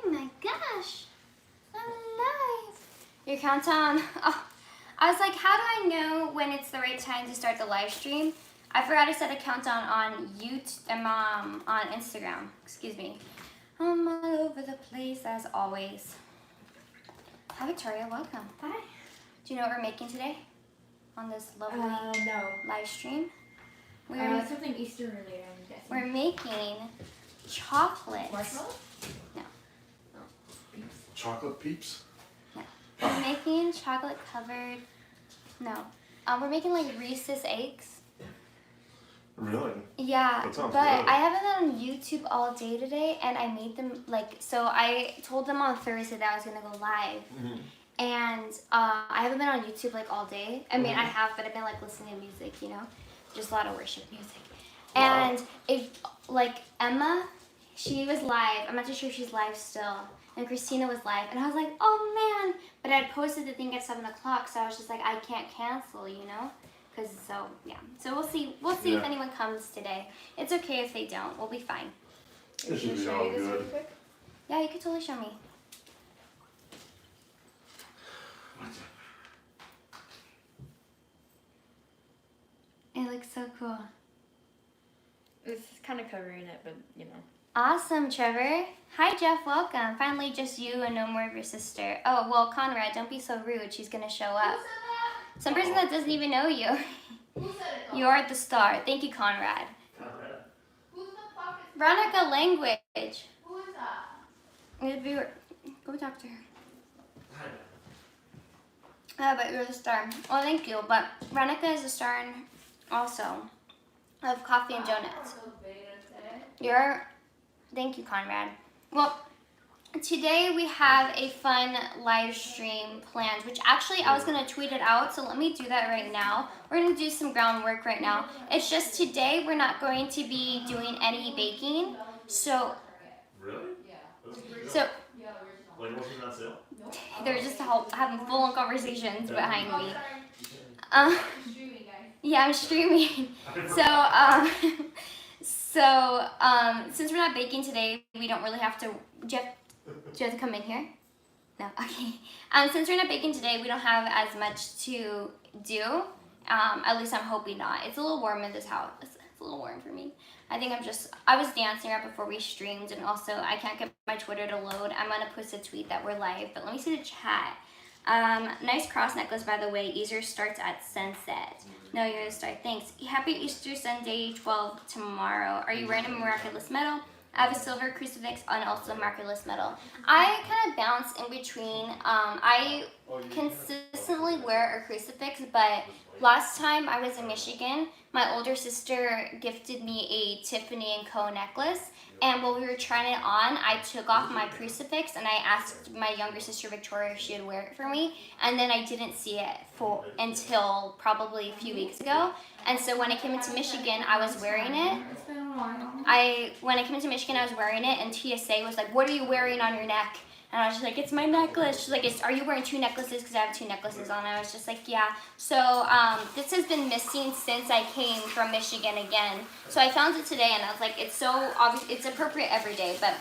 Oh my gosh. I'm live. Your countdown. Oh, I was like, how do I know when it's the right time to start the live stream? I forgot to set a countdown on YouTube, on Instagram. Excuse me. I'm all over the place as always. Hi Victoria, welcome. Hi. Do you know what we're making today? On this lovely No. live stream? We're Something Easter related, I'm guessing. we're making chocolate. Marshmallow? No. Oh, peeps. Chocolate peeps? No. We're making chocolate covered. No. We're making like Reese's eggs. Really? Yeah, That sounds but good. I haven't been on YouTube all day today, and I made them like so. I told them on Thursday that I was gonna go live, and I haven't been on YouTube like all day. I mean, I have, but I've been like listening to music, you know, just a lot of worship music. Wow. And if like Emma, she was live. I'm not too sure if she's live still. And Christina was live, and I was like, oh man! But I posted the thing at 7 o'clock, so I was just like, I can't cancel, you know. So yeah, so we'll see if Yeah. anyone comes today. It's okay if they don't. We'll be fine. It should be all This really good. quick? Yeah, you could totally show me. It looks so cool. This is kind of covering it, but you know. Awesome, Trevor. Hi, Jeff. Welcome. Finally, just you and no more of your sister. Oh well, Conrad, don't be so rude. She's gonna show up. Some person that doesn't even know you. Who said it? You are the star. Thank you, Conrad. Who's the pocket? Veronica, language. Who is that? It'd be, go talk to her. But you're the star. Well, thank you. But Veronica is a star also of Coffee and Donuts. Thank you, Conrad. Well, today we have a fun live stream planned, which actually I was going to tweet it out, so let me do that right now. We're going to do some groundwork right now. It's just today we're not going to be doing any baking. So, Really? Yeah. so Like, wasn't that sale? they're just having full-on conversations behind me. Yeah, I'm streaming. So, since we're not baking today, we don't really have to. Jeff, do you have to come in here? No, okay. Since we're not baking today, we don't have as much to do. At least I'm hoping not. It's a little warm in this house. It's a little warm for me. I was dancing right before we streamed, and also I can't get my Twitter to load. I'm gonna post a tweet that we're live, but let me see the chat. Nice cross necklace, by the way. Easter starts at sunset. No, you're the star. Thanks. Happy Easter Sunday 12 tomorrow. Are you wearing a miraculous medal? I have a silver crucifix and also a miraculous medal. I kind of bounce in between. I consistently wear a crucifix, but last time I was in Michigan, my older sister gifted me a Tiffany & Co. necklace. And while we were trying it on, I took off my crucifix and I asked my younger sister Victoria if she would wear it for me. And then I didn't see it until probably a few weeks ago. And so when I came into Michigan, I was wearing it. When I came into Michigan, I was wearing it, and TSA was like, "What are you wearing on your neck?" And I was just like, "It's my necklace." She's like, "Are you wearing two necklaces?" Because I have two necklaces on. I was just like, "Yeah." So this has been missing since I came from Michigan again. So I found it today, and I was like, "It's so obvious. It's appropriate every day, but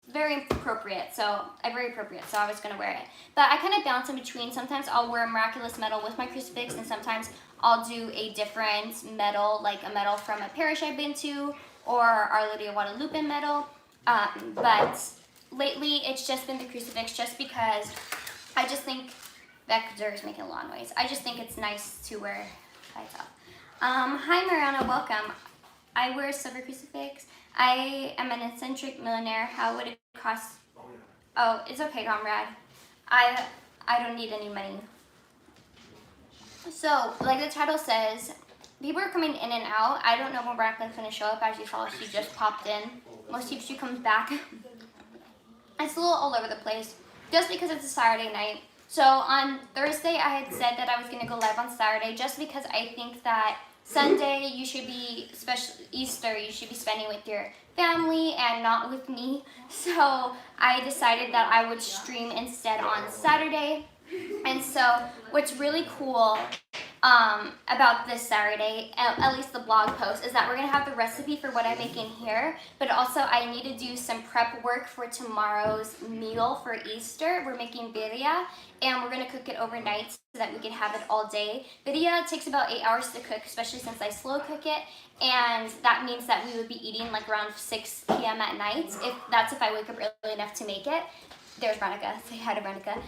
very appropriate." So very appropriate. So I was gonna wear it, but I kind of bounce in between. Sometimes I'll wear a miraculous medal with my crucifix, and sometimes I'll do a different medal, like a medal from a parish I've been to, or Our Lady of Guadalupe medal. But lately it's just been the crucifix, just because I just think Vector is making a lot of noise. I just think it's nice to wear lights off. Hi Mariana, welcome. I wear a silver crucifix. I am an eccentric millionaire. How would it cost? Oh, it's okay, comrade. I don't need any money. So, like the title says, people are coming in and out. I don't know when Bracklyn's going to show up. As you saw, she just popped in. Most times she comes back. It's a little all over the place, just because it's a Saturday night. So on Thursday, I had said that I was going to go live on Saturday, just because I think that Sunday, you should be, especially Easter, you should be spending with your family and not with me. So I decided that I would stream instead on Saturday. And so what's really cool about this Saturday, at least the blog post, is that we're gonna have the recipe for what I make in here, but also I need to do some prep work for tomorrow's meal for Easter. We're making birria, and we're gonna cook it overnight so that we can have it all day. Birria takes about 8 hours to cook, especially since I slow cook it, and that means that we would be eating like around 6 p.m. at night. If I wake up early enough to make it. There's Veronica. Say hi to Veronica.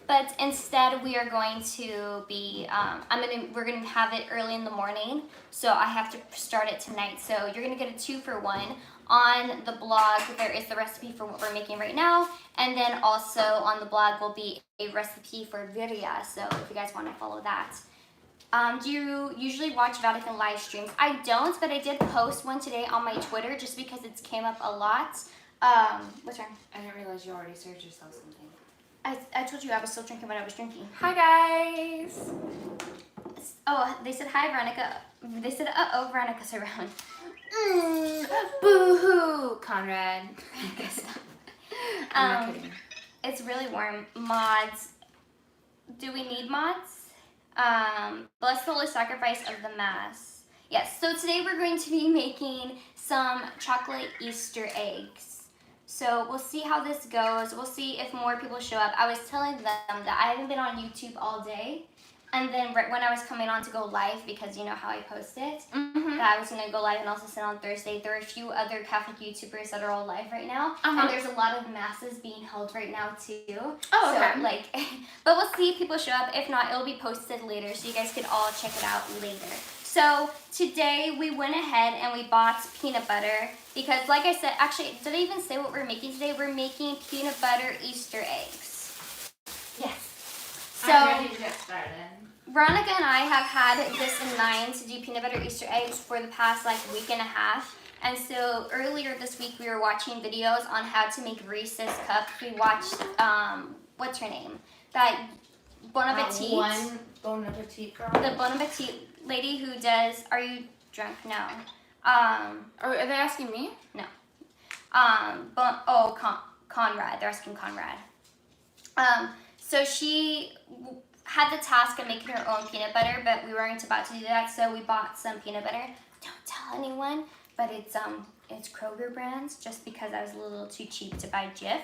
But instead, we are going to be. We're gonna have it early in the morning, so I have to start it tonight. So you're gonna get a 2-for-1. On the blog, there is the recipe for what we're making right now, and then also on the blog will be a recipe for birria. So if you guys want to follow that. Do you usually watch Vatican live streams? I don't, but I did post one today on my Twitter just because it came up a lot. What's wrong? I didn't realize you already served yourself something. I told you I was still drinking what I was drinking. Hi guys! Oh, they said hi, Veronica. They said, uh-oh, Veronica's around. Boo-hoo! Conrad. I'm not kidding. It's really warm. Mods. Do we need mods? Bless the Holy Sacrifice of the Mass. Yes, so today we're going to be making some chocolate Easter eggs. So we'll see how this goes. We'll see if more people show up. I was telling them that I haven't been on YouTube all day. And then right when I was coming on to go live, because you know how I post it, that I was going to go live and also sit on Thursday. There are a few other Catholic YouTubers that are all live right now. And there's a lot of masses being held right now too. Oh, okay. So, but we'll see if people show up. If not, it'll be posted later, so you guys could all check it out later. So today we went ahead and we bought peanut butter because like I said, actually, did I even say what we're making today? We're making peanut butter Easter eggs. Yes. So I'm ready to get started. Veronica and I have had this in mind to do peanut butter Easter eggs for the past week and a half. And so earlier this week we were watching videos on how to make Reese's cups. We watched, what's her name? That Bon Appetit. One Bon Appetit girl. The Bon Appetit lady who does, are you drunk? No. Are they asking me? No. Conrad. They're asking Conrad. So she had the task of making her own peanut butter, but we weren't about to do that, so we bought some peanut butter. Don't tell anyone, but it's Kroger brands, just because I was a little too cheap to buy Jif.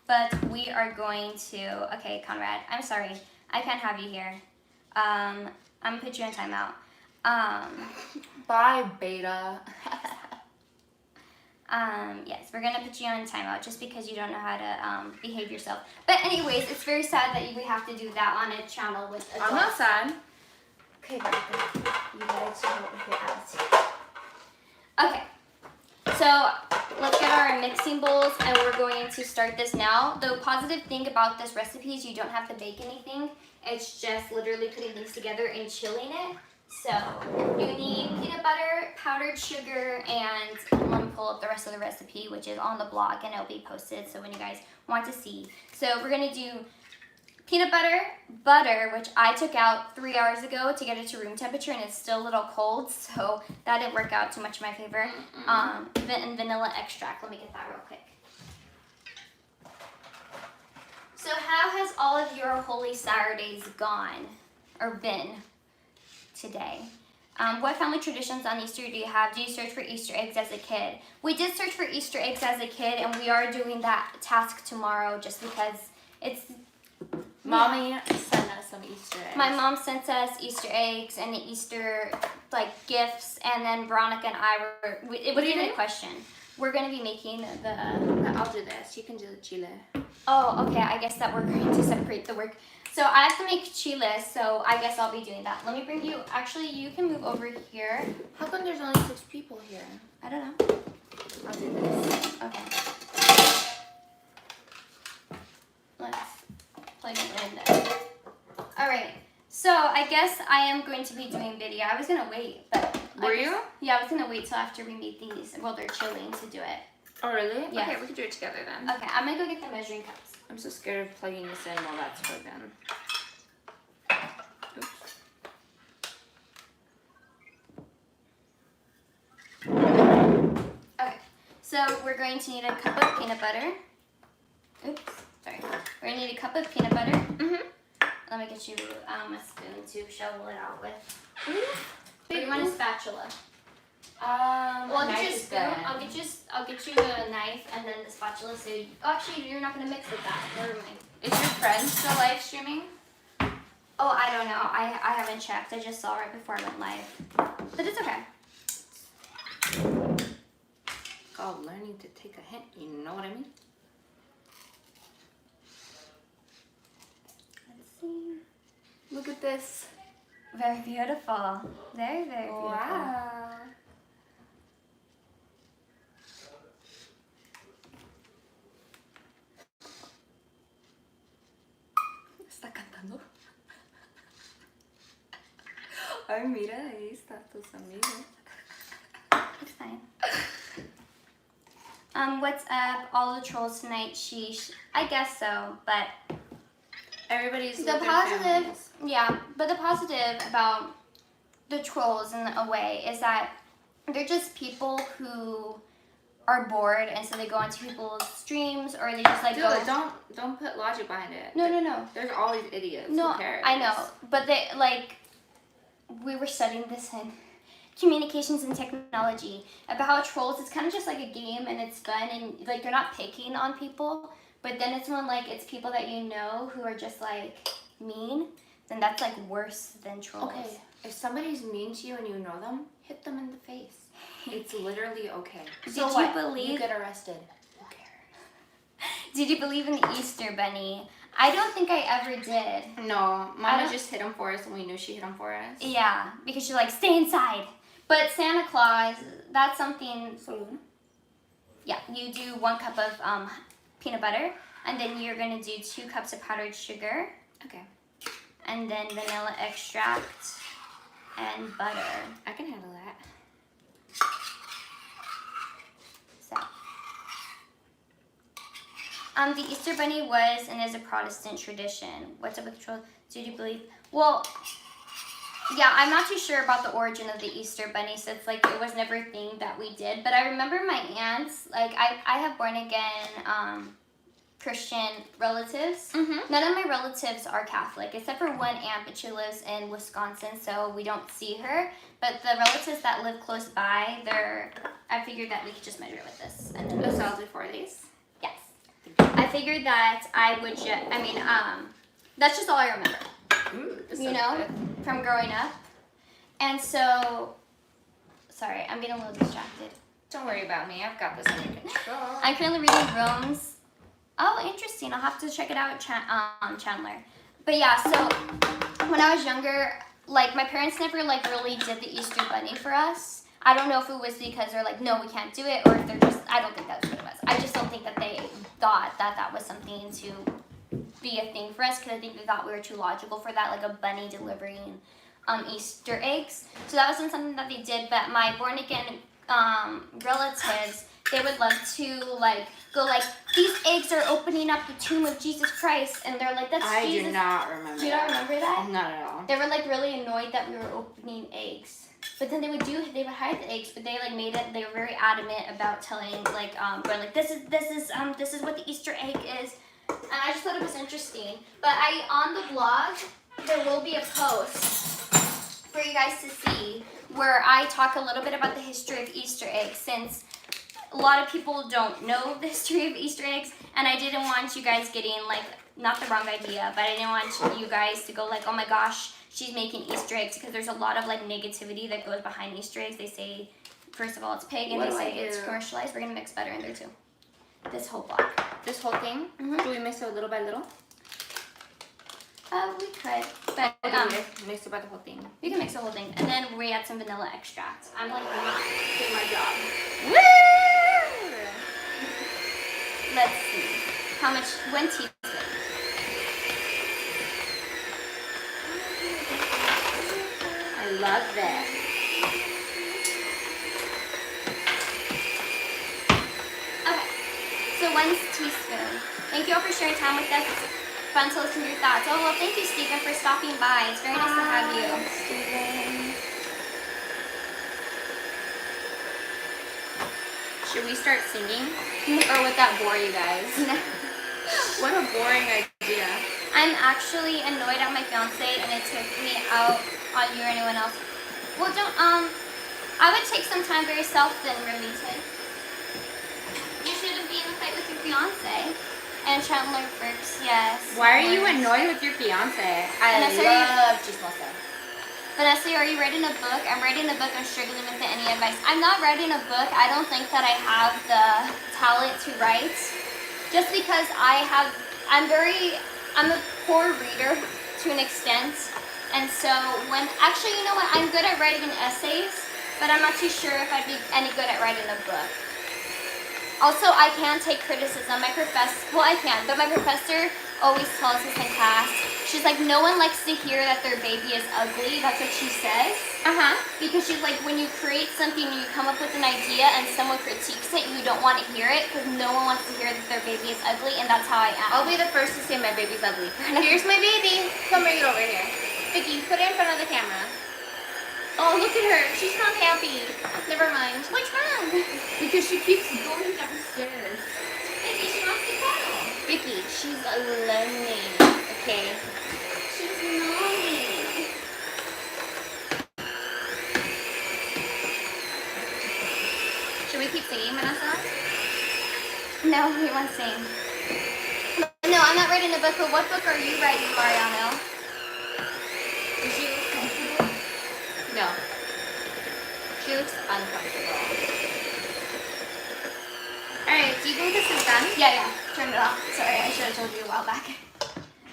But we are going to, okay, Conrad, I'm sorry. I can't have you here. I'm gonna put you on timeout. Bye, beta. Yes, we're gonna put you on timeout just because you don't know how to behave yourself. But anyways, it's very sad that we have to do that on a channel with adults. I'm not sad. Okay, very good. You gotta chill with your attitude. Okay, so let's get our mixing bowls and we're going to start this now. The positive thing about this recipe is you don't have to bake anything. It's just literally putting things together and chilling it. So you need peanut butter, powdered sugar, and let me pull up the rest of the recipe, which is on the blog and it'll be posted so when you guys want to see. So we're gonna do peanut butter, which I took out 3 hours ago to get it to room temperature and it's still a little cold, so that didn't work out too much in my favor. And vanilla extract, let me get that real quick. So how has all of your Holy Saturdays gone, or been? Today. What family traditions on Easter do you have? Do you search for Easter eggs as a kid? We did search for Easter eggs as a kid and we are doing that task tomorrow just because it's... Mommy sent us some Easter eggs. My mom sent us Easter eggs and the Easter gifts, and then Veronica and I were... It wasn't even a question. We're going to be making the... I'll do this. You can do the chile. Oh, okay. I guess that we're going to separate the work. So I have to make chiles, so I guess I'll be doing that. Let me bring you, actually you can move over here. How come there's only 6 people here? I don't know. I'll do this. Okay. Let's plug it in there. Alright, so I guess I am going to be doing video. I was going to wait, but... Were you? Yeah, I was going to wait till after we made these. Well, they're chilling to do it. Oh, really? Yeah. Okay, we can do it together then. Okay, I'm going to go get the measuring cups. I'm so scared of plugging this in while that's plugged in. Oops. Okay, so we're going to need a cup of peanut butter. Oops, sorry. We're going to need a cup of peanut butter. Let me get you a spoon to shovel it out with. Or you want a spatula? Well, I'll get you a spoon. I'll get you a knife and then the spatula. So, actually, you're not gonna mix with that. Never mind. Is your friend still live streaming? Oh, I don't know. I haven't checked. I just saw right before I went live. But it's okay. God, learning to take a hint. You know what I mean? Let's see. Look at this. Very beautiful. Very, very beautiful. Wow. Está cantando. Ay, mira, ahí están tus amigos. It's fine. What's up? All the trolls tonight? Sheesh. I guess so, but Everybody's the with their positive, families. yeah. But the positive about the trolls in a way is that they're just people who are bored, and so they go onto people's streams, or they just like Dude, go. don't put logic behind it. No. There's always idiots. No, Who cares? I know, but they like we were studying this in communications and technology about how trolls. It's kind of just like a game, and it's fun, and like you're not picking on people, but then it's when like it's people that you know who are just like mean. Then that's like worse than trolls. Okay, if somebody's mean to you and you know them, hit them in the face. It's literally okay. Did So you what? believe- You get arrested. Who cares? Did you believe in the Easter Bunny? I don't think I ever did. No, I Mama don't- just hit him for us, and we knew she hit him for us. Yeah, because she's like, stay inside. But Santa Claus, that's something. Yeah, you do 1 cup of peanut butter, and then you're gonna do 2 cups of powdered sugar, Okay, and then vanilla extract and butter. I can handle that. So, the Easter Bunny was and is a Protestant tradition. What's up with trolls? Do you believe? Well, yeah, I'm not too sure about the origin of the Easter Bunny, so it's like it was never a thing that we did. But I remember my aunts, like I have born again Christian relatives. Mm-hmm. None of my relatives are Catholic, except for one aunt, but she lives in Wisconsin, so we don't see her. But the relatives that live close by, I figured that we could just measure it with this. And then So I'll do 4 of these. yes. I figured that I would that's just all I remember, This you sounds know, good. from growing up. And so, sorry, I'm getting a little distracted. Don't worry about me. I've got this under control. I'm currently reading Rome's. Oh, interesting. I'll have to check it out, Chandler. But yeah, so when I was younger, like my parents never like really did the Easter Bunny for us. I don't know if it was because they're like, no, we can't do it, or if they're just, I don't think that's what it was. I just don't think that they thought that that was something to be a thing for us, because I think they thought we were too logical for that, like a bunny delivering Easter eggs. So that wasn't something that they did, but my born again relatives, they would love to like go like, these eggs are opening up the tomb of Jesus Christ, and they're like, that's I Jesus. do not remember. Do you not remember that? Not at all. They were like really annoyed that we were opening eggs. But then they would hide the eggs, but they like made it, they were very adamant about telling like going like, this is what the Easter egg is. And I just thought it was interesting. But on the blog there will be a post for you guys to see where I talk a little bit about the history of Easter eggs, since a lot of people don't know the history of Easter eggs, and I didn't want you guys getting like, not the wrong idea, but I didn't want you guys to go like, oh my gosh, she's making Easter eggs, because there's a lot of like negativity that goes behind Easter eggs. They say, first of all, it's pagan. What They do I say it's do? commercialized. We're gonna mix butter in there too. This whole block. This whole thing? Mhm. Do we mix it little by little? We could, but Or do we mix it by the whole thing? you can mix the whole thing, and then we add some vanilla extract. I'm like not doing my job. Woo! Let's see how much. 1 teaspoon. I love that. Okay, so 1 teaspoon. Thank you all for sharing time with us. It's fun to listen to your thoughts. Oh, well, thank you, Stephen, for stopping by. It's very nice to have you. Should we start singing? Or would that bore you guys? What a boring idea. I'm actually annoyed at my fiance and it took me out on you or anyone else. Well, don't, I would take some time for yourself then, Ramita. You shouldn't be in a fight with your fiance. And Chandler Burks, yes. Why are you Burks. annoyed with your fiance? I Vanessa, love Chismosa. Vanessa, are you writing a book? I'm writing a book. I'm struggling with any advice. I'm not writing a book. I don't think that I have the talent to write. Just because I'm a poor reader to an extent. And so actually, you know what? I'm good at writing essays, but I'm not too sure if I'd be any good at writing a book. Also, I can take criticism. My professor always tells us in class, she's like, no one likes to hear that their baby is ugly. That's what she says. Because she's like, when you create something and you come up with an idea and someone critiques it, you don't want to hear it because no one wants to hear that their baby is ugly, and that's how I am. I'll be the first to say my baby's ugly. Here's my baby. Come bring it over here. Vicky, put it in front of the camera. Oh, look at her. She's not happy. Never mind. What's wrong? Because she keeps going downstairs. Maybe she wants to cuddle. Vicky, she's learning. Okay. She's naughty. Should we keep singing, Vanessa? No, we won't sing. No, I'm not writing a book, but what book are you writing, Mariano? Is she comfortable? No. She looks uncomfortable. Alright, do you think this is done? Yeah. Turn it off. Sorry, I should have told you a while back.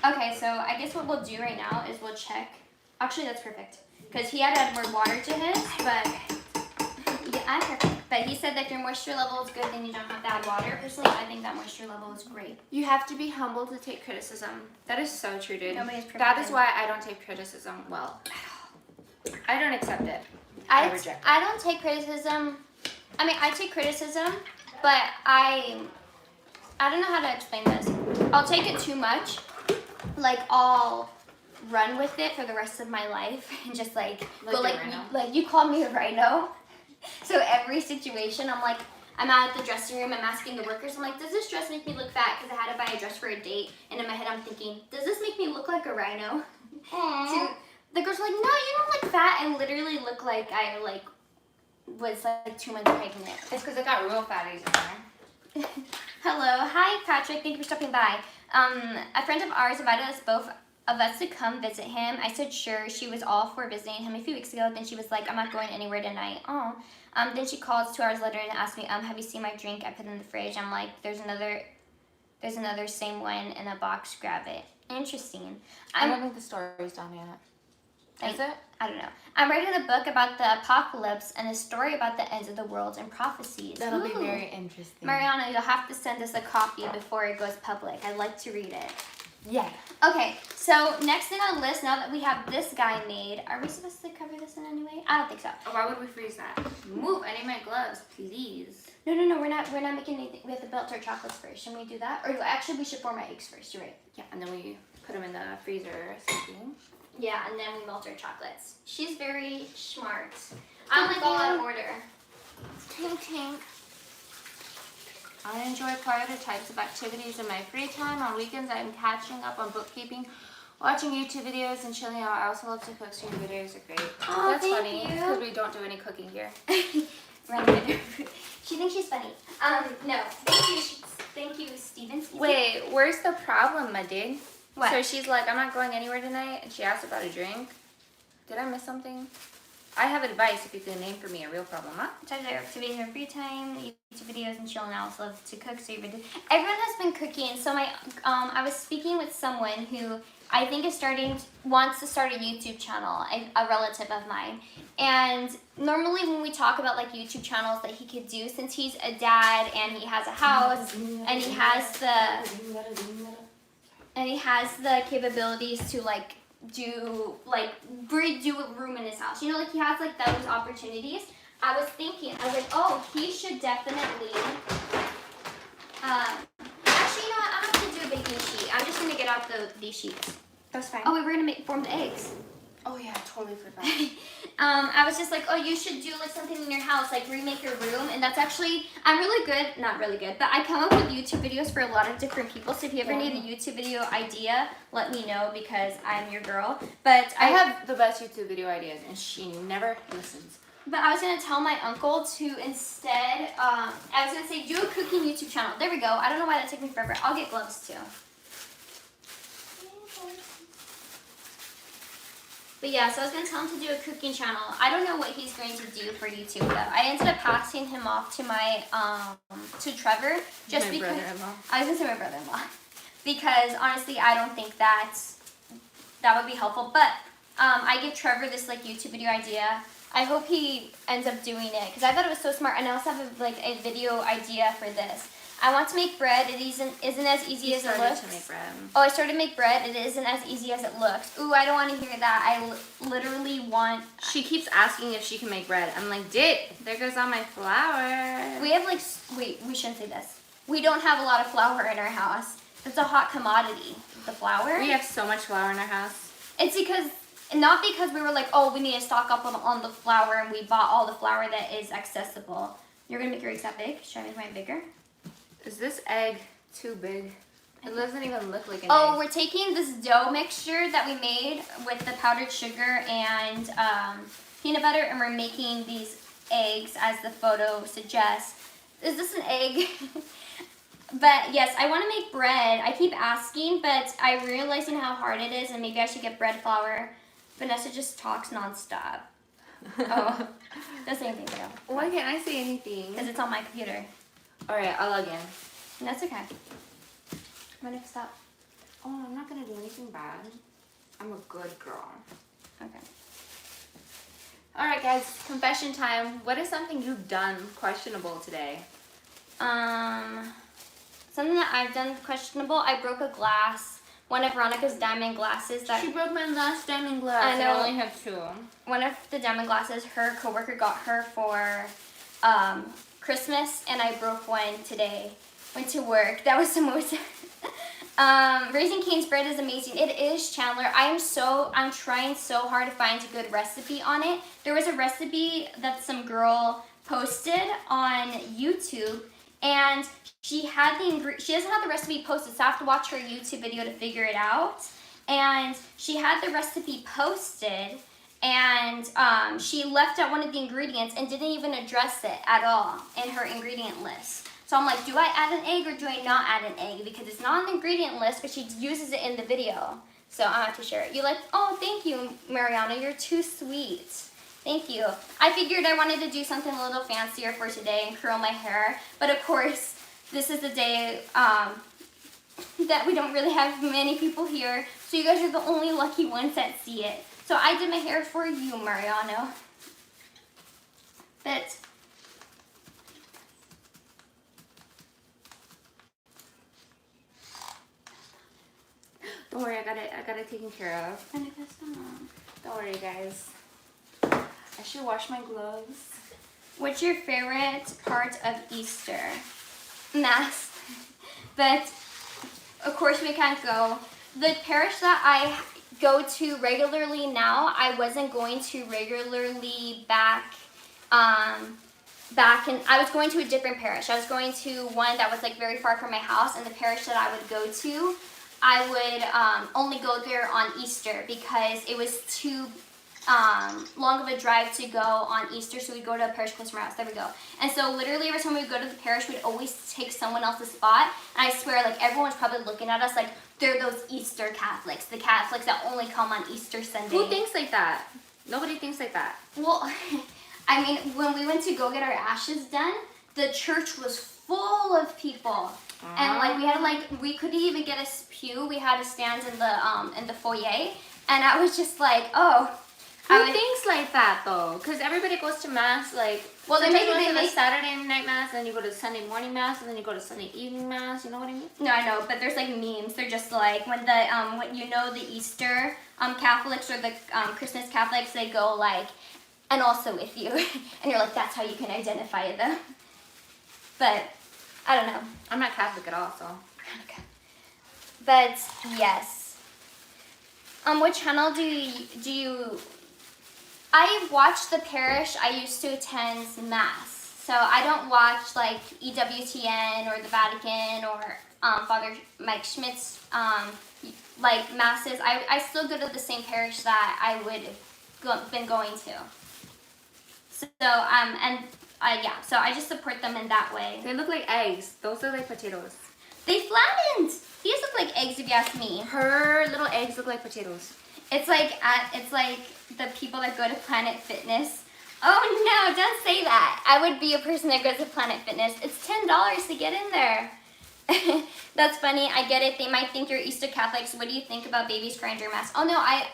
Okay, so I guess what we'll do right now is we'll check. Actually, that's perfect. Because he had to add more water to his, but yeah, I'm perfect. But he said that if your moisture level is good, then you don't have to add water. Personally, I think that moisture level is great. You have to be humble to take criticism. That is so true, dude. Nobody's perfect. That is why I don't take criticism well at all. I don't accept it. I reject it. I don't take criticism. I mean, I take criticism, but I don't know how to explain this. I'll take it too much. Like, I'll run with it for the rest of my life and just like Like go a like rhino? you called me a rhino. So every situation, I'm out at the dressing room, I'm asking the workers, I'm like, does this dress make me look fat? Because I had to buy a dress for a date, and in my head I'm thinking, does this make me look like a rhino? So the girls are like, no, you don't look fat, and literally look like I was 2 months pregnant. It's because I got real fatties in there. Hello, hi Patrick, thank you for stopping by. A friend of ours invited us both of us to come visit him. I said sure. She was all for visiting him a few weeks ago. Then she was like, I'm not going anywhere tonight. Oh. Then she called 2 hours later and asked me, have you seen my drink? I put it in the fridge. I'm like, there's another same one in a box. Grab it. Interesting. I don't think the story's done yet. Is it? I don't know. I'm writing a book about the apocalypse and a story about the ends of the world and prophecies. That'll be Ooh. very interesting. Mariana, you'll have to send us a copy before it goes public. I'd like to read it. Yeah. Okay, so next thing on the list, now that we have this guy made, are we supposed to cover this in any way? I don't think so. Oh, why would we freeze that? Move. I need my gloves, please. No, we're not making anything. We have to melt our chocolates first. Should we do that? Or actually, we should form our eggs first. You're right. Yeah, and then we put them in the freezer or something. Yeah, and then we melt our chocolates. She's very smart. I'm like all out of order. Tink tink. I enjoy quieter types of activities in my free time. On weekends, I'm catching up on bookkeeping, watching YouTube videos, and chilling out. I also love to cook, so your videos are great. Oh, that's thank funny, you. because we don't do any cooking here. She thinks she's funny. No. Thank you, Steven. Wait, where's the problem, my dude? What? So she's like, I'm not going anywhere tonight, and she asked about a drink. Did I miss something? I have advice if you can name for me a real problem, huh? Times our activities in free time, YouTube videos, and chilling. I also love to cook. So everyone has been cooking. So I was speaking with someone who I think wants to start a YouTube channel, a relative of mine. And normally when we talk about like YouTube channels that he could do, since he's a dad and he has a house and he has the capabilities to redo a room in his house. You know, like he has like those opportunities. I was like, oh, he should definitely. Actually, you know what? I'm not gonna do a baking sheet. I'm just gonna get out these sheets. That's fine. Oh, wait, we're gonna form the eggs. Oh yeah, I totally forgot. I was just like, oh, you should do like something in your house, like remake your room. And that's actually, I'm really good, not really good, but I come up with YouTube videos for a lot of different people. So if you ever need a YouTube video idea, let me know because I'm your girl. But I have the best YouTube video ideas, and she never listens. But I was gonna tell my uncle to instead, I was gonna say do a cooking YouTube channel. There we go. I don't know why that took me forever. I'll get gloves too. But yeah, so I was gonna tell him to do a cooking channel. I don't know what he's going to do for YouTube though. I ended up passing him off to my to Trevor just My because brother-in-law. I was gonna say my brother-in-law because honestly I don't think that would be helpful. But I give Trevor this like YouTube video idea. I hope he ends up doing it because I thought it was so smart. And I also have a video idea for this. I want to make bread. It isn't as easy as it looks. To make bread. Oh, I started to make bread. It isn't as easy as it looks. Ooh, I don't want to hear that. I literally want... She keeps asking if she can make bread. I'm like, Dick, there goes all my flour. We have like... Wait, we shouldn't say this. We don't have a lot of flour in our house. It's a hot commodity. The flour. We have so much flour in our house. It's because... Not because we were like, oh, we need to stock up on the flour and we bought all the flour that is accessible. You're going to make your eggs that big? Should I make mine bigger? Is this egg too big? It doesn't even look like an Oh, egg. we're taking this dough mixture that we made with the powdered sugar and peanut butter, and we're making these eggs as the photo suggests. Is this an egg? But yes, I want to make bread. I keep asking, but I'm realizing how hard it is, and maybe I should get bread flour. Vanessa just talks nonstop. Oh, doesn't anything though. Why can't I say anything? Because it's on my computer. Alright, I'll log in. And that's okay. I'm gonna stop. Oh, I'm not gonna do anything bad. I'm a good girl. Okay. Alright guys, confession time. What is something you've done questionable today? Something that I've done questionable. I broke a glass. One of Veronica's diamond glasses that She broke my last diamond glass. I know. I only have 2. one of the diamond glasses her coworker got her for Christmas, and I broke one today. Went to work. That was the most. Raising Cane's bread is amazing. It is, Chandler. I'm trying so hard to find a good recipe on it. There was a recipe that some girl posted on YouTube, and she doesn't have the recipe posted, so I have to watch her YouTube video to figure it out. And she had the recipe posted, and she left out one of the ingredients and didn't even address it at all in her ingredient list. So I'm like, do I add an egg or do I not add an egg? Because it's not on the ingredient list, but she uses it in the video. So I'm have to share it. Oh, thank you, Mariana. You're too sweet. Thank you. I figured I wanted to do something a little fancier for today and curl my hair. But of course, this is the day that we don't really have many people here. So you guys are the only lucky ones that see it. So I did my hair for you, Mariano. But Don't worry, I got it taken care of. Don't worry, guys. I should wash my gloves. what's your favorite part of Easter? Mass. But of course we can't go. The parish that I go to regularly now, I wasn't going to regularly back and I was going to a different parish. I was going to one that was like very far from my house, and the parish that I would go to, I would only go there on Easter because it was too long of a drive to go on Easter, so we'd go to a parish close to my house. There we go. And so literally every time we would go to the parish, we'd always take someone else's spot. And I swear, like, everyone's probably looking at us like they're those Easter Catholics, the Catholics that only come on Easter Sunday. Who thinks like that? Nobody thinks like that. Well, I mean, when we went to go get our ashes done, the church was full of people. And like we couldn't even get a pew. We had to stand in the foyer, and I was just like, oh. Who thinks like that though? Because everybody goes to mass like. Well, they sometimes make Saturday night mass, and then you go to Sunday morning mass, and then you go to Sunday evening mass. You know what I mean? No, I know, but there's like memes. They're just like when the Easter Catholics or the Christmas Catholics, they go like, and also with you, and you're like, that's how you can identify them. But I don't know. I'm not Catholic at all, so. But yes. What channel do you? I watch the parish I used to attend mass. So I don't watch like EWTN or the Vatican or Father Mike Schmidt's like masses. I still go to the same parish that I would have been going to. So so I just support them in that way. They look like eggs. Those are like potatoes. They flattened. These look like eggs if you ask me. Her little eggs look like potatoes. It's like the people that go to Planet Fitness. Oh no, don't say that. I would be a person that goes to Planet Fitness. It's $10 to get in there. That's funny. I get it. They might think you're Easter Catholics. What do you think about babies crying during mass? Oh no, I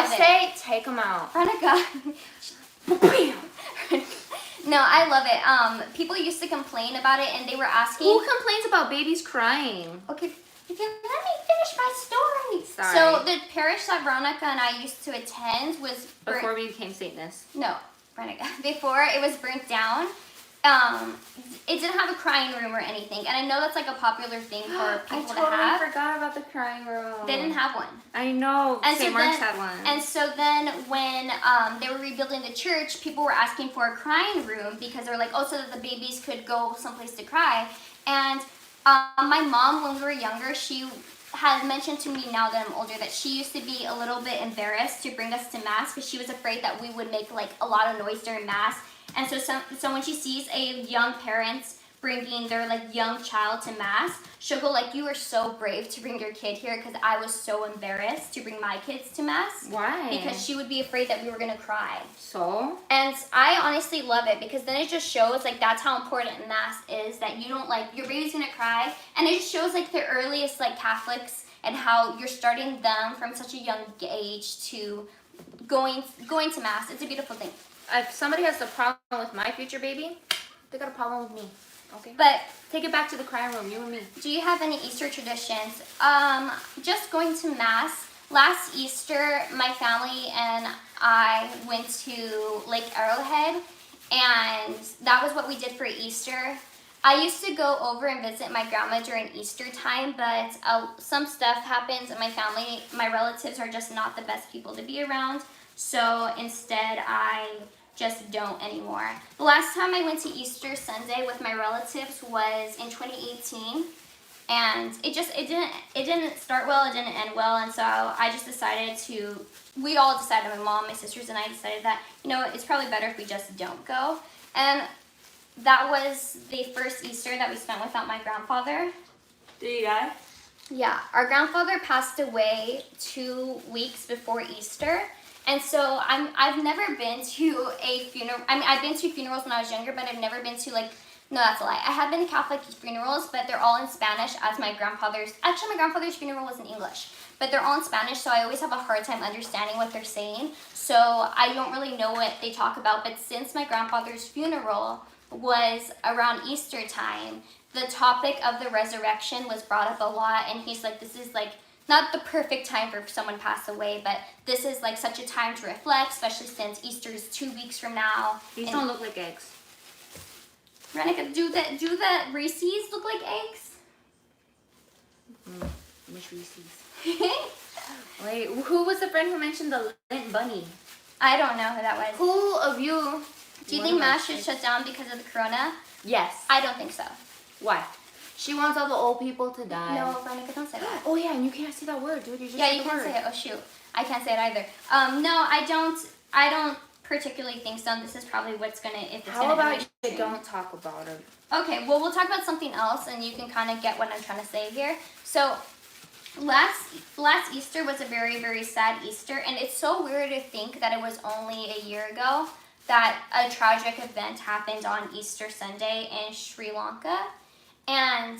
love it. I say take them out. Veronica. No, I love it. People used to complain about it, and they were asking. Who complains about babies crying? Okay, you can let me finish my story. Sorry. So the parish that Veronica and I used to attend was Before we became Satanists. No, Veronica. Before it was burnt down. It didn't have a crying room or anything, and I know that's like a popular thing for people to have. forgot about the crying room. They didn't have one. I know. And St. so Mark's then- had one. And so then when they were rebuilding the church, people were asking for a crying room because they were like, oh, so that the babies could go someplace to cry. And my mom, when we were younger, she has mentioned to me now that I'm older that she used to be a little bit embarrassed to bring us to mass because she was afraid that we would make like a lot of noise during mass. And so when she sees a young parent bringing their like young child to mass, she'll go like, you are so brave to bring your kid here because I was so embarrassed to bring my kids to mass. Why? Because she would be afraid that we were going to cry. So? And I honestly love it because then it just shows like that's how important mass is, that you don't like your baby's going to cry. And it just shows like the earliest like Catholics and how you're starting them from such a young age to going to mass. It's a beautiful thing. If somebody has a problem with my future baby, they got a problem with me. Okay. But Take it back to the crying room, you and me. do you have any Easter traditions? Just going to mass. Last Easter, my family and I went to Lake Arrowhead, and that was what we did for Easter. I used to go over and visit my grandma during Easter time, but some stuff happens in my family. My relatives are just not the best people to be around, so instead I just don't anymore. The last time I went to Easter Sunday with my relatives was in 2018, and it didn't start well, it didn't end well, and so I just decided we all decided, my mom, my sisters, and I decided that, you know, it's probably better if we just don't go. And that was the first Easter that we spent without my grandfather. Did you die? Yeah, our grandfather passed away 2 weeks before Easter. And so I've never been to a funeral. I mean, I've been to funerals when I was younger, but I've never been to like, no, that's a lie. I have been to Catholic funerals, but they're all in Spanish as my grandfather's funeral was in English, but they're all in Spanish, so I always have a hard time understanding what they're saying. So I don't really know what they talk about, but since my grandfather's funeral was around Easter time, the topic of the resurrection was brought up a lot, and he's like, this is like, not the perfect time for someone to pass away, but this is like such a time to reflect, especially since Easter is 2 weeks from now. These don't look like eggs. Renica, do the Reese's look like eggs? Which Reese's? Wait, who was the friend who mentioned the Lint Bunny? I don't know who that was. Who of you? Do you think Mass should shut down because of the corona? Yes. I don't think so. Why? She wants all the old people to die. No, Renica, don't say that. Oh yeah, and you can't say that word, dude. You just Yeah, said you the can word. say it. Oh shoot, I can't say it either. No, I don't particularly think so. This is probably what's gonna How about you soon. don't talk about it? Okay, well, we'll talk about something else, and you can kind of get what I'm trying to say here. So, last Easter was a very, very sad Easter, and it's so weird to think that it was only a year ago that a tragic event happened on Easter Sunday in Sri Lanka. And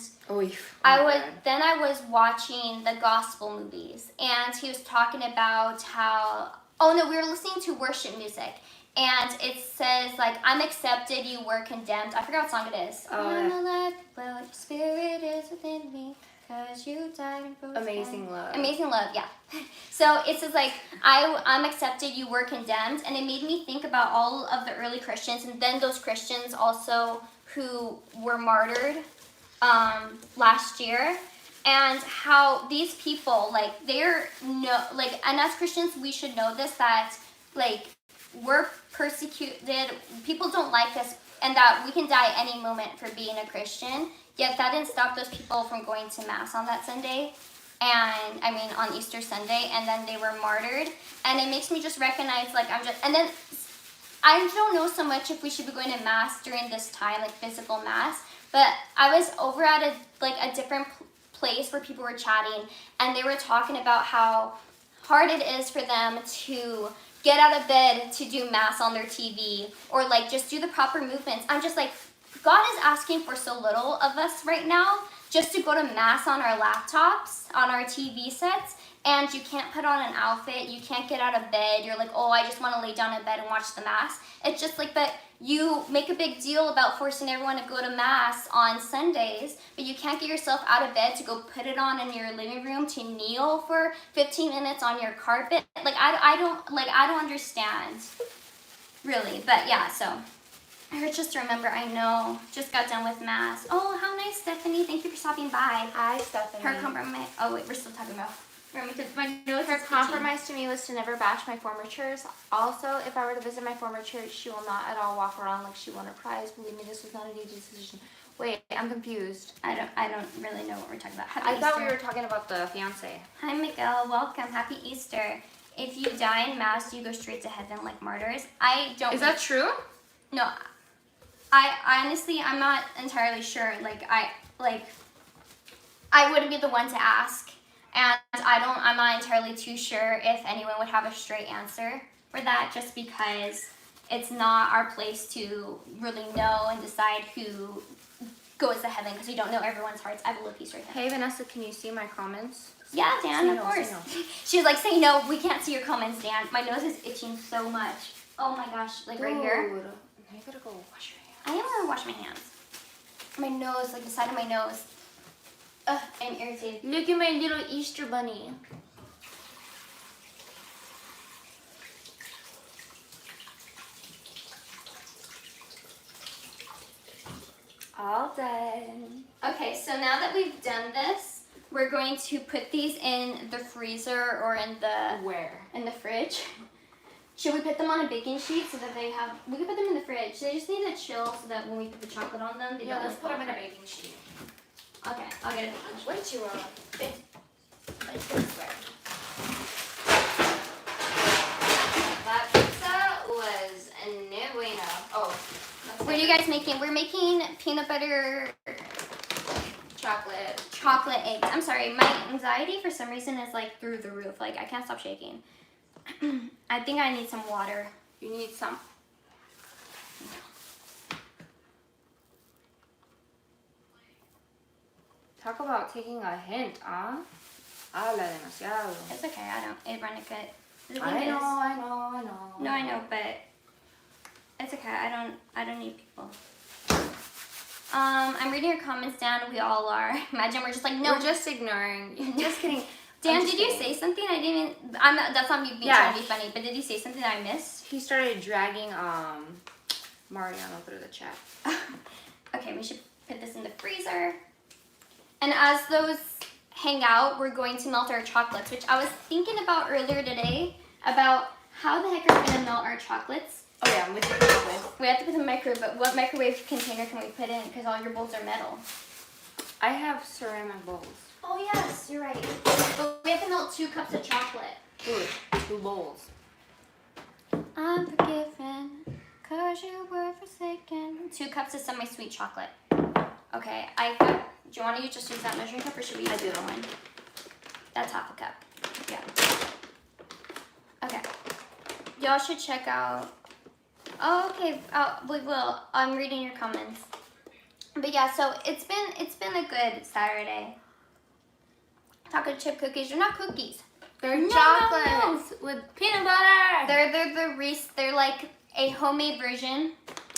I was watching the gospel movies, and he was talking about how, oh no, we were listening to worship music, and it says like, I'm accepted, you were condemned. I forgot what song it is. Oh, I'm yeah. alive, well, your spirit is within me, 'cause you died and rose Amazing again. Love. Amazing Love, yeah. So it says like, I'm accepted, you were condemned, and it made me think about all of the early Christians, and then those Christians also who were martyred last year. and how these people, like, they're no, like, and as Christians, we should know this, that, like, we're persecuted, people don't like us, and that we can die any moment for being a Christian, yet that didn't stop those people from going to Mass on that Sunday, and, I mean, on Easter Sunday, and then they were martyred, and it makes me just recognize, like, and then, I don't know so much if we should be going to Mass during this time, like, physical Mass, but I was over at a different place where people were chatting, and they were talking about how hard it is for them to get out of bed to do Mass on their TV, or like just do the proper movements. I'm just like, God is asking for so little of us right now, just to go to Mass on our laptops, on our TV sets, and you can't put on an outfit, you can't get out of bed, you're like, oh, I just want to lay down in bed and watch the Mass. It's just like, but you make a big deal about forcing everyone to go to Mass on Sundays, but you can't get yourself out of bed to go put it on in your living room to kneel for 15 minutes on your carpet. Like, I don't understand, really. But yeah, so I just remember, I know, just got done with Mass. Oh, how nice, Stephanie. Thank you for stopping by. Hi, Stephanie. Her compromise. Oh wait, we're still talking about. My nose Her is itchy. compromise to me was to never bash my former church. Also, if I were to visit my former church, she will not at all walk around like she won a prize. Believe me, this was not an easy decision. Wait, I'm confused. I don't really know what we're talking about. Happy I thought we Easter. were talking about the fiance. Hi, Miguel. Welcome. Happy Easter. If you die in Mass, do you go straight to heaven like martyrs? I don't. Is that true? No. I honestly, I'm not entirely sure. I wouldn't be the one to ask, and I'm not entirely too sure if anyone would have a straight answer for that, just because it's not our place to really know and decide who goes to heaven, because we don't know everyone's hearts. I have a little piece right there. Hey, Vanessa, can you see my comments? Yeah, Dan, Say of no, course. say no. She was like, say no, we can't see your comments, Dan. My nose is itching so much. Oh my gosh, like right here. Dude, I gotta go wash your hands. I am gonna wash my hands. My nose, like the side of my nose. Ugh, I'm irritated. Look at my little Easter bunny. All done. Okay, so now that we've done this, we're going to put these in the freezer or in the fridge. Should we put them on a baking sheet so that they have? We can put them in the fridge. They just need to chill so that when we put the chocolate on them, they don't. let's put them in a fall baking sheet. apart. Okay, I'll get a baking sheet. Way too That pizza was no bueno. Oh, What are you guys making? We're making peanut butter chocolate eggs. I'm sorry, my anxiety for some reason is like through the roof. Like I can't stop shaking. I think I need some water. You need some. Talk about taking a hint, huh? Habla demasiado. It's okay. It ran good. The I thing is- know. No, I know, but it's okay. I don't need people. I'm reading your comments, Dan. We all are. Imagine we're just like, no. We're just ignoring. Just kidding. Dan, I'm did just you kidding. say something? I didn't. I'm not. That's not me being Yeah. trying to be funny. But did you say something that I missed? He started dragging Mariano through the chat. Okay, we should put this in the freezer. And as those hang out, we're going to melt our chocolates, which I was thinking about earlier today, about how the heck are we going to melt our chocolates. Oh yeah, with the microwave. We have to put in the microwave, but what microwave container can we put in? Because all your bowls are metal. I have ceramic bowls. Oh yes, you're right. But we have to melt 2 cups of chocolate. Good. 2 bowls. I'm forgiven, cause you were forsaken. 2 cups of semi-sweet chocolate. Okay, do you want to just use that measuring cup, or should we use the other one? That's half a cup. Yeah. Okay. Y'all should check out. Oh, okay. We will. I'm reading your comments. But yeah, so it's been a good Saturday. Taco chip cookies. They're not cookies. They're No, chocolates with peanut butter. They're like a homemade version.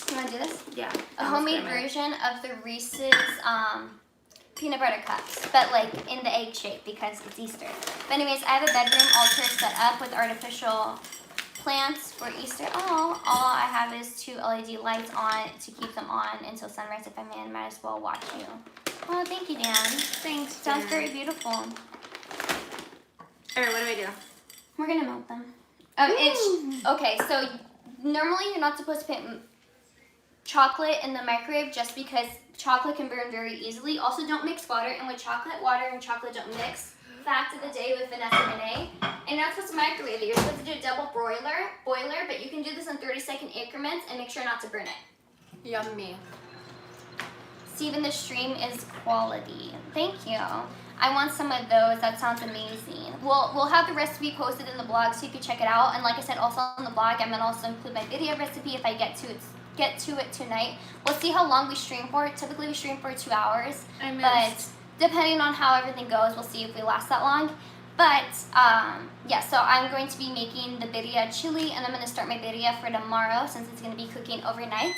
You wanna do this? Yeah. A homemade version of the Reese's peanut butter cups, but like in the egg shape because it's Easter. But anyways, I have a bedroom altar set up with artificial plants for Easter. All I have is 2 LED lights on to keep them on until sunrise. If I may, I might as well watch you Oh, thank you, Dan. Thanks. Sounds very beautiful. Alright, what do I do? We're gonna melt them. It's okay. So normally you're not supposed to put chocolate in the microwave just because chocolate can burn very easily. Also, don't mix water, and with chocolate, water and chocolate don't mix. Fact of the day with Vanessa Renee. And you're not supposed to microwave it. You're supposed to do a double boiler, but you can do this in 30-second increments and make sure not to burn it. Yummy. Steven, the stream is quality. Thank you. I want some of those. That sounds amazing. We'll have the recipe posted in the blog so you can check it out. And like I said, also on the blog, I'm gonna also include my video recipe if I get to it tonight. We'll see how long we stream for. Typically we stream for 2 hours. But depending on how everything goes, we'll see if we last that long. But yeah, so I'm going to be making the birria chili, and I'm going to start my birria for tomorrow since it's going to be cooking overnight.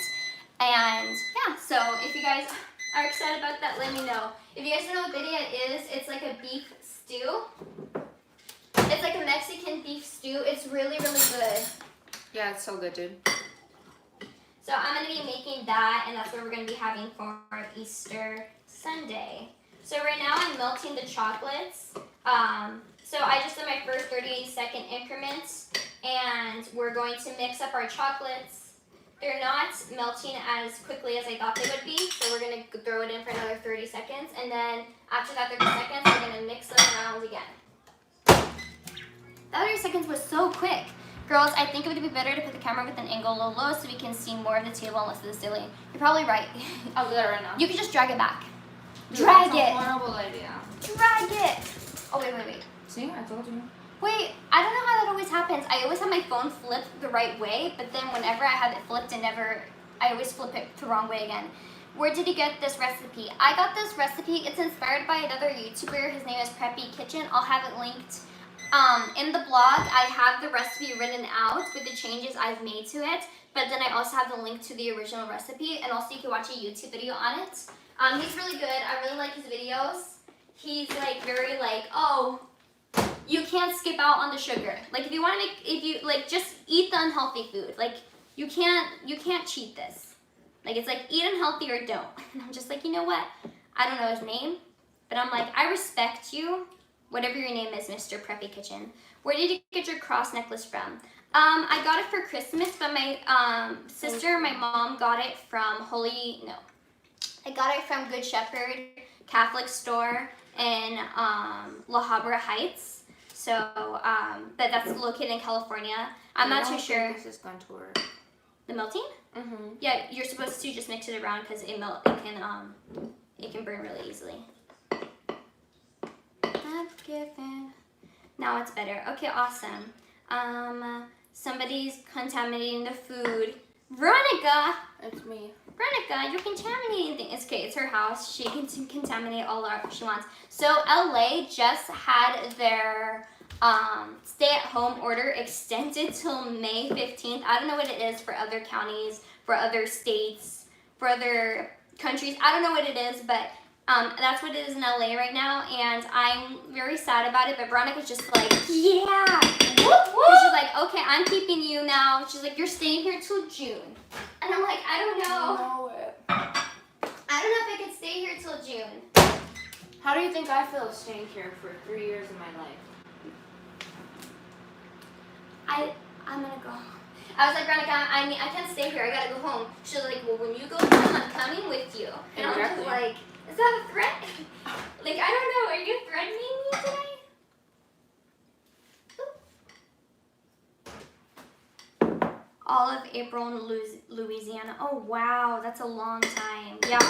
And yeah, so if you guys are excited about that, let me know. If you guys don't know what birria is, it's like a beef stew. It's like a Mexican beef stew. It's really, really good. Yeah, it's so good, dude. So I'm going to be making that, and that's what we're going to be having for Easter Sunday. So right now I'm melting the chocolates. So I just did my first 30-second increments, and we're going to mix up our chocolates. They're not melting as quickly as I thought they would be, so we're going to throw it in for another 30 seconds, and then after that 30 seconds, we're going to mix them around again. That 30 seconds was so quick. Girls, I think it would be better to put the camera with an angle low so we can see more of the table and less of the ceiling. You're probably right. I'll do that right now. You can just drag it back. Dude, Drag that's it. a horrible idea. Drag it. Oh, wait. See, I told you. Wait, I don't know how that always happens. I always have my phone flipped the right way, but then whenever I have it flipped I always flip it the wrong way again. Where did you get this recipe? I got this recipe. It's inspired by another YouTuber. His name is Preppy Kitchen. I'll have it linked in the blog. I have the recipe written out with the changes I've made to it, but then I also have the link to the original recipe, and also you can watch a YouTube video on it. He's really good. I really like his videos. He's like very like, oh, you can't skip out on the sugar. Like if you want to like just eat the unhealthy food. Like you can't cheat this. Like it's like eat unhealthy or don't. And I'm just like, you know what? I don't know his name, but I'm like, I respect you, whatever your name is, Mr. Preppy Kitchen. Where did you get your cross necklace from? I got it for Christmas, but my sister and my mom got it from I got it from Good Shepherd Catholic store in La Habra Heights. So, but that's located in California. I'm not too sure. This is going to work. The melting? Mm-hmm. Yeah, you're supposed to just mix it around because it can burn really easily. I've given. Now it's better. Okay, awesome. Somebody's contaminating the food. Veronica! It's me. Veronica, you're contaminating things. It's okay, it's her house. She can contaminate all she wants. So LA just had their stay-at-home order extended till May 15th. I don't know what it is for other counties, for other states, for other countries. I don't know what it is, but that's what it is in LA right now, and I'm very sad about it, but Veronica's just like, yeah! She's like, okay, I'm keeping you now. She's like, you're staying here till June. And I'm like, I don't know. I don't know if I could stay here till June. How do you think I feel staying here for 3 years of my life? I'm gonna go. I was like, Veronica, I can't stay here. I gotta go home. She's like, well, when you go home, I'm coming with you. And I'm just like, is that a threat? Like, I don't know. Are you threatening me today? All of April in Louisiana. Oh, wow. That's a long time. Yeah.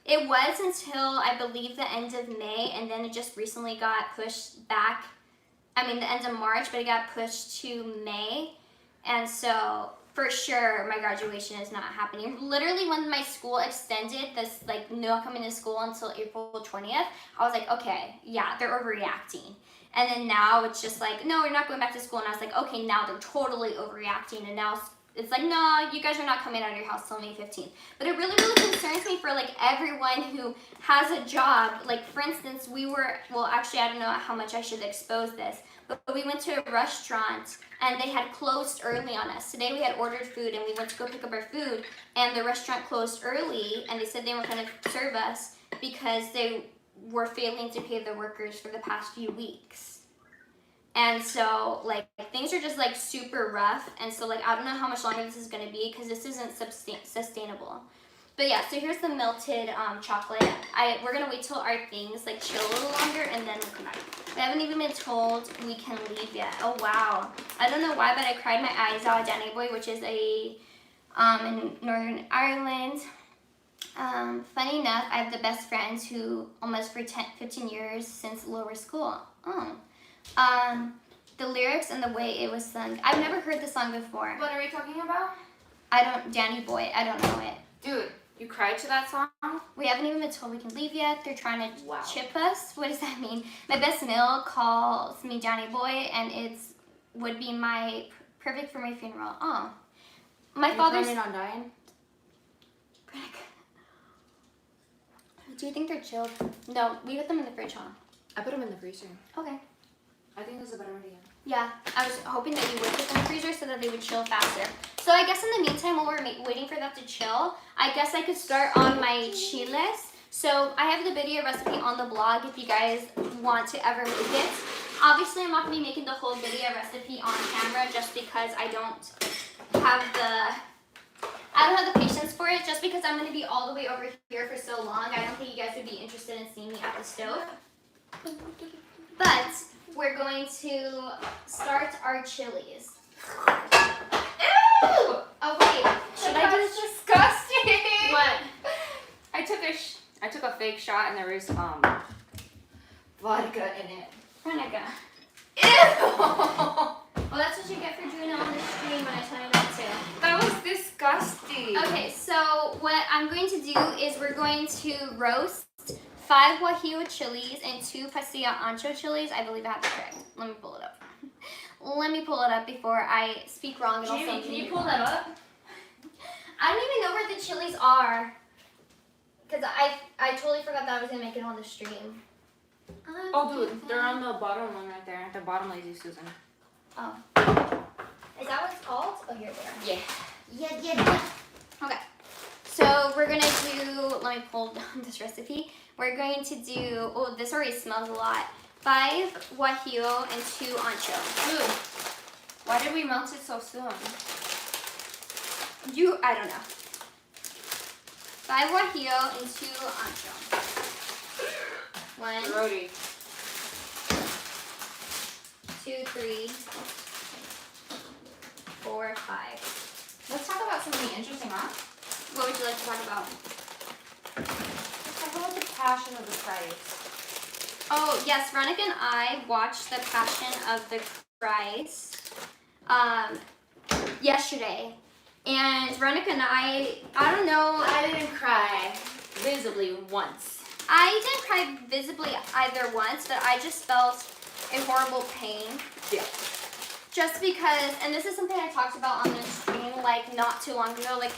It was until, I believe, the end of May, and then it just recently got pushed back. I mean, the end of March, but it got pushed to May. And so, for sure, my graduation is not happening. Literally, when my school extended this, like, no coming to school until April 20th, I was like, okay, yeah, they're overreacting. And then now it's just like, no, we're not going back to school. And I was like, okay, now they're totally overreacting. And now it's like, no, you guys are not coming out of your house till May 15th. But it really, really concerns me for, like, everyone who has a job. Like, for instance, actually, I don't know how much I should expose this. But we went to a restaurant, and they had closed early on us. Today we had ordered food, and we went to go pick up our food, and the restaurant closed early, and they said they weren't going to serve us. because they were failing to pay their workers for the past few weeks. And so, like, things are just, like, super rough. And so, like, I don't know how much longer this is going to be because this isn't sustainable. But, yeah, so here's the melted chocolate. We're going to wait till our things, like, chill a little longer and then we'll come back. We haven't even been told we can leave yet. Oh, wow. I don't know why, but I cried my eyes out at Danny Boy, which is in Northern Ireland. Funny enough, I have the best friends who almost for 15 years since lower school. The lyrics and the way it was sung. I've never heard the song before. What are we talking about? Danny Boy, I don't know it. Dude, you cried to that song? We haven't even been told we can leave yet. They're trying to Wow. chip us. What does that mean? My best male calls me Danny Boy, and would be perfect for my funeral. Oh, my father's. planning on dying? Do you think they're chilled? No, we put them in the fridge, huh? I put them in the freezer. Okay. I think that's a better idea. Yeah, I was hoping that you would put them in the freezer so that they would chill faster. So I guess in the meantime, while we're waiting for that to chill, I guess I could start on my chiles. So I have the video recipe on the blog if you guys want to ever make it. Obviously, I'm not going to be making the whole video recipe on camera just because I don't have the patience for it, just because I'm going to be all the way over here for so long. I don't think you guys would be interested in seeing me at the stove. But we're going to start our chilies. Ew! Oh wait, should I do this? Disgusting. What? I took a fake shot and there was vodka in it. Renica. Ew! Well, that's what you get for doing it on the stream when I tell you not to. That was disgusting. Okay, so what I'm going to do is we're going to roast 5 Guajillo chilies and 2 pasilla ancho chilies. I believe I have it correct. Let me pull it up. Let me pull it up before I speak wrong. And Jamie, also can you pull that up? I don't even know where the chilies are. Because I totally forgot that I was going to make it on the stream. Oh, dude, they're on the bottom one right there. The bottom Lazy Susan. Oh. Is that what it's called? Oh, here they are. Yeah. Yeah. Okay. So we're going to do, let me pull down this recipe. We're going to do, oh, this already smells a lot. 5 Guajillo and 2 ancho. Dude, why did we melt it so soon? I don't know. 5 Guajillo and 2 ancho. 1, Brody. 2, 3, 4, 5. Let's talk about something interesting, huh? What would you like to talk about? Let's talk about the Passion of the Christ. Oh, yes, Veronica and I watched the Passion of the Christ yesterday. And Veronica and I don't know. I didn't cry visibly once. I didn't cry visibly either once, but I just felt a horrible pain. Yeah. Just because, and this is something I talked about on the stream, like, not too long ago, like,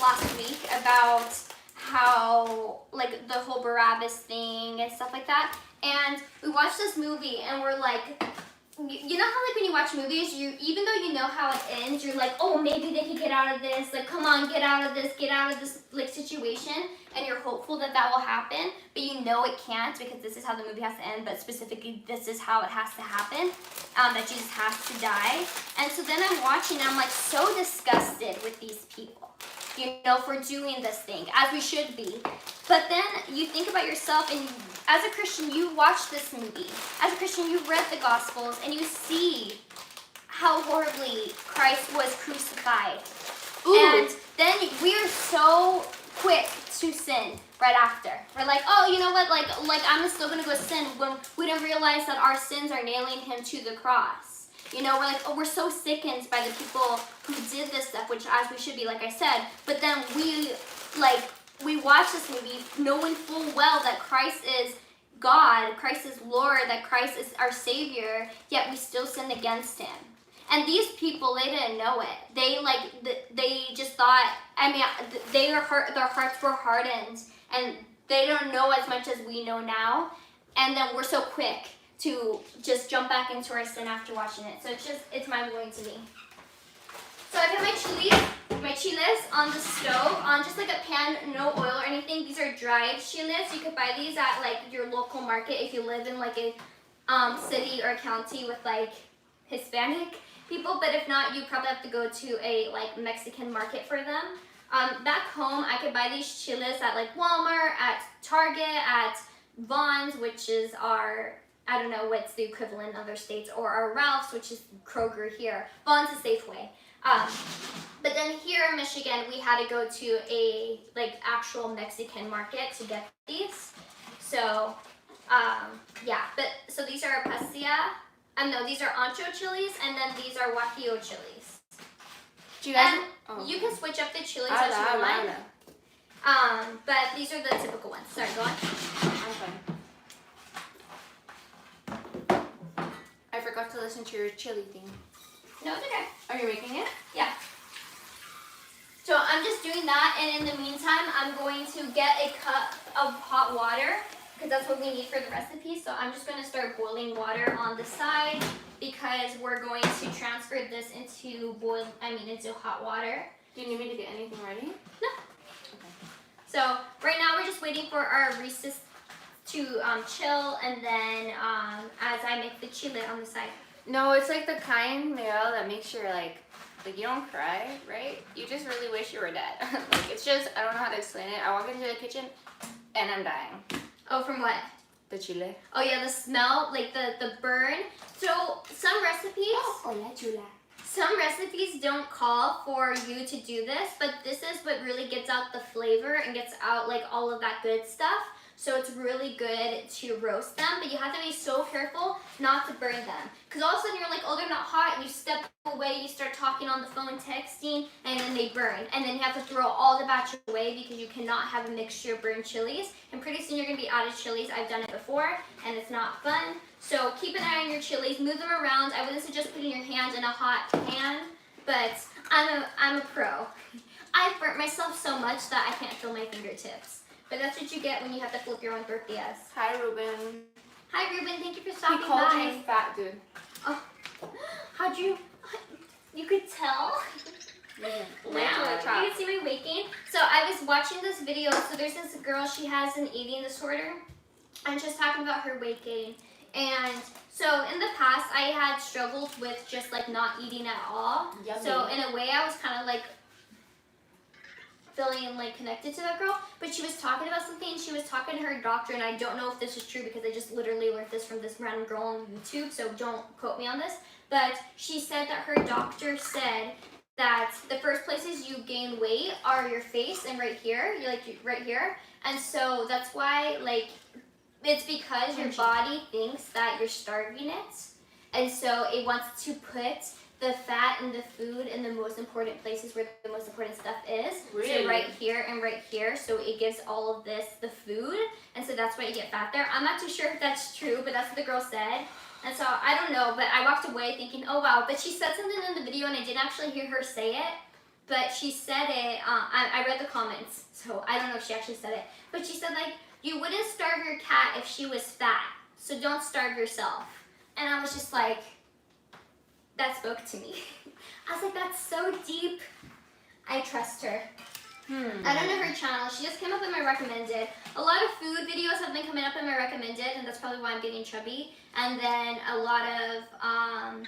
last week, about how, like, the whole Barabbas thing and stuff like that. And we watched this movie, and we're like, you know how, like, when you watch movies, even though you know how it ends, you're like, oh, maybe they could get out of this, like, come on, get out of this, like, situation, and you're hopeful that that will happen, but you know it can't, because this is how the movie has to end, but specifically, this is how it has to happen, that Jesus has to die. And so then I'm watching, and I'm, like, so disgusted with these people, you know, for doing this thing, as we should be. But then you think about yourself, and as a Christian, you watch this movie. As a Christian, you read the Gospels, and you see how horribly Christ was crucified. Ooh. And then we are so quick to sin right after. We're like, oh, you know what? Like I'm still gonna go sin when we don't realize that our sins are nailing him to the cross. You know, we're like, oh, we're so sickened by the people who did this stuff, which as we should be, like I said. But then we watch this movie knowing full well that Christ is God, Christ is Lord, that Christ is our Savior, yet we still sin against him. And these people, they didn't know it. They just thought, their hearts were hardened, and they don't know as much as we know now. And then we're so quick to just jump back into our sin after watching it. So it's mind-blowing to me. So I got my chilies. my chiles on the stove, on just like a pan, no oil or anything. These are dried chiles. You could buy these at like your local market if you live in like a city or county with like Hispanic people. But if not, you probably have to go to a like Mexican market for them. Back home, I could buy these chiles at like Walmart, at Target, at Vons, which is our, I don't know what's the equivalent in other states, or our Ralph's, which is Kroger here. Vons is Safeway. But then here in Michigan, we had to go to a like actual Mexican market to get these. So, yeah. But so these are pasilla. No, these are ancho chilies, and then these are guajillo chilies. Do you guys? And you can switch up the chilies as you want. But these are the typical ones. Sorry, go on. I'm fine. I forgot to listen to your chili thing. No, it's okay. Are you making it? Yeah. So I'm just doing that, and in the meantime, I'm going to get a cup of hot water, because that's what we need for the recipe. So I'm just going to start boiling water on the side, because we're going to transfer this into into hot water. Do you need me to get anything ready? No. Okay. So right now we're just waiting for our Reese's to chill, and then as I make the chile on the side. No, it's like the kind meal that makes you like you don't cry, right? You just really wish you were dead. Like it's just, I don't know how to explain it. I walk into the kitchen and I'm dying. Oh, from what? The chile. Oh yeah, the smell, like the burn. So some recipes. Hola, chula. Some recipes don't call for you to do this, but this is what really gets out the flavor and gets out like all of that good stuff. So it's really good to roast them, but you have to be so careful not to burn them. Because all of a sudden you're like, oh, they're not hot, and you step away, you start talking on the phone, texting, and then they burn. And then you have to throw all the batch away because you cannot have a mixture of burned chilies. And pretty soon you're gonna be out of chilies. I've done it before, and it's not fun. So keep an eye on your chilies, move them around. I wouldn't suggest putting your hand in a hot pan, but I'm a pro. I've burnt myself so much that I can't feel my fingertips. But that's what you get when you have to flip your own tortillas. Hi, Ruben. Hi, Ruben. Thank you for He stopping called by. you fat, dude. Oh, how'd you? You could tell. Wow. Wow. You can see my weight gain. So I was watching this video. So there's this girl. She has an eating disorder, and she's talking about her weight gain. And so in the past, I had struggled with just like not eating at all. Yummy. So in a way, I was kind of like feeling like connected to that girl, but she was talking about something, and she was talking to her doctor, and I don't know if this is true because I just literally learned this from this random girl on YouTube, so don't quote me on this, but she said that her doctor said that the first places you gain weight are your face and right here, right here, and so that's why like it's because your body thinks that you're starving it, and so it wants to put the fat and the food in the most important places where the most important stuff is. Really? So right here and right here. So it gives all of this the food. And so that's why you get fat there. I'm not too sure if that's true, but that's what the girl said. And so I don't know, but I walked away thinking, oh wow. But she said something in the video and I didn't actually hear her say it. But she said it, I read the comments. So I don't know if she actually said it. But she said like, you wouldn't starve your cat if she was fat. So don't starve yourself. And I was just like, that spoke to me. I was like, that's so deep. I trust her. I don't know her channel. She just came up in my recommended. A lot of food videos have been coming up in my recommended, and that's probably why I'm getting chubby. And then a lot of,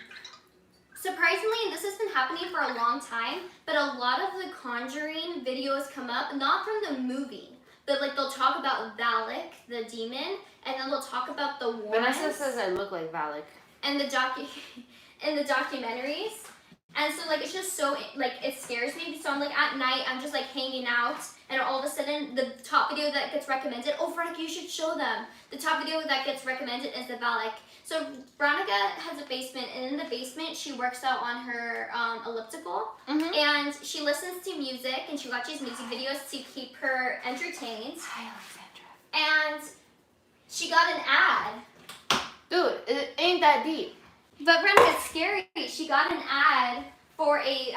surprisingly, and this has been happening for a long time, but a lot of the Conjuring videos come up, not from the movie, but like they'll talk about Valak, the demon, and then they'll talk about the Warrens. Vanessa says I look like Valak. And in the documentaries, and so like it's just so like it scares me. So I'm like at night I'm just like hanging out, and all of a sudden the top video that gets recommended, oh Veronica, you should show them. The top video that gets recommended is the Valak. So Veronica has a basement, and in the basement she works out on her elliptical, and she listens to music and she watches music videos to keep her entertained. Hi, Alexandra. And she got an ad. Dude, it ain't that deep. But Brenda, it's scary. She got an ad for a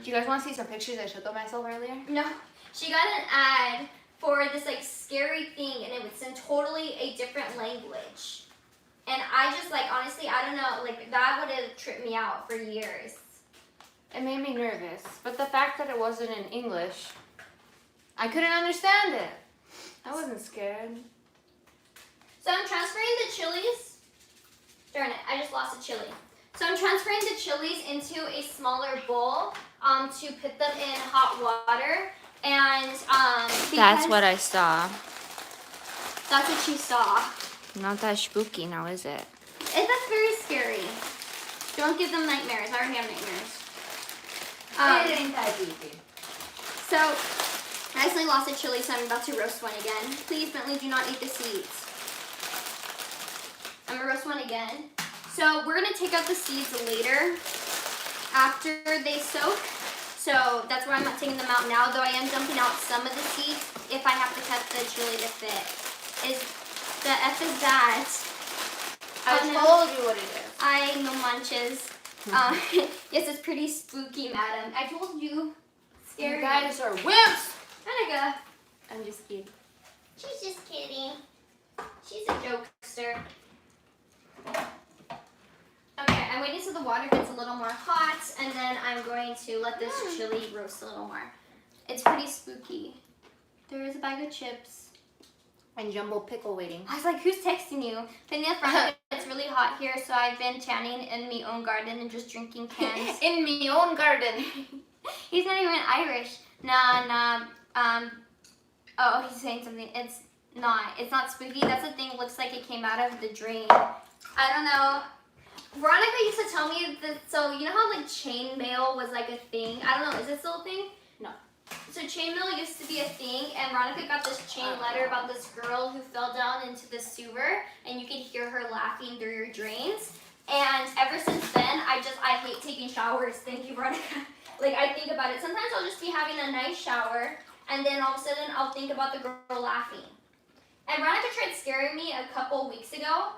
Do you guys want to see some pictures I showed myself earlier? no. She got an ad for this like scary thing, and it was in totally a different language. And I just like honestly, I don't know, like that would have tripped me out for years. It made me nervous. But the fact that it wasn't in English, I couldn't understand it. I wasn't scared. So I'm transferring the chilies. Darn it, I just lost a chili. So I'm transferring the chilies into a smaller bowl to put them in hot water. And That's because- what I saw. That's what she saw. Not that spooky now, is it? That's very scary. Don't give them nightmares. I already have nightmares. It ain't that easy. So I accidentally lost a chili, so I'm about to roast one again. Please, Bentley, do not eat the seeds. I'm gonna roast one again. So we're gonna take out the seeds later after they soak. So that's why I'm not taking them out now, though I am dumping out some of the seeds if I have to cut the chili to fit. The F is that. I Oh, no. told you what it is. I no manches. Yes, it's pretty spooky, madam. I told you. Scary. You guys are wimps! Annika. I'm just kidding. She's just kidding. She's a jokester. Okay, I'm waiting till the water gets a little more hot, and then I'm going to let this chili roast a little more. It's pretty spooky. There is a bag of chips. And jumbo pickle waiting. I was like, who's texting you? Then the front, it's really hot here, so I've been tanning in my own garden and just drinking cans. In me own garden. He's not even Irish. Nah. Oh, he's saying something. It's not spooky. That's the thing. It looks like it came out of the drain. I don't know. Veronica used to tell me that, so you know how like chain mail was like a thing? I don't know, is it still a thing? No. So chain mail used to be a thing, and Veronica got this chain letter about this girl who fell down into the sewer, and you could hear her laughing through your drains. And ever since then, I hate taking showers. Thank you, Veronica. Like, I think about it. Sometimes I'll just be having a nice shower, and then all of a sudden I'll think about the girl laughing. And Veronica tried scaring me a couple weeks ago.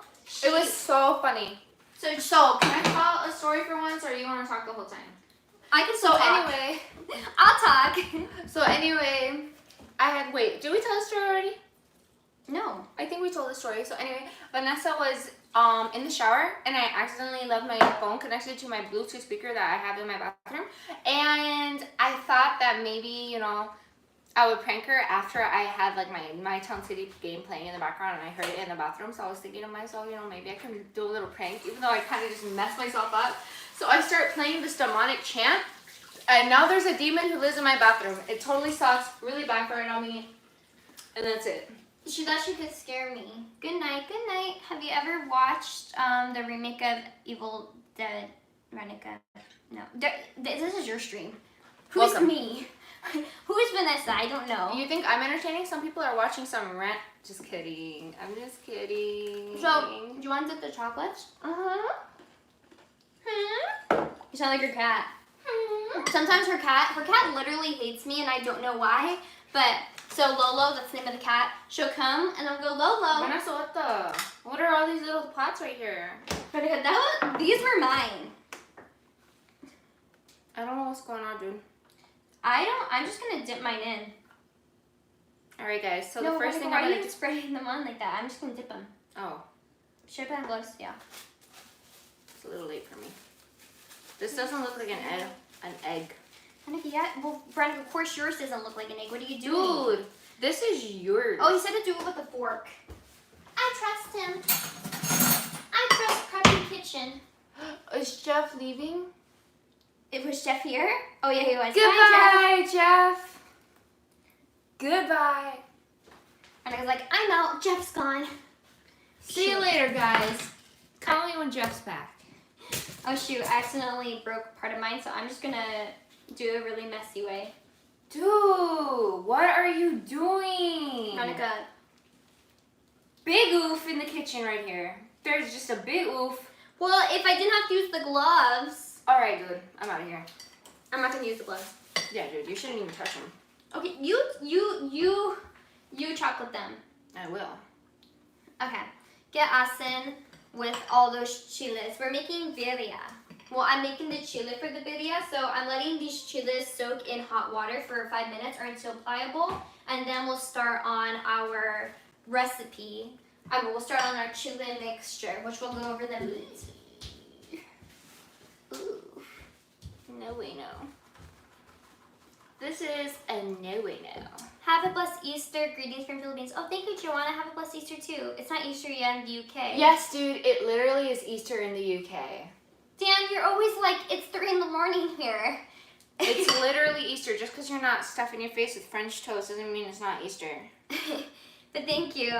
It was so funny. So Can I tell a story for once, or you want to talk the whole time? I can still talk. Anyway, I'll talk. Wait, did we tell the story already? No. I think we told the story. So anyway, Vanessa was in the shower, and I accidentally left my phone connected to my Bluetooth speaker that I have in my bathroom. And I thought that maybe, you know, I would prank her after I had like my Town City game playing in the background, and I heard it in the bathroom. So I was thinking to myself, you know, maybe I can do a little prank, even though I kind of just messed myself up. So I start playing this demonic chant, and now there's a demon who lives in my bathroom. It totally sucks, really backfired on me, and that's it. She thought she could scare me. Good night. Good night. Have you ever watched the remake of Evil Dead, Veronica? No. This is your stream. Who's Welcome. me? Who is Vanessa? I don't know. You think I'm entertaining? Some people are watching some rant. Just kidding. I'm just kidding. So, do you want to dip the chocolates? Uh-huh. You sound like your cat. Sometimes her cat literally hates me, and I don't know why. But so Lolo, that's the name of the cat. She'll come and I'll go Lolo. Vanessa, what are all these little pots right here? These were mine. I don't know what's going on, dude. I'm just gonna dip mine in. All right, guys. So No, the first thing why I'm are gonna you do. spraying them on like that? I'm just gonna dip them. Oh, Should I put on gloves? Yeah. it's a little late for me. This doesn't look like an egg. Annika, yeah. Well, Brandon, of course yours doesn't look like an egg. What are you doing? Dude, this is yours. Oh, he said to do it with a fork. I trust him. I trust Preppy Kitchen. Is Jeff leaving? It was Jeff here? Oh yeah, he was. Goodbye, Jeff. Goodbye. And I was like, I'm out. Jeff's gone. See you later, guys. Call me when Jeff's back. Oh shoot, I accidentally broke part of mine, so I'm just gonna do it a really messy way. Dude, what are you doing? Veronica, Big oof in the kitchen right here. There's just a big oof. well, if I didn't have to use the gloves, All right, dude. I'm out of here. I'm not gonna use the gloves. Yeah, dude. You shouldn't even touch them. Okay, you chocolate them. I will. Okay, get us in with all those chiles. We're making birria. Well, I'm making the chile for the birria, so I'm letting these chiles soak in hot water for 5 minutes or until pliable, and then we'll start on our recipe. We'll start on our chile mixture, which we'll go over the meat. Ooh. No way, no. This is a no way, no. Have a blessed Easter. Greetings from Philippines. Oh, thank you, Joanna. Have a blessed Easter too. It's not Easter yet in the UK. Yes, dude, it literally is Easter in the UK. Dan, you're always like, it's 3 in the morning here. It's literally Easter. Just because you're not stuffing your face with French toast doesn't mean it's not Easter. But thank you.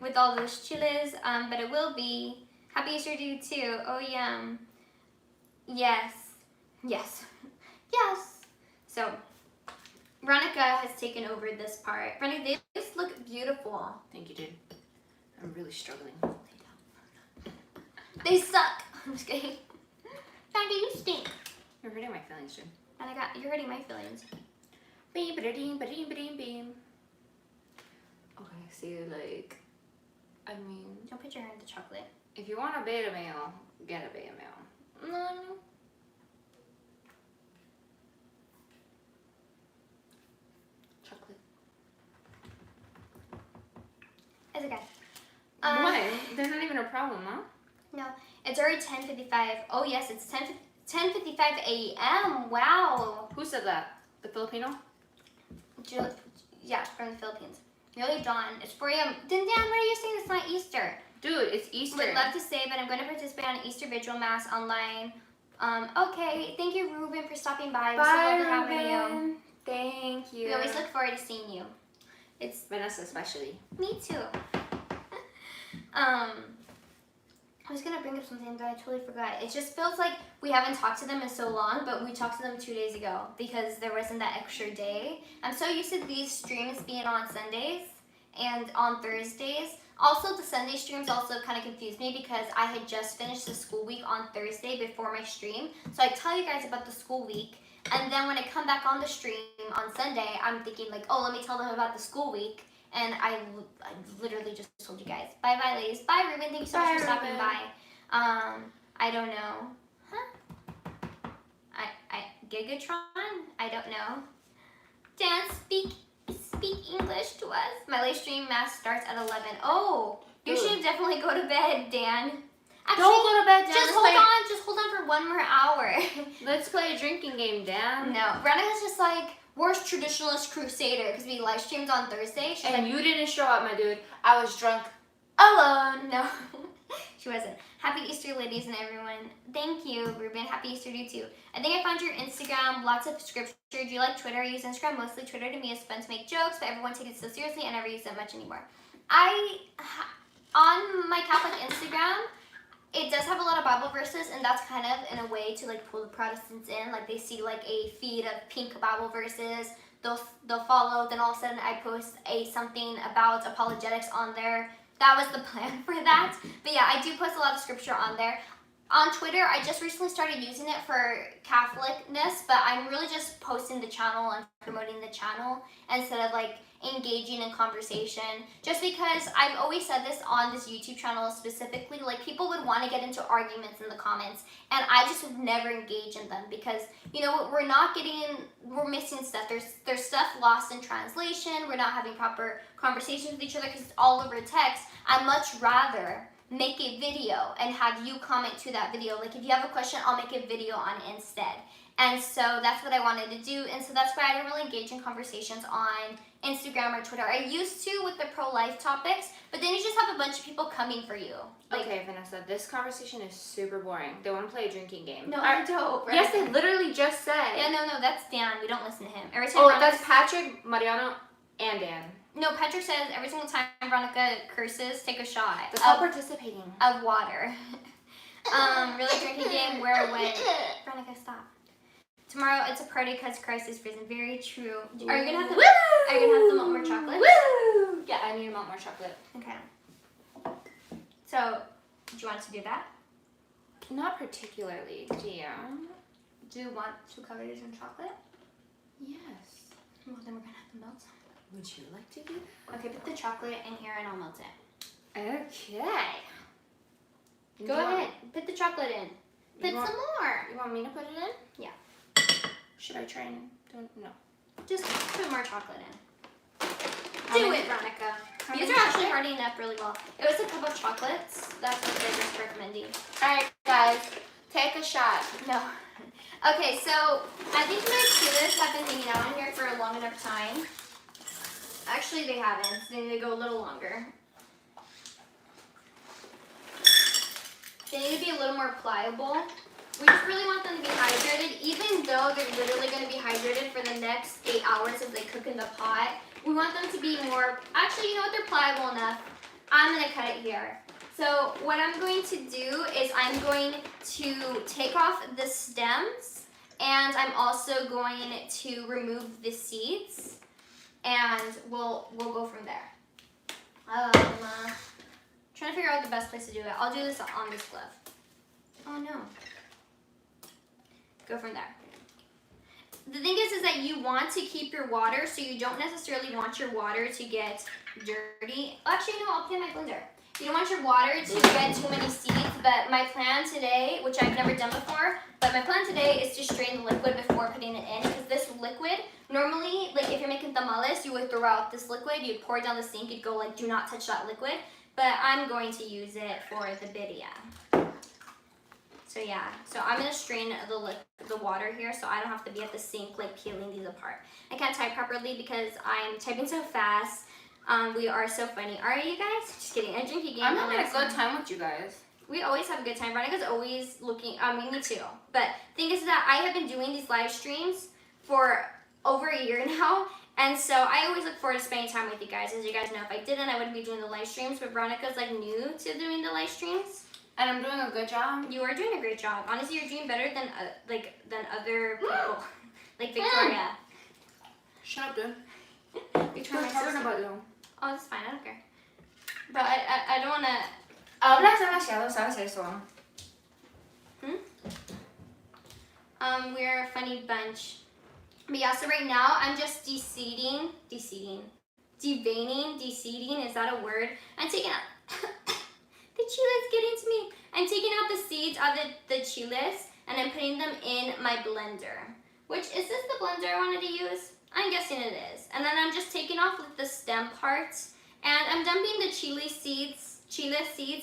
With all those chiles. But it will be. Happy Easter to you too. Oh yeah. Yes. Yes. Yes. So, Veronica has taken over this part. Veronica, they just look beautiful. Thank you, dude. I'm really struggling. They suck. I'm just kidding. Veronica, you stink. You're hurting my feelings, dude. Veronica, you're hurting my feelings. Beam, ba-da-ding, ba-ding, ba-ding, beam. Okay, see, like, I mean, Don't put your hand in the chocolate. if you want a beta male, get a beta male. No. Chocolate. It's okay. What? There's not even a problem, huh? No, it's already 10:55. Oh yes, it's 10:55 a.m. Wow. Who said that? The Filipino? Yeah, from the Philippines. Nearly dawn. It's 4 a.m. Then Dan, what are you saying? It's not Easter. Dude, it's Easter. Would love to say, but I'm going to participate on an Easter vigil mass online. Okay. Thank you, Ruben, for stopping by. It was so lovely having you. Thank you. We always look forward to seeing you. It's Vanessa especially. me too. I was gonna bring up something but I totally forgot. It just feels like we haven't talked to them in so long, but we talked to them 2 days ago because there wasn't that extra day. I'm so used to these streams being on Sundays and on Thursdays. Also, the Sunday streams also kind of confused me because I had just finished the school week on Thursday before my stream. So I tell you guys about the school week, and then when I come back on the stream on Sunday, I'm thinking like, oh, let me tell them about the school week. And I literally just told you guys. Bye-bye, ladies. Bye, Ruben. Thank you so much for stopping by. I don't know. Huh? Gigatron? I don't know. Dan, speak English to us. My live stream mass starts at 11. Oh, you Dude. should definitely go to bed, Dan. Actually, Don't go to bed, Dan. Just hold on. Just hold on for 1 more hour. Let's play a drinking game, Dan. No, Veronica's just like, worst traditionalist crusader because we live streamed on Thursday. She's And like, you didn't show up, my dude. I was drunk alone. no, she wasn't. Happy Easter, ladies and everyone. Thank you, Ruben. Happy Easter to you too. I think I found your Instagram, lots of scripture. Do you like Twitter? I use Instagram mostly. Twitter to me is fun to make jokes, but everyone takes it so seriously. I never use it much anymore. On my Catholic Instagram, it does have a lot of Bible verses, and that's kind of in a way to like pull the Protestants in. Like they see like a feed of pink Bible verses, they'll follow. Then all of a sudden I post something about apologetics on there. That was the plan for that. But yeah, I do post a lot of scripture on there. On Twitter, I just recently started using it for Catholicness, but I'm really just posting the channel and promoting the channel instead of like engaging in conversation. Just because I've always said this on this YouTube channel specifically, like people would want to get into arguments in the comments, and I just would never engage in them because, you know, we're missing stuff. There's stuff lost in translation. We're not having proper conversations with each other because it's all over text. I'd much rather make a video and have you comment to that video. Like if you have a question, I'll make a video on it instead. And so that's what I wanted to do. And so that's why I didn't really engage in conversations on Instagram or Twitter. I used to with the pro-life topics, but then you just have a bunch of people coming for you. Like, Okay, Vanessa, this conversation is super boring. They want to play a drinking game. no, I don't. Right? Yes, they literally just said. Yeah, no, that's Dan. We don't listen to him. Every time Oh, Veronica- that's Patrick, Mariano, and Dan. No, Patrick says every single time Veronica curses, take a shot They're all participating. of water. Really drinking game where when Veronica, stop. Tomorrow it's a party because Christ is risen. Very true. Are you gonna have Woo! Are you gonna have some more chocolate? Woo! Yeah, I need a lot more chocolate. Okay. So, do you want to do that? Not particularly, dear. Do you want to cover yours in chocolate? Yes. Well, then we're gonna have to melt some. Would you like to do that? Okay, put the chocolate in here and I'll melt it. Okay. Go ahead. Put the chocolate in. Put You want- some more. You want me to put it in? Yeah. Should I try and do No. Just put more chocolate in. How Do many- it, Veronica. how These many are actually chocolate? hardening up really well. It was a cup of chocolates. That's what they're just recommending. Alright, guys. Take a shot. No. Okay, so I think my chiles have been hanging out in here for a long enough time. Actually, they haven't. They need to go a little longer. They need to be a little more pliable. We just really want them to be hydrated, even though they're literally going to be hydrated for the next 8 hours if they cook in the pot. We want them to be more, actually, you know what, they're pliable enough. I'm going to cut it here. So what I'm going to do is I'm going to take off the stems, and I'm also going to remove the seeds, and we'll go from there. Trying to figure out the best place to do it. I'll do this on this glove. Oh no. Go from there. The thing is that you want to keep your water, so you don't necessarily want your water to get dirty. Actually, no, I'll put in my blender. You don't want your water to get too many seeds, but my plan today, which I've never done before, but my plan today is to strain the liquid before putting it in, because this liquid, normally, like if you're making tamales, you would throw out this liquid, you'd pour it down the sink, you'd go like, do not touch that liquid, but I'm going to use it for the birria. So yeah, so I'm gonna strain the water here so I don't have to be at the sink like peeling these apart. I can't type properly because I'm typing so fast. We are so funny. Are you guys? Just kidding. I'm drinking game. I'm having a good time with you guys. We always have a good time. Veronica's always looking, me too. But thing is that I have been doing these live streams for over a year now. And so I always look forward to spending time with you guys. As you guys know, if I didn't, I wouldn't be doing the live streams. But Veronica's like new to doing the live streams. And I'm doing a good job. You are doing a great job. Honestly, you're doing better than other people. Like Victoria. Shut up, dude. Victoria, my Talking sister. about you. Oh, that's fine. I don't care. But I don't want to... Hablas demasiado, ¿sabes eso? We're a funny bunch. But yeah, so right now I'm just deseeding, is that a word? I'm taking out, the chiles getting to me. I'm taking out the seeds of the chiles and I'm putting them in my blender. Which, is this the blender I wanted to use? I'm guessing it is. And then I'm just taking off the stem parts and I'm dumping the chile seeds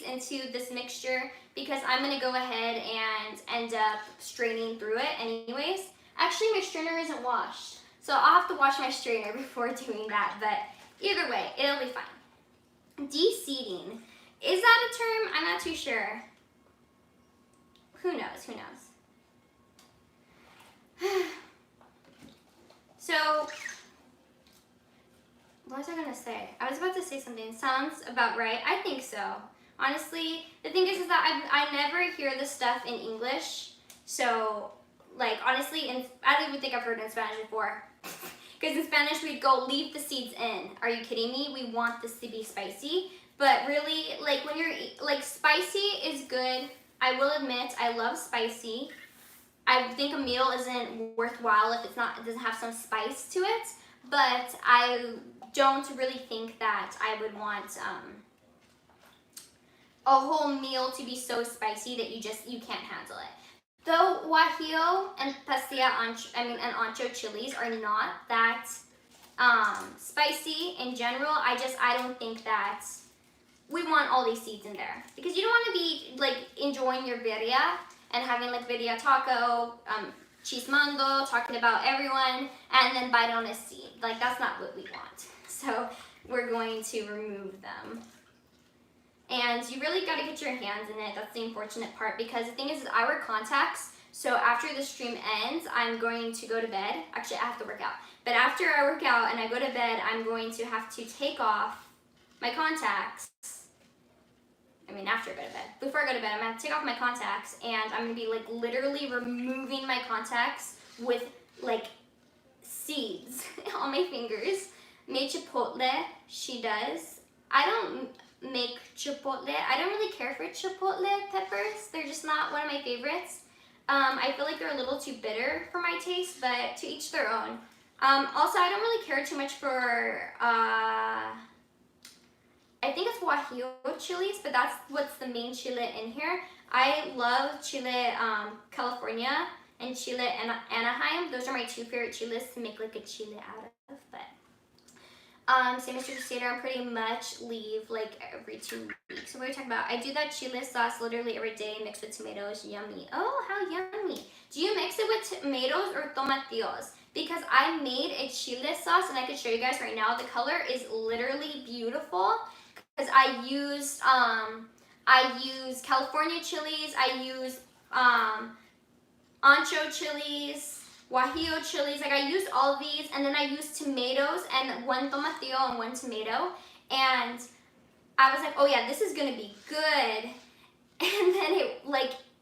into this mixture because I'm gonna go ahead and end up straining through it anyways. Actually, my strainer isn't washed, so I'll have to wash my strainer before doing that, but either way, it'll be fine. Deseeding. Is that a term? I'm not too sure. Who knows? So, what was I gonna say? I was about to say something. Sounds about right. I think so. Honestly, the thing is that I never hear this stuff in English, so... Like, honestly, I don't even think I've heard it in Spanish before. Because in Spanish, we'd go, leave the seeds in. Are you kidding me? We want this to be spicy. But really, like, when you're, like, spicy is good. I will admit, I love spicy. I think a meal isn't worthwhile if it doesn't have some spice to it. But I don't really think that I would want a whole meal to be so spicy that you can't handle it. Though guajillo and pastilla and ancho chilies are not that spicy in general, I don't think that we want all these seeds in there. Because you don't want to be like enjoying your birria and having like birria taco, chismando, talking about everyone, and then bite on a seed. Like, that's not what we want. So we're going to remove them. And you really got to get your hands in it. That's the unfortunate part, because the thing is I wear contacts, so after the stream ends, I'm going to go to bed. Actually, I have to work out. But after I work out and I go to bed, I'm going to have to take off my contacts. After I go to bed. Before I go to bed, I'm going to have to take off my contacts, and I'm going to be like literally removing my contacts with like seeds on my fingers. Made chipotle, she does. I don't make chipotle. I don't really care for chipotle peppers. They're just not one of my favorites. I feel like they're a little too bitter for my taste, but to each their own. Also, I don't really care too much for, I think it's guajillo chilies, but that's what's the main chile in here. I love chile California and chile Anaheim. Those are my two favorite chiles to make like a chile out of, but Same as Crusader, I pretty much leave like every 2 weeks. So what are we talking about? I do that chile sauce literally every day mixed with tomatoes. Yummy. Oh, how yummy. Do you mix it with tomatoes or tomatillos? Because I made a chile sauce and I could show you guys right now. The color is literally beautiful because I used California chilies, I used ancho chilies, guajillo chilies, like I used all of these, and then I used tomatoes and 1 tomatillo and 1 tomato, and I was like, oh yeah, this is gonna be good, and then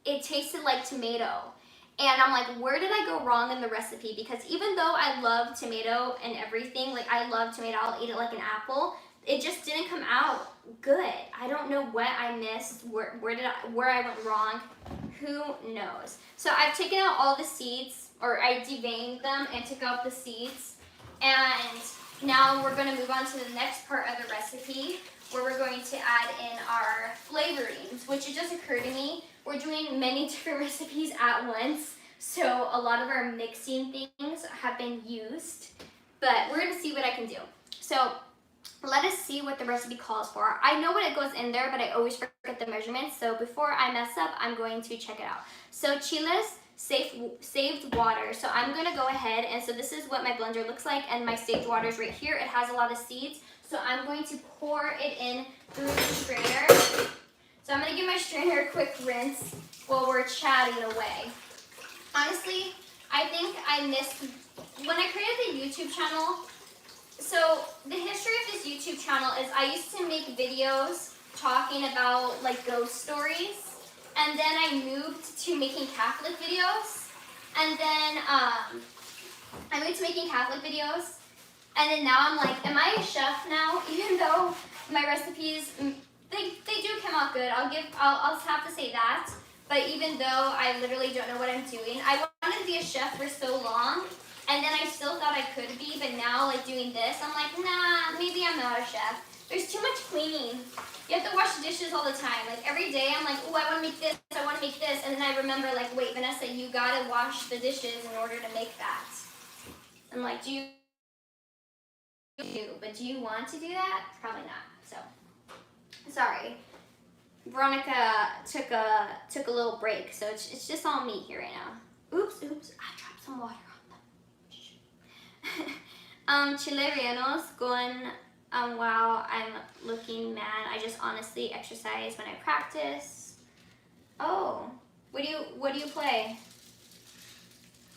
it tasted like tomato, and I'm like, where did I go wrong in the recipe? Because even though I love tomato and everything, like I love tomato, I'll eat it like an apple, it just didn't come out good. I don't know what I missed, where I went wrong, who knows. So I've taken out all the seeds, or I deveined them and took out the seeds. And now we're gonna move on to the next part of the recipe where we're going to add in our flavorings, which it just occurred to me, we're doing many different recipes at once. So a lot of our mixing things have been used, but we're gonna see what I can do. So let us see what the recipe calls for. I know what it goes in there, but I always forget the measurements. So before I mess up, I'm going to check it out. So chiles, saved water. So I'm gonna go ahead, and so this is what my blender looks like, and my saved water is right here. It has a lot of seeds. So I'm going to pour it in through the strainer. So I'm gonna give my strainer a quick rinse while we're chatting away. Honestly, I think I missed, when I created the YouTube channel, so the history of this YouTube channel is I used to make videos talking about like ghost stories, and then I moved to making Catholic videos, and then I moved to making Catholic videos, and then now I'm like, am I a chef now? Even though my recipes, they do come out good. I'll have to say that. But even though I literally don't know what I'm doing, I wanted to be a chef for so long. And then I still thought I could be, but now like doing this, I'm like, nah, maybe I'm not a chef. There's too much cleaning. You have to wash dishes all the time. Like every day I'm like, oh, I want to make this, I want to make this. And then I remember like, wait, Vanessa, you gotta wash the dishes in order to make that. I'm like, do you want to do that? Probably not, so. Sorry. Veronica took a little break, so it's just all me here right now. Oops, I dropped some water on them. Chile rellenos con, wow, I'm looking mad. I just honestly exercise when I practice. Oh, what do you play?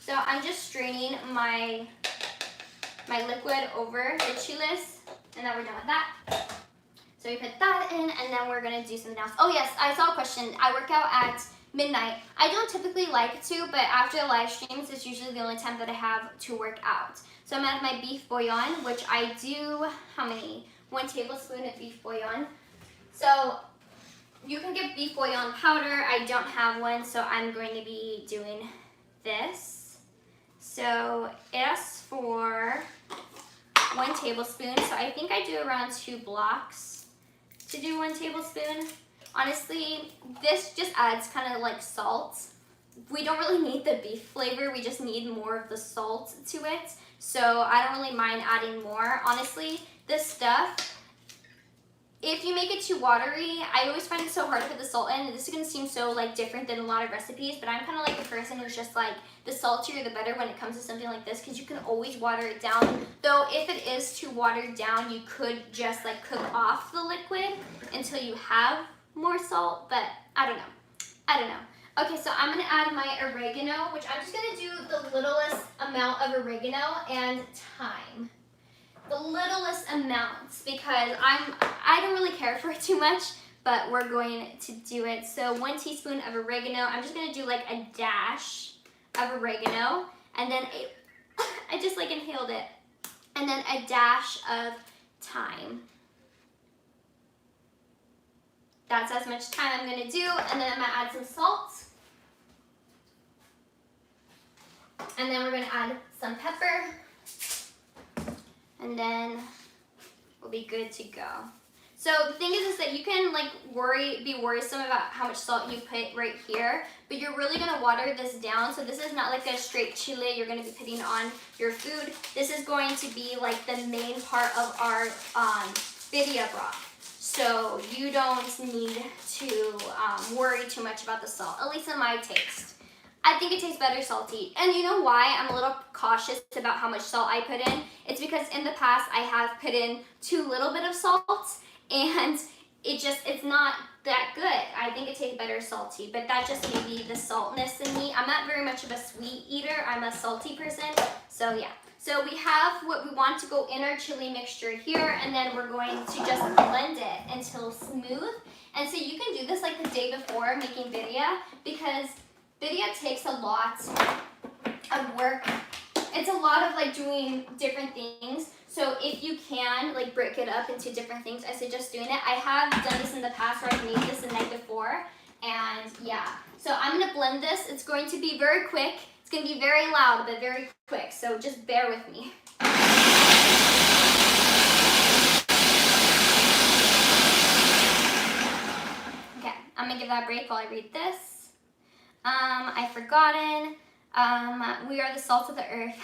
So I'm just straining my liquid over the chiles, and then we're done with that. So we put that in, and then we're gonna do something else. Oh yes, I saw a question. I work out at midnight. I don't typically like to, but after the live streams, it's usually the only time that I have to work out. So I'm at my beef bouillon, which I do, how many? 1 tablespoon of beef bouillon. So you can get beef bouillon powder. I don't have one, so I'm going to be doing this. So it asks for 1 tablespoon. So I think I do around 2 blocks to do 1 tablespoon. Honestly, this just adds kind of like salt. We don't really need the beef flavor, we just need more of the salt to it. So I don't really mind adding more. Honestly, this stuff, if you make it too watery, I always find it so hard to put the salt in. This is gonna seem so like different than a lot of recipes, but I'm kind of like the person who's just like, the saltier the better when it comes to something like this, because you can always water it down. Though if it is too watered down, you could just like cook off the liquid until you have more salt, but I don't know. Okay, so I'm gonna add my oregano, which I'm just gonna do the littlest amount of oregano and thyme. The littlest amounts, because I don't really care for it too much, but we're going to do it. So 1 teaspoon of oregano. I'm just gonna do like a dash of oregano, and then I just like inhaled it, and then a dash of thyme. That's as much thyme I'm gonna do, and then I'm gonna add some salt, and then we're gonna add some pepper, and then we'll be good to go. So the thing is that you can like be worrisome about how much salt you put right here, but you're really gonna water this down. So this is not like a straight chile you're gonna be putting on your food. This is going to be like the main part of our birria broth. So you don't need to worry too much about the salt, at least in my taste. I think it tastes better salty. And you know why I'm a little cautious about how much salt I put in? It's because in the past I have put in too little bit of salt and it's not that good. I think it tastes better salty, but that just may be the saltness in me. I'm not very much of a sweet eater. I'm a salty person, so yeah. So we have what we want to go in our chili mixture here, and then we're going to just blend it until smooth. And so you can do this like the day before making birria, because birria takes a lot of work. It's a lot of like doing different things. So if you can like break it up into different things, I suggest doing it. I have done this in the past where I've made this the night before, and yeah. So I'm gonna blend this. It's going to be very quick. It's gonna be very loud, but very quick. So just bear with me. Okay, I'm gonna give that a break while I read this. I've forgotten. We are the salt of the earth.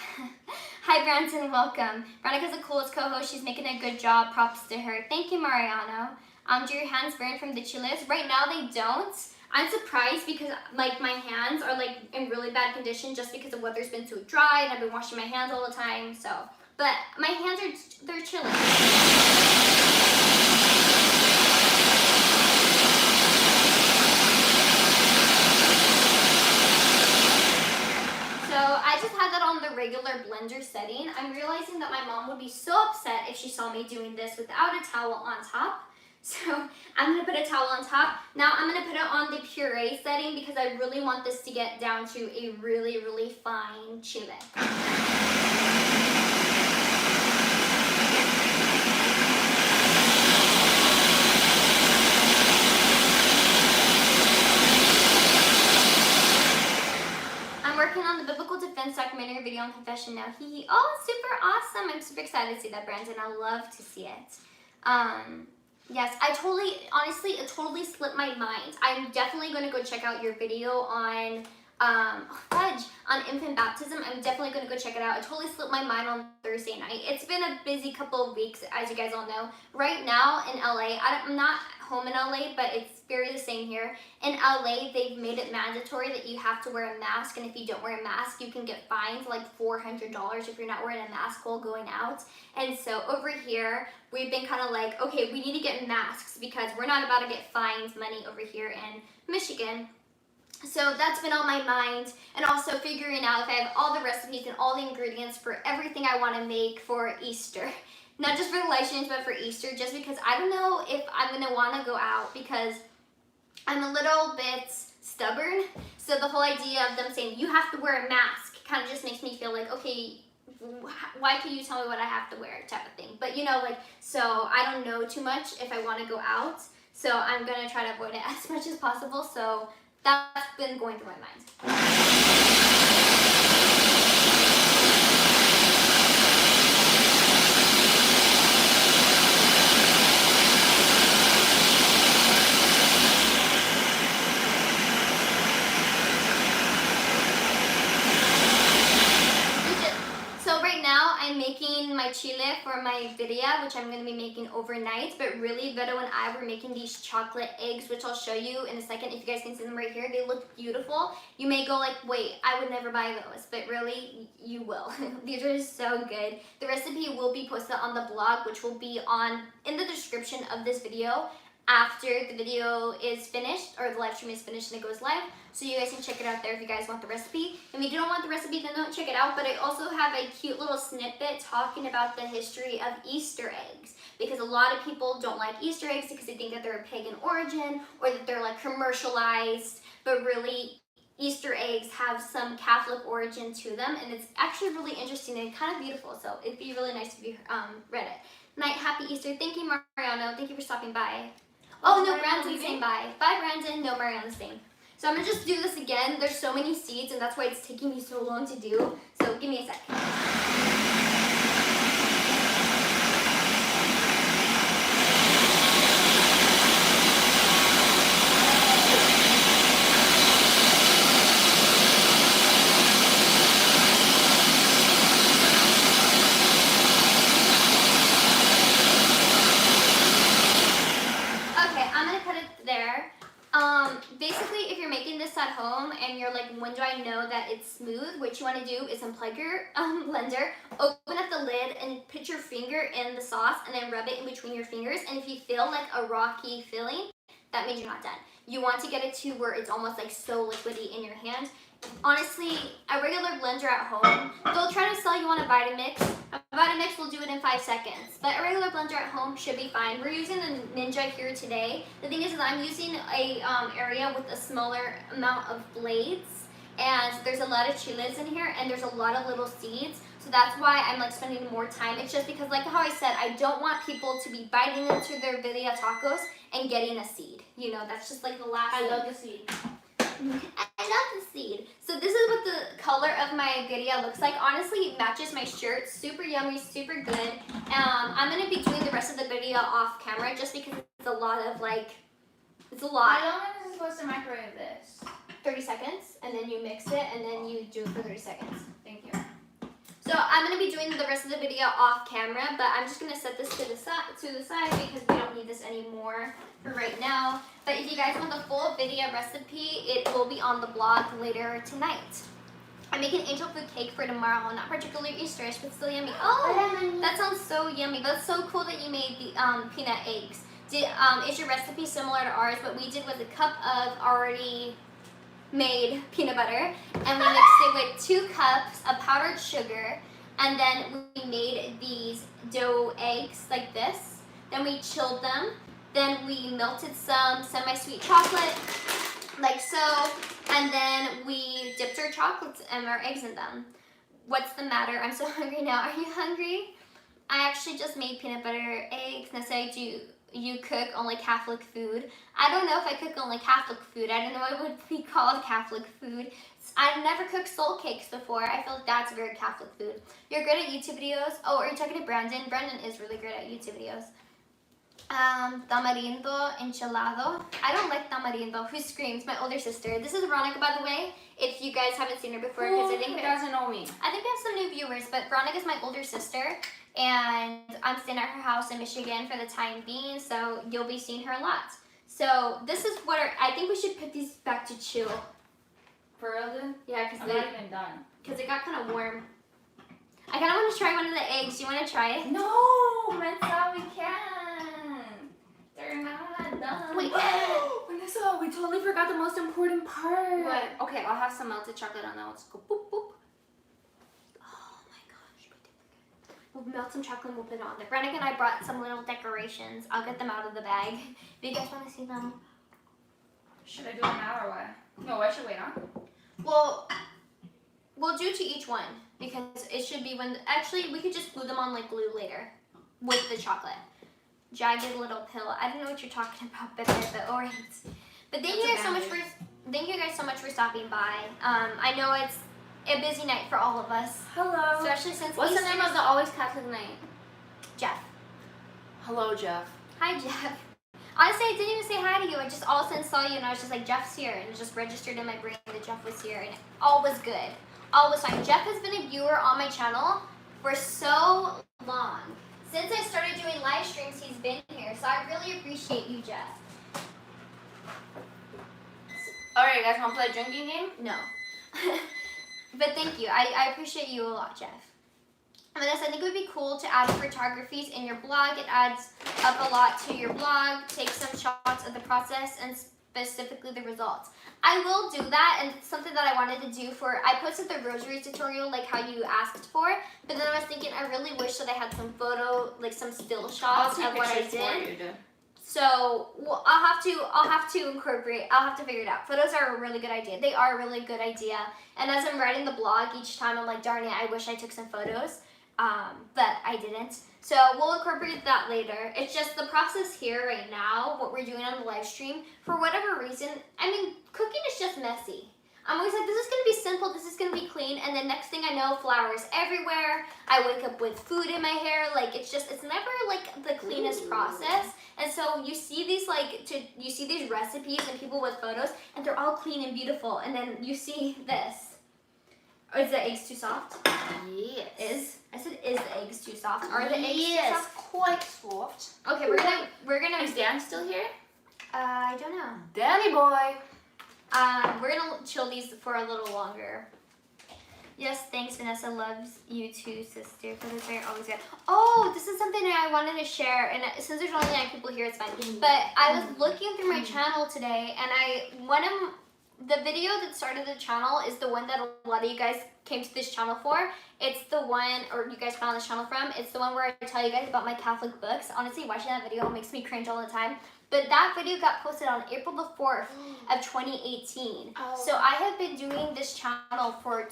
Hi, Branson, welcome. Veronica's the coolest co-host. She's making a good job. Props to her. Thank you, Mariano. Do your hands burn from the chiles? Right now, they don't. I'm surprised because like my hands are like in really bad condition just because the weather's been too dry and I've been washing my hands all the time. So, but my hands they're chilling. So I just had that on the regular blender setting. I'm realizing that my mom would be so upset if she saw me doing this without a towel on top. So I'm gonna put a towel on top. Now I'm gonna put it on the puree setting because I really want this to get down to a really, really fine chile. I'm working on the Biblical Defense documentary video on confession now. Oh, super awesome. I'm super excited to see that, Brandon. I love to see it. Yes, honestly, it totally slipped my mind. I'm definitely going to go check out your video on infant baptism. I'm definitely going to go check it out. It totally slipped my mind on Thursday night. It's been a busy couple of weeks, as you guys all know. Right now in LA, I'm not home in LA, but it's very the same here. In LA, they've made it mandatory that you have to wear a mask, and if you don't wear a mask, you can get fined like $400 if you're not wearing a mask while going out. And so over here, we've been kind of like, okay, we need to get masks because we're not about to get fined money over here in Michigan. So that's been on my mind, and also figuring out if I have all the recipes and all the ingredients for everything I want to make for Easter. Not just for the live streams, but for Easter, just because I don't know if I'm going to want to go out because I'm a little bit stubborn. So the whole idea of them saying, you have to wear a mask, kind of just makes me feel like, okay, why can you tell me what I have to wear type of thing. But you know, like, so I don't know too much if I want to go out. So I'm going to try to avoid it as much as possible. So that's been going through my mind. So right now I'm making my chile for my birria, which I'm going to be making overnight. But really, Vito and I were making these chocolate eggs, which I'll show you in a second. If you guys can see them right here, they look beautiful. You may go like, wait, I would never buy those, but really, you will. These are so good. The recipe will be posted on the blog, which will be in the description of this video after the video is finished, or the live stream is finished and it goes live. So you guys can check it out there if you guys want the recipe. If you don't want the recipe, then don't check it out. But I also have a cute little snippet talking about the history of Easter eggs, because a lot of people don't like Easter eggs because they think that they're a pagan origin or that they're like commercialized, but really Easter eggs have some Catholic origin to them, and it's actually really interesting and kind of beautiful. So it'd be really nice if you read it. Night, happy Easter. Thank you, Mariano. Thank you for stopping by. Oh, no, Brandon's saying bye. Bye, Brandon. No, Mariano's saying. So I'm going to just do this again. There's so many seeds, and that's why it's taking me so long to do. So give me a second. basically, if you're making this at home and you're like, when do I know that it's smooth? What you want to do is unplug your blender, open up the lid, and put your finger in the sauce, and then rub it in between your fingers. And if you feel like a rocky feeling, that means you're not done. You want to get it to where it's almost like so liquidy in your hand. Honestly, a regular blender at home, they'll try to sell you on a Vitamix. A Vitamix will do it in 5 seconds, but a regular blender at home should be fine. We're using the Ninja here today. The thing is that I'm using a area with a smaller amount of blades, and there's a lot of chiles in here, and there's a lot of little seeds. So that's why I'm like spending more time. It's just because, like how I said, I don't want people to be biting into their birria tacos and getting a seed. You know, that's just like the last. I love the seed. I love the seed. So this is what the color of my birria looks like. Honestly, it matches my shirt. Super yummy, super good. I'm gonna be doing the rest of the birria off camera just because it's a lot of like, it's a lot. How long is it supposed to microwave this? 30 seconds, and then you mix it, and then you do it for 30 seconds. Thank you. So I'm gonna be doing the rest of the video off camera, but I'm just gonna set this to the side because we don't need this anymore for right now. But if you guys want the full video recipe, it will be on the blog later tonight. I'm making angel food cake for tomorrow, not particularly Easterish, but still yummy. Oh, that sounds so yummy. That's so cool that you made the peanut eggs. Is your recipe similar to ours? What we did was a cup of already made peanut butter, and we mixed it with 2 cups of powdered sugar, and then we made these dough eggs like this. Then we chilled them. Then we melted some semi-sweet chocolate, like so, and then we dipped our chocolates and our eggs in them. What's the matter? I'm so hungry now. Are you hungry? I actually just made peanut butter eggs. Now say, do you cook only Catholic food? I don't know if I cook only Catholic food. I don't know what would be called Catholic food. I've never cooked soul cakes before. I feel like that's very Catholic food. You're good at YouTube videos? Oh, are you talking to Brandon? Brandon is really good at YouTube videos. Tamarindo enchilado. I don't like tamarindo. Who screams? My older sister. This is Veronica, by the way. If you guys haven't seen her before, because I think Who doesn't know me? I think we have some new viewers, but Veronica's my older sister, and I'm staying at her house in Michigan for the time being, so you'll be seeing her a lot. So this is what I think we should put these back to chill. For real, dude? Yeah, I'm not even done. because it got kind of warm. I kind of want to try one of the eggs. Do you want to try it? No, Mensa, we can't. They're not done. Wait. Vanessa, we totally forgot the most important part. What? Okay, I'll have some melted chocolate on that. Let's go. Boop, boop. Oh my gosh, we did forget. We'll melt some chocolate and we'll put it on there. Veronica and I brought some little decorations. I'll get them out of the bag. If you guys want to see them. Should I do it now or what? No, I should wait on. Well, we'll do to each one because it should be when. Actually, we could just glue them on like glue later with the chocolate. Jagged little pill. I don't know what you're talking about, but alright. But thank you guys so much for stopping by. I know it's a busy night for all of us, Hello. especially since What's the Easter name of the Always Catholic night? Jeff. Hello, Jeff. Hi, Jeff. Honestly, I didn't even say hi to you. I just all of a sudden saw you and I was just like, Jeff's here. And it just registered in my brain that Jeff was here. And all was good. All was fine. Jeff has been a viewer on my channel for so long. Since I started doing live streams, he's been here. So I really appreciate you, Jeff. Alright, guys, want to play a drinking game? No. But thank you. I appreciate you a lot, Jeff. Vanessa, I think it would be cool to add photographies in your blog. It adds up a lot to your blog. Take some shots of the process and specifically the results. I will do that, and it's something that I wanted to do I posted the rosary tutorial like how you asked for, but then I was thinking I really wish that I had some some still shots of what I did. So well, I'll have to incorporate. I'll have to figure it out. Photos are a really good idea. They are a really good idea. And as I'm writing the blog each time, I'm like, darn it, I wish I took some photos, but I didn't. So we'll incorporate that later. It's just the process here right now, what we're doing on the live stream. For whatever reason, I mean, cooking is just messy. I'm always like, this is gonna be simple, this is gonna be clean, and then next thing I know, flowers everywhere. I wake up with food in my hair. Like it's never like the cleanest process. And so you see these you see these recipes and people with photos, and they're all clean and beautiful. And then you see this. Is the eggs too soft? Yes. I said, is the eggs too soft? Are the eggs too soft? quite soft. Okay, we're gonna. Is Dan still here? I don't know. Danny boy. We're gonna chill these for a little longer. Yes, thanks, Vanessa. Loves you too, sister. For the fair, always good. Oh, this is something that I wanted to share, and since there's only 9 people here, it's fine. But I was looking through my channel today, and one of the video that started the channel is the one that a lot of you guys came to this channel for. It's the one, or you guys found this channel from. It's the one where I tell you guys about my Catholic books. Honestly, watching that video makes me cringe all the time. But that video got posted on April the 4th of 2018. Oh. So I have been doing this channel for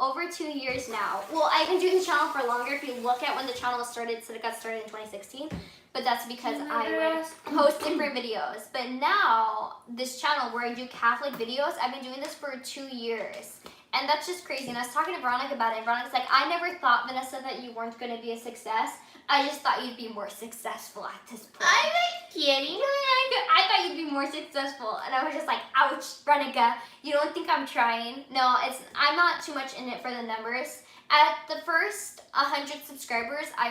over 2 years now. Well, I've been doing this channel for longer. If you look at when the channel started, so it got started in 2016. But that's because I would post different videos. But now, this channel where I do Catholic videos, I've been doing this for 2 years. And that's just crazy. And I was talking to Veronica about it. And Veronica's like, I never thought, Vanessa, that you weren't going to be a success. I just thought you'd be more successful at this point. I'm not kidding. I thought you'd be more successful. And I was just like, ouch, Veronica, you don't think I'm trying? No, I'm not too much in it for the numbers. At the first 100 subscribers I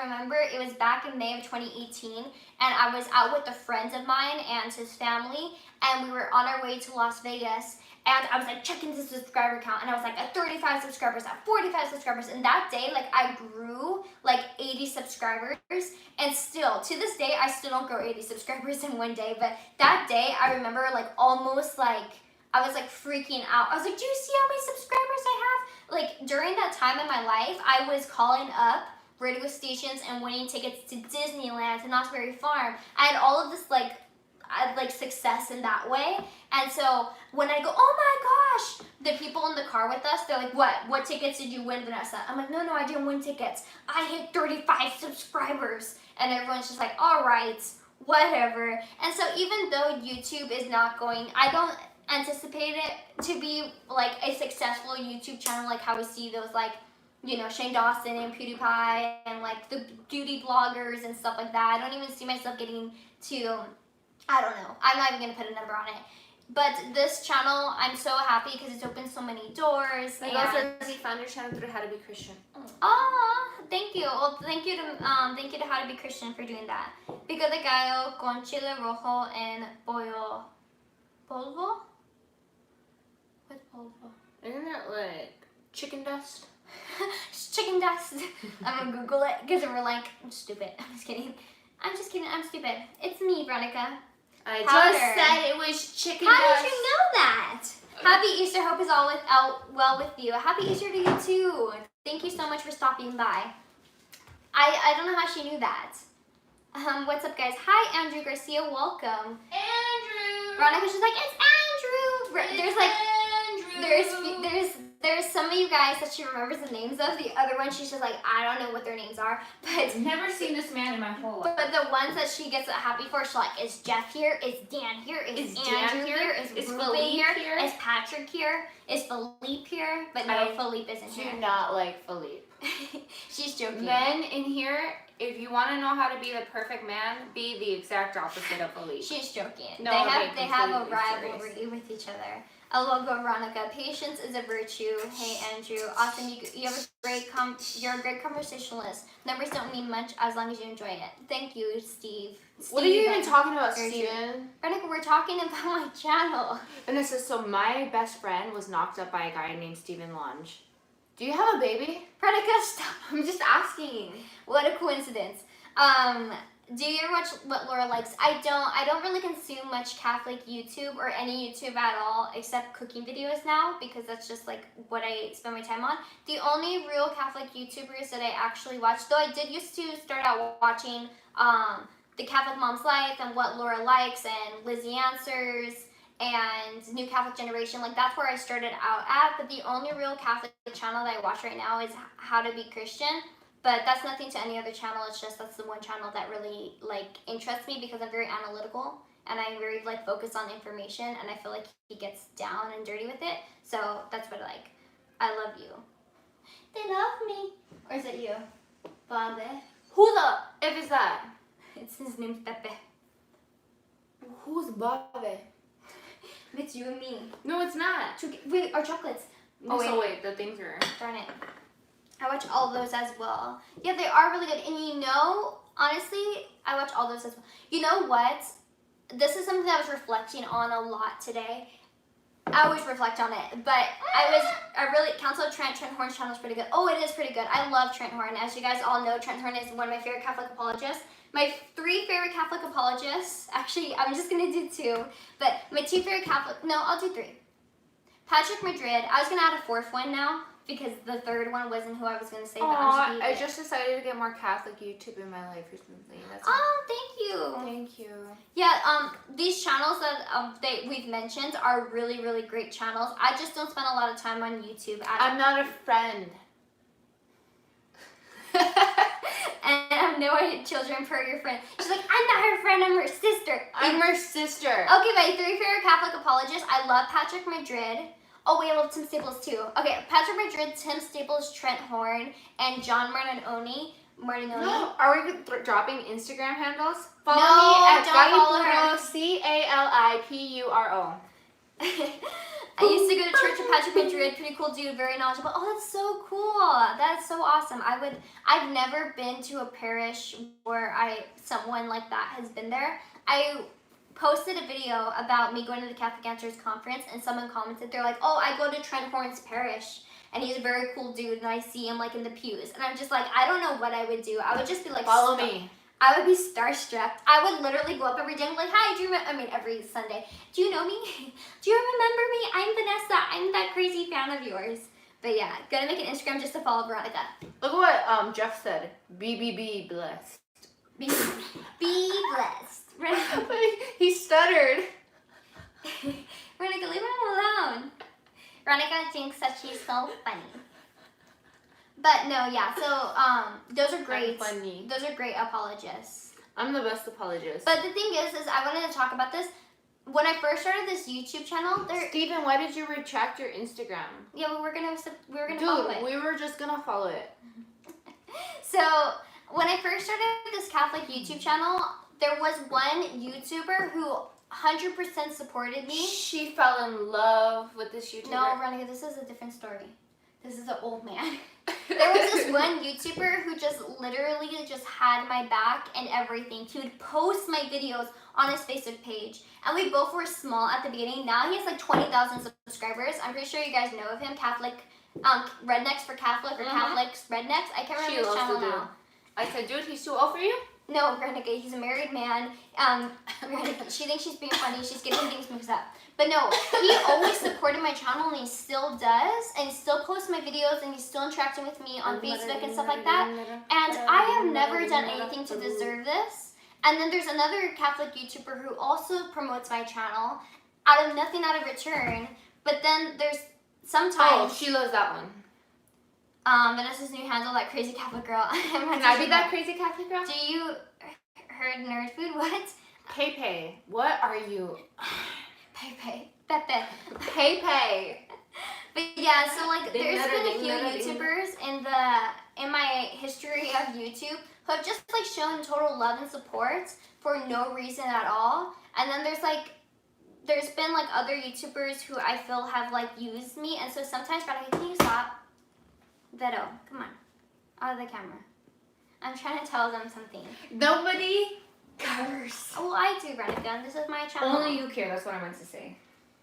remember it was back in May of 2018, and I was out with a friend of mine and his family, and we were on our way to Las Vegas, and I was like checking the subscriber count, and I was like at 35 subscribers, at 45 subscribers, and that day, like, I grew like 80 subscribers, and still, to this day, I still don't grow 80 subscribers in one day, but that day, I remember, like, almost, like, I was, like, freaking out. I was like, do you see how many subscribers I have? Like, during that time in my life, I was calling up radio stations and winning tickets to Disneyland, to Knott's Berry Farm. I had all of this, like, success in that way. And so when I go, oh my gosh, the people in the car with us, they're like, what tickets did you win, Vanessa? I'm like, no, I didn't win tickets. I hit 35 subscribers. And everyone's just like, all right, whatever. And so even though YouTube is not going, I don't anticipate it to be like a successful YouTube channel, like how we see those, like, you know, Shane Dawson and PewDiePie and like the beauty bloggers and stuff like that. I don't even see myself getting to, I don't know, I'm not even gonna put a number on it. But this channel, I'm so happy because it's opened so many doors. My girl says he found your channel through How to Be Christian. Oh, thank you. Well, thank you to How to Be Christian for doing that. Pico de gallo con chile rojo and pollo polvo. What's polvo? Isn't it like chicken dust? It's chicken dust. I'm gonna Google it because we're like, I'm stupid. I'm just kidding. I'm stupid. It's me, Veronica. I Powder. just said it was chicken How dust. did you know that? Happy Easter. Hope is all well with you. Happy Easter to you too. Thank you so much for stopping by. I don't know how she knew that. What's up, guys? Hi, Andrew Garcia. Welcome. Andrew. Veronica's just like, it's Andrew. There's like, there's some of you guys that she remembers the names of. The other one, she's just like, I don't know what their names are. But I've never seen this man in my whole life. But the ones that she gets happy for, she's like, is Jeff here? Is Dan here? Is Andrew here? Is Ruben Philippe here? Is Patrick here? Is Philippe here? But no, I Philippe isn't Do here. not like Philippe. She's joking. Men in here, if you want to know how to be the perfect man, be the exact opposite of Philippe. She's joking. No, they have a completely rivalry serious. with each other. A logo, Veronica. Patience is a virtue. Hey, Andrew. Awesome. You have a great you're a great conversationalist. Numbers don't mean much as long as you enjoy it. Thank you, Steve. What are you even Steven. talking about, There's Steven? Veronica, we're talking about my channel. Vanessa, so my best friend was knocked up by a guy named Steven Lange. Do you have a baby? Veronica, stop. I'm just asking. What a coincidence. Do you ever watch What Laura Likes? I don't really consume much Catholic YouTube or any YouTube at all except cooking videos now because that's just like what I spend my time on. The only real Catholic YouTubers that I actually watch, though I did used to start out watching The Catholic Mom's Life and What Laura Likes and Lizzie Answers and New Catholic Generation, like that's where I started out at, but the only real Catholic channel that I watch right now is How to Be Christian. But that's nothing to any other channel. It's just that's the one channel that really like interests me because I'm very analytical and I'm very like focused on information and I feel like he gets down and dirty with it. So that's what I like. I love you. They love me. Or is it you? Bobby. Who the F is that? It's his name's Pepe. Who's Bobby? It's you and me. No, it's not. Wait, our chocolates. No, Oh, so wait, the things are... Darn it. I watch all those as well. Yeah, they are really good. And you know, honestly, I watch all those as well. You know what? this is something that I was reflecting on a lot today. I always reflect on it, but Council of Trent Horn's channel is pretty good. Oh, it is pretty good. I love Trent Horn. As you guys all know, Trent Horn is one of my favorite Catholic apologists. My 3 favorite Catholic apologists, actually, I'm just going to do 2, but my 2 favorite I'll do 3. Patrick Madrid. I was going to add a 4th one now, because the 3rd one wasn't who I was going to say, but I'm I just decided to get more Catholic YouTube in my life recently. That's thank you. Thank you. Yeah, these channels that we've mentioned are really, really great channels. I just don't spend a lot of time on YouTube. I'm not a friend. And I have no children per your friend. She's like, I'm not her friend, I'm her sister. I'm her sister. Okay, my 3 favorite Catholic apologists. I love Patrick Madrid. Oh wait, I love Tim Staples too. Okay, Patrick Madrid, Tim Staples, Trent Horn, and John Martinoni. Are we dropping Instagram handles? Follow No, me at don't follow her. Calipuro, CALIPURO. I used to go to church with Patrick Madrid. Pretty cool dude, very knowledgeable. Oh, that's so cool. That's so awesome. I've never been to a parish where someone like that has been there. I posted a video about me going to the Catholic Answers conference, and someone commented, they're like, oh, I go to Trent Horn's parish, and he's a very cool dude, and I see him like in the pews. And I'm just like, I don't know what I would do. I would just be like, follow me. I would be starstruck. I would literally go up every day and be like, hi, every Sunday. Do you know me? Do you remember me? I'm Vanessa. I'm that crazy fan of yours. But yeah, gonna make an Instagram just to follow Veronica. Look at what Jeff said. BBB blessed. Be blessed. He stuttered. Veronica, leave him alone. Veronica thinks that she's so funny. But no, yeah, so those are great. I'm funny. Those are great apologists. I'm the best apologist. But the thing is I wanted to talk about this. When I first started this YouTube channel, Steven, why did you retract your Instagram? Yeah, but we're gonna follow it. Dude, we were just gonna follow it. So when I first started this Catholic YouTube channel, there was one YouTuber who 100% supported me. She fell in love with this YouTuber. No, Veronica, this is a different story. This is an old man. There was this one YouTuber who just literally just had my back and everything. He would post my videos on his Facebook page. And we both were small at the beginning. Now he has like 20,000 subscribers. I'm pretty sure you guys know of him. Catholic, Rednecks for Catholic or Catholics Rednecks. I can't remember his channel now. I said, dude, he's too old for you? No, Veronica, he's a married man. She thinks she's being funny. She's getting things mixed up. But no, he always supported my channel, and he still does. And he still posts my videos, and he's still interacting with me on Facebook and stuff like that. And I have never done anything to deserve this. And then there's another Catholic YouTuber who also promotes my channel out of nothing out of return. But then there's sometimes... Oh, she loves that one. Vanessa's new handle, that crazy Catholic girl. Can I be that crazy Catholic girl? Do you heard nerd food? What? Pepe, what are you? Pepe. Pepe. But yeah, so like there's been a few YouTubers in my history of YouTube who have just like shown total love and support for no reason at all. And then there's been like other YouTubers who I feel have like used me, and so sometimes, can you stop? Veto, come on, out of the camera. I'm trying to tell them something. Nobody cares. Oh, I do, Veronica. This is my channel. Only you care. That's what I meant to say.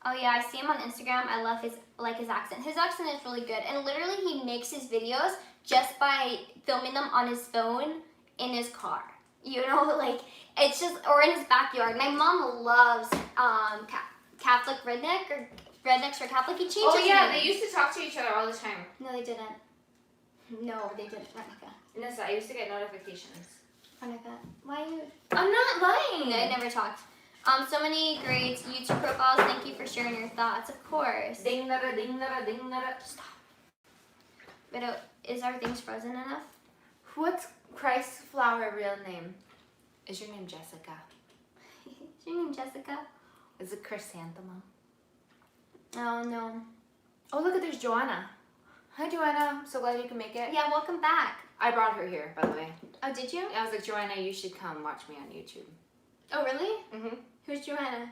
Oh yeah, I see him on Instagram. I love his accent. His accent is really good, and literally he makes his videos just by filming them on his phone in his car. You know, like it's just, or in his backyard. My mom loves Catholic Redneck or Rednecks for Catholic. He changed. Oh his yeah, name. they used to talk to each other all the time. No, they didn't. No, they didn't. Veronica. Nessa, I used to get notifications. Veronica, why are you? I'm not lying. I never talked. So many great YouTube profiles. Thank you for sharing your thoughts. Of course. Ding da ding da ding da. Stop. But is our things frozen enough? What's Christ's flower real name? Is your name Jessica? Is your name Jessica? Is it chrysanthemum? Oh no. Oh look, there's Joanna. Hi Joanna, I'm so glad you can make it. Yeah, welcome back. I brought her here, by the way. Oh, did you? I was like, Joanna, you should come watch me on YouTube. Oh, really? Mm-hmm. Who's Joanna?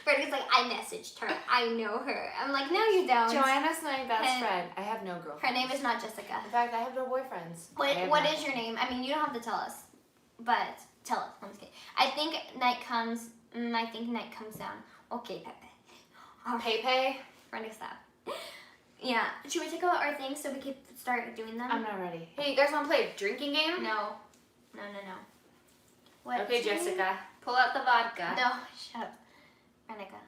Veronica's like, I messaged her. I know her. I'm like, no, you don't. Joanna's my best friend. I have no girlfriend. Her name is not Jessica. In fact, I have no boyfriends. What is your name? I mean, you don't have to tell us, but tell us. I'm just kidding. I think night comes down. Okay, Pepe. Pepe. Running stop. Yeah. Should we take out our things so we can start doing them? I'm not ready. Hey, you guys want to play a drinking game? No. What? Okay, Jessica. Pull out the vodka. No, shut up. Renica.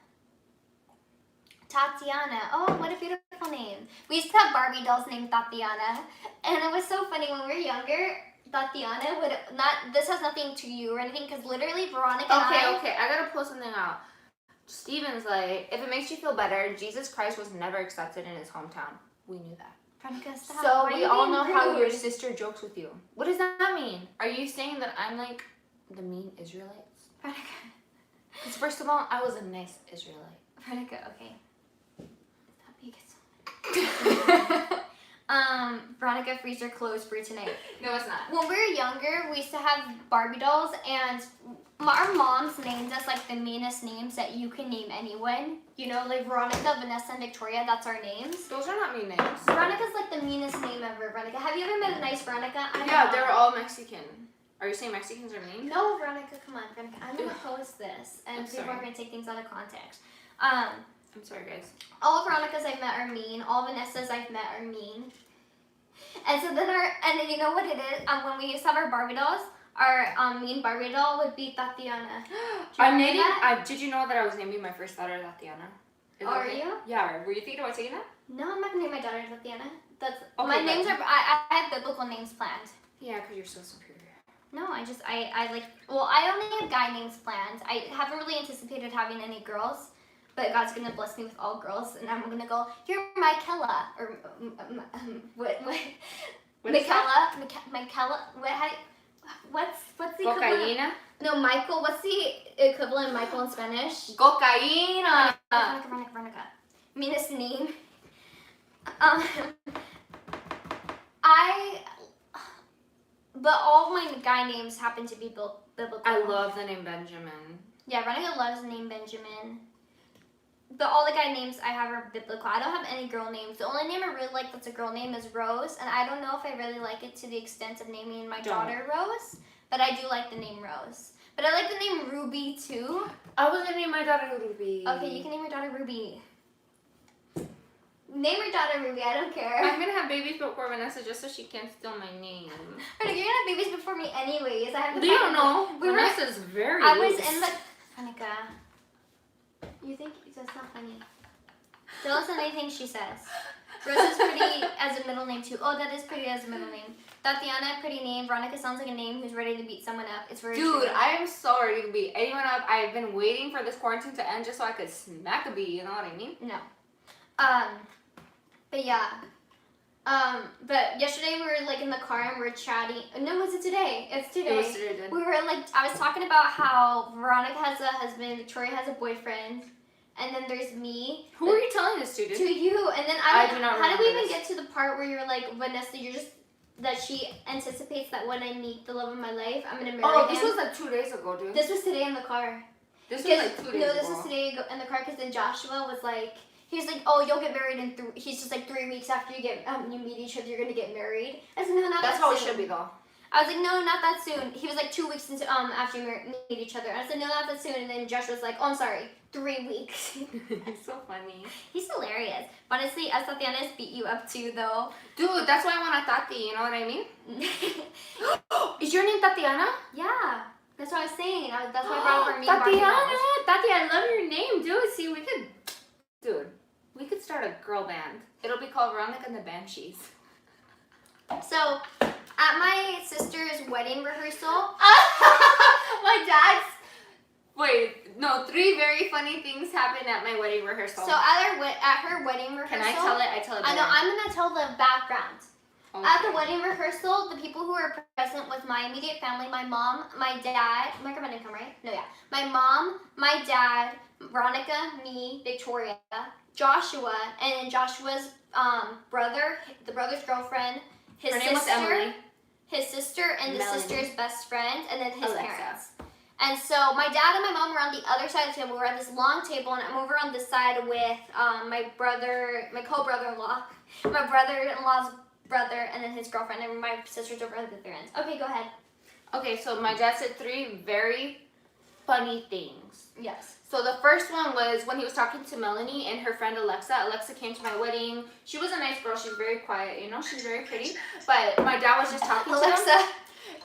Tatiana. Oh, what a beautiful name. We used to have Barbie dolls named Tatiana. And it was so funny when we were younger. Tatiana would not, this has nothing to you or anything, because literally Veronica and Okay. I gotta pull something out. Steven's like, if it makes you feel better, Jesus Christ was never accepted in his hometown. We knew that. Veronica, stop. So Why are we you all being know how your rude? sister jokes with you. What does that mean? Are you saying that I'm like the mean Israelites? Veronica. Because first of all, I was a nice Israelite. Veronica, okay. Stop being so Veronica, freezer closed for tonight. No, it's not. When we were younger, we used to have Barbie dolls, and our moms named us like the meanest names that you can name anyone. You know, like Veronica, Vanessa, and Victoria, that's our names. Those are not mean names. Veronica's like the meanest name ever, Veronica. Have you ever met a nice Veronica? Yeah, they're all Mexican. Are you saying Mexicans are mean? No, Veronica, come on, Veronica. I'm gonna post this, and I'm people sorry. are gonna take things out of context. I'm sorry, guys. All Veronicas I've met are mean. All Vanessas I've met are mean. And so then then you know what it is? When we used to have our Barbie dolls, our mean Barbie doll would be Tatiana. I'm naming. Did you know that I was naming my first daughter Tatiana? Is that Are okay? you? Yeah. Were you thinking about saying that? No, I'm not gonna name my daughter Tatiana. That's Okay, my but- names are. I have biblical names planned. Yeah, because you're so superior. No, I like. Well, I only have guy names planned. I haven't really anticipated having any girls, but God's gonna bless me with all girls, and I'm gonna go. You're Michaela or what? What is that? Michaela. What's the equivalent? Cocaína. No, Michael. What's the equivalent of Michael in Spanish? Cocaína. Veronica. Meanest name. But all my guy names happen to be biblical. I love the name Benjamin. Yeah, Veronica loves the name Benjamin. But all the guy names I have are biblical. I don't have any girl names. The only name I really like that's a girl name is Rose, and I don't know if I really like it to the extent of naming my daughter Rose, but I do like the name Rose. But I like the name Ruby too. I was gonna name my daughter Ruby. Okay, you can name your daughter Ruby. Name your daughter Ruby, I don't care. I'm gonna have babies before Vanessa just so she can't steal my name. You're gonna have babies before me anyways. I have to You don't know. We were. Vanessa's very I was loose. in the. Veronica. You think that's not funny? Don't listen to anything she says. Rose is pretty as a middle name too. Oh, that is pretty as a middle name. Tatiana, pretty name. Veronica sounds like a name who's ready to beat someone up. It's very Dude, true. I am so ready to beat anyone up. I've been waiting for this quarantine to end just so I could smack a bee, you know what I mean? No. But yeah. But yesterday we were like in the car and we were chatting. No, was it today? It's today. It was today, then. We were like, I was talking about how Veronica has a husband, Victoria has a boyfriend, and then there's me. Who are you telling this to, dude? To you, and then I do not how did we remember even this. get to the part where you're like, Vanessa, you're just, that she anticipates that when I meet the love of my life, I'm gonna marry Oh, him. this was like 2 days ago, dude. This was today in the car. This was like 2 days ago. No, this was today in the car because then Joshua was like, he was like, oh, you'll get married in he's just like 3 weeks after you get you meet each other, you're gonna get married. I said, no, not That's that how it soon. should be, though. I was like, no, not that soon. He was like 2 weeks into after you meet each other. I said, no, not that soon. And then Joshua was like, oh, I'm sorry, 3 weeks. It's so funny. He's hilarious. Honestly, as Tatiana's beat you up too, though. Dude, that's why I want a Tati, you know what I mean? Is your name Tatiana? Yeah, that's what I was saying. That's why I brought up our meet Barbie Tatiana! dolls. Tati, I love your name, dude. See, we could start a girl band. It'll be called Veronica and the Banshees. So, at my sister's wedding rehearsal, My dad's... Wait, no, 3 very funny things happened at my wedding rehearsal. so at her wedding rehearsal, Can I tell it? I tell it I know. better. I'm gonna tell the background. Okay. At the wedding rehearsal, the people who were present was my immediate family, my mom, my dad. My grandma didn't come, right? No, yeah. My mom, my dad, Veronica, me, Victoria, Joshua, and then Joshua's brother, the brother's girlfriend, his Her sister, name was Emily. his sister, and the Melanie. sister's best friend, and then his Alexa. parents. And so my dad and my mom were on the other side of the table. We're at this long table, and I'm over on this side with my co-brother-in-law, my brother-in-law's brother, and then his girlfriend, and my sister's over at the other end. Okay, go ahead. Okay, so my dad said 3 very funny things. Yes. So the first one was when he was talking to Melanie and her friend Alexa. Alexa came to my wedding. She was a nice girl. She's very quiet, you know. She's very pretty. But my dad was just talking to them. Alexa.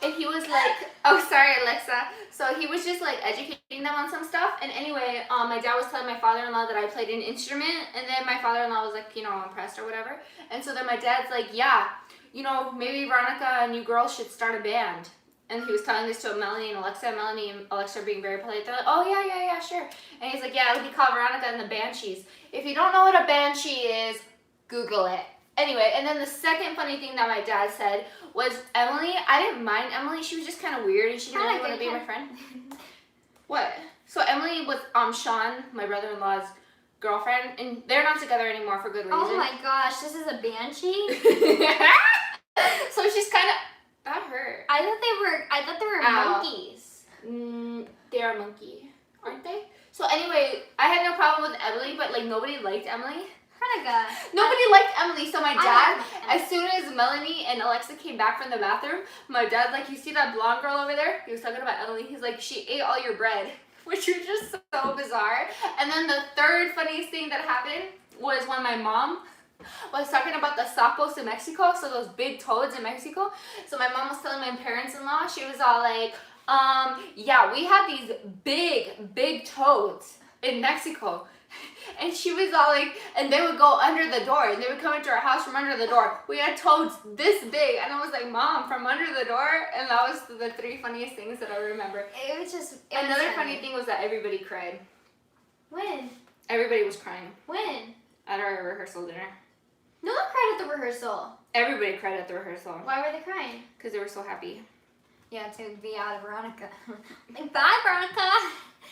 And he was like, oh, sorry, Alexa. So he was just like educating them on some stuff. And anyway, my dad was telling my father-in-law that I played an instrument. And then my father-in-law was like, you know, impressed or whatever. And so then my dad's like, yeah, you know, maybe Veronica and you girls should start a band. And he was telling this to Melanie and Alexa. Melanie and Alexa are being very polite. They're like, oh, yeah, sure. And he's like, yeah, it'll be called Veronica and the Banshees. If you don't know what a banshee is, Google it. Anyway, and then the second funny thing that my dad said was Emily. I didn't mind Emily. She was just kind of weird and she didn't really want to be my friend. What? So Emily was Sean, my brother-in-law's girlfriend, and they're not together anymore for good reason. Oh my gosh, this is a banshee? So she's kind of... That hurt. I thought they were Ow. monkeys. They are monkey, aren't they? So anyway, I had no problem with Emily, but like nobody liked Emily. Veronica. Nobody liked Emily, so my dad, I as soon as Melanie and Alexa came back from the bathroom, my dad's like, you see that blonde girl over there? He was talking about Emily. He's like, she ate all your bread, which was just so bizarre. And then the third funniest thing that happened was when my mom was talking about the sapos in Mexico, so those big toads in Mexico. So my mom was telling my parents-in-law, she was all like, yeah, we had these big toads in Mexico. And she was all like, and they would go under the door, and they would come into our house from under the door. We had toads this big, and I was like, Mom, from under the door? And that was the 3 funniest things that I remember. It was just... Another funny thing was that everybody cried. When? Everybody was crying When? at our rehearsal dinner. No one cried at the rehearsal. Everybody cried at the rehearsal Why were they crying? because they were so happy. Yeah, to be out of Veronica. Like, bye, Veronica.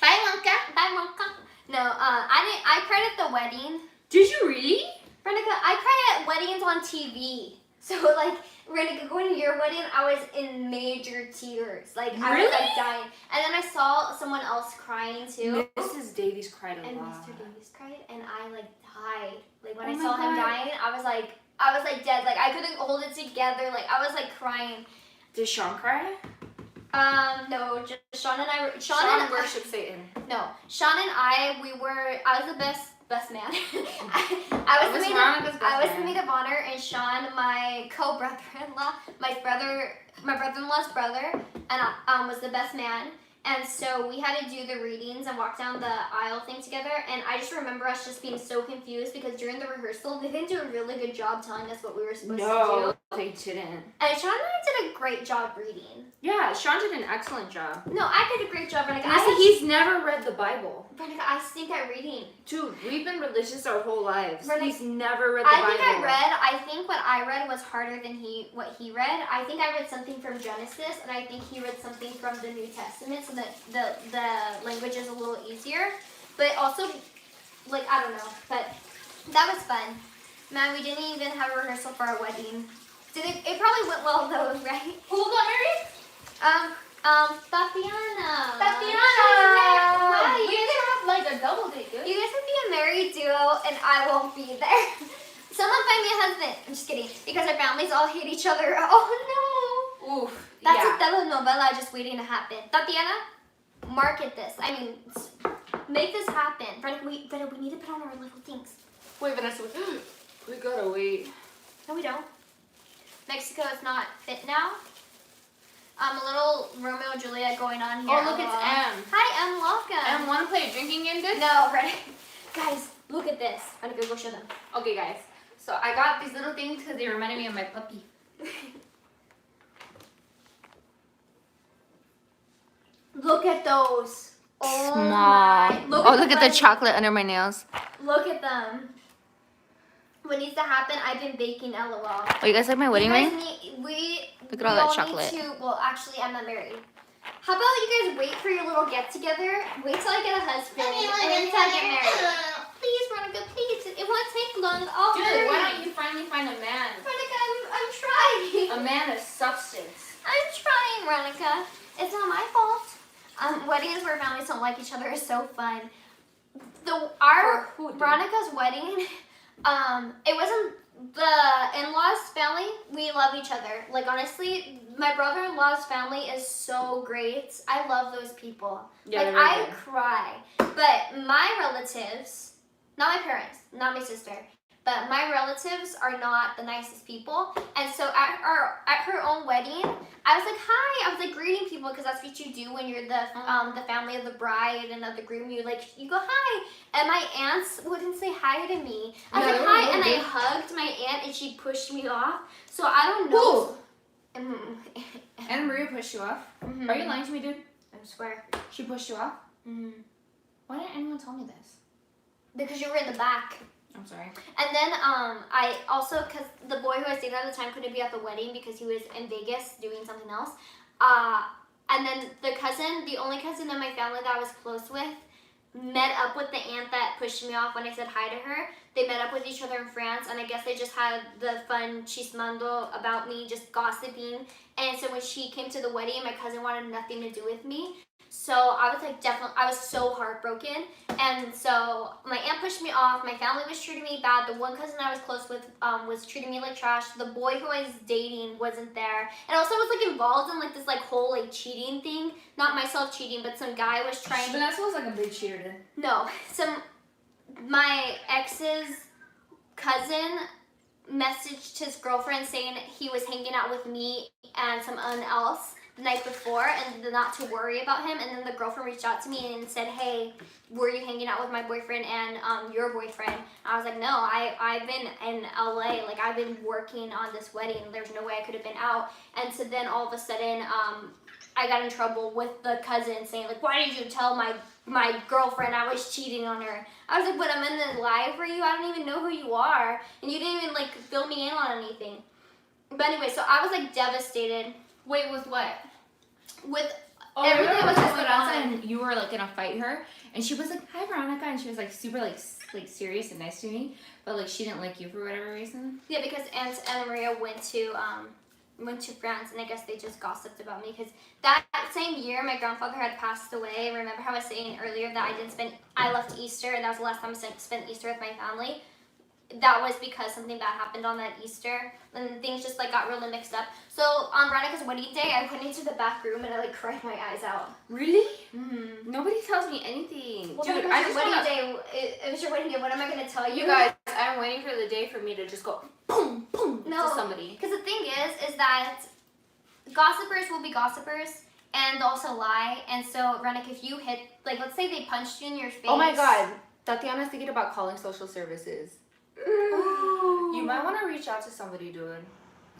Bye, Monka. Bye, Veronica. No, I cried at the wedding. Did you really? Veronica, I cry at weddings on TV. So, like, Veronica, going to your wedding, I was in major tears. Like, I was, like, dying. And then I saw someone else crying, too. Mrs. Davies cried a And lot. Mr. Davis cried, and I, like, died. Like, when Oh I my saw him God. dying, I was, like, dead. Like, I couldn't hold it together. Like, I was, like, crying. Did Sean cry? No, just Sean and I, Sean worshipped Satan. No, Sean and I was the best man. I was the maid of honor, and Sean, my co-brother-in-law, my brother-in-law's brother, and was the best man. And so we had to do the readings and walk down the aisle thing together. And I just remember us just being so confused because during the rehearsal, they didn't do a really good job telling us what we were supposed to do. They didn't. And Sean and I did a great job reading. Yeah, Sean did an excellent job. No, I did a great job, Veronica. He's never read the Bible. Veronica, I stink at reading. Dude, we've been religious our whole lives. Veronica, He's never read the Bible. I think what I read was harder than what he read. I think I read something from Genesis, and I think he read something from the New Testament, so that the language is a little easier. But also, like, I don't know, but that was fun. Man, we didn't even have a rehearsal for our wedding. It probably went well though, right? Who got married? Tatiana. Tatiana! You guys have like a double date, good? You guys would be a married duo, and I won't be there. Someone find me a husband. I'm just kidding. Because our families all hate each other. Oh no. Oof. That's a telenovela just waiting to happen. Tatiana, market this. I mean, make this happen. Veronica, we need to put on our little things. Wait, Vanessa, we gotta wait. No, we don't. Mexico is not fit now. A little Romeo and Juliet going on here. Oh, look, it's M. Hi, M. Welcome. M, wanna play a drinking game, dude? No, ready? Guys, look at this. I'm gonna go show them. Okay, guys. So I got these little things because they reminded me of my puppy. Look at those. Oh Small. my. Look at the chocolate under my nails. Look at them. What needs to happen? I've been baking LOL. Oh, you guys like my wedding ring? Look at all that chocolate. Well, actually, I'm not married. How about you guys wait for your little get together? Wait till I get a husband, and then till I get married. Please, Veronica, please. It won't take long. I'll hurry. Dude, why don't you finally find a man? Veronica, I'm trying. A man of substance. I'm trying, Veronica. It's not my fault. Weddings where families don't like each other is so fun. Veronica's wedding, it wasn't the in-laws family, we love each other. Like honestly, my brother-in-law's family is so great. I love those people. Yeah, like they're very I good. cry. But my relatives, not my parents, not my sister, but my relatives are not the nicest people. And so at her own wedding, I was like, hi. I was like greeting people because that's what you do when you're the family of the bride and of the groom. You go hi. And my aunts wouldn't say hi to me. I was Yeah, like they hi, were and I rude. hugged my aunt, and she pushed me off. So I don't know. Mhm. Anna Maria pushed you off. Mhm. Are you lying to me, dude? I swear. She pushed you off? Mhm. Why didn't anyone tell me this? Because you were in the back. I'm sorry. And then I also, because the boy who I stayed at the time couldn't be at the wedding because he was in Vegas doing something else. And then the only cousin in my family that I was close with, met up with the aunt that pushed me off when I said hi to her. They met up with each other in France, and I guess they just had the fun chismando about me, just gossiping. And so when she came to the wedding, my cousin wanted nothing to do with me. So I was like, I was so heartbroken. And so my aunt pushed me off. My family was treating me bad. The one cousin I was close with was treating me like trash. The boy who I was dating wasn't there. And also I was like involved in like this like whole like cheating thing. Not myself cheating, but some guy was trying to... Vanessa was like a big cheater, dude. No, my ex's cousin messaged his girlfriend saying he was hanging out with me and someone else the night before and not to worry about him. And then the girlfriend reached out to me and said, hey, were you hanging out with my boyfriend and your boyfriend? I was like, no, I've been in LA. Like, I've been working on this wedding. There's no way I could have been out. And so then all of a sudden, I got in trouble with the cousin saying, like, why did you tell my girlfriend I was cheating on her? I was like, but I'm in the live for you. I don't even know who you are. And you didn't even, like, fill me in on anything. But anyway, so I was, like, devastated. Wait, with what? With Everything everything was was just going outside, on. and you were like gonna fight her, and she was like, "Hi, Veronica," and she was like super like serious and nice to me, but like she didn't like you for whatever reason. Yeah, because Aunt Anna Maria went to France, and I guess they just gossiped about me because that same year my grandfather had passed away. Remember how I was saying earlier that I left Easter, and that was the last time I spent Easter with my family. That was because something bad happened on that Easter, and things just like got really mixed up. So on Veronica's wedding day, I went into the back room and I like cried my eyes out. Really? Mm-hmm. Nobody tells me anything. Well, Dude, it was I your just wedding wanna... day. It was your wedding day. What am I gonna tell you? You guys, I'm waiting for the day for me to just go boom, boom No. to somebody. Because the thing is that gossipers will be gossipers and also lie. And so, Renik, if you hit, like, let's say they punched you in your face. Oh my God, Tatiana's thinking about calling social services. Ooh. You might want to reach out to somebody, dude.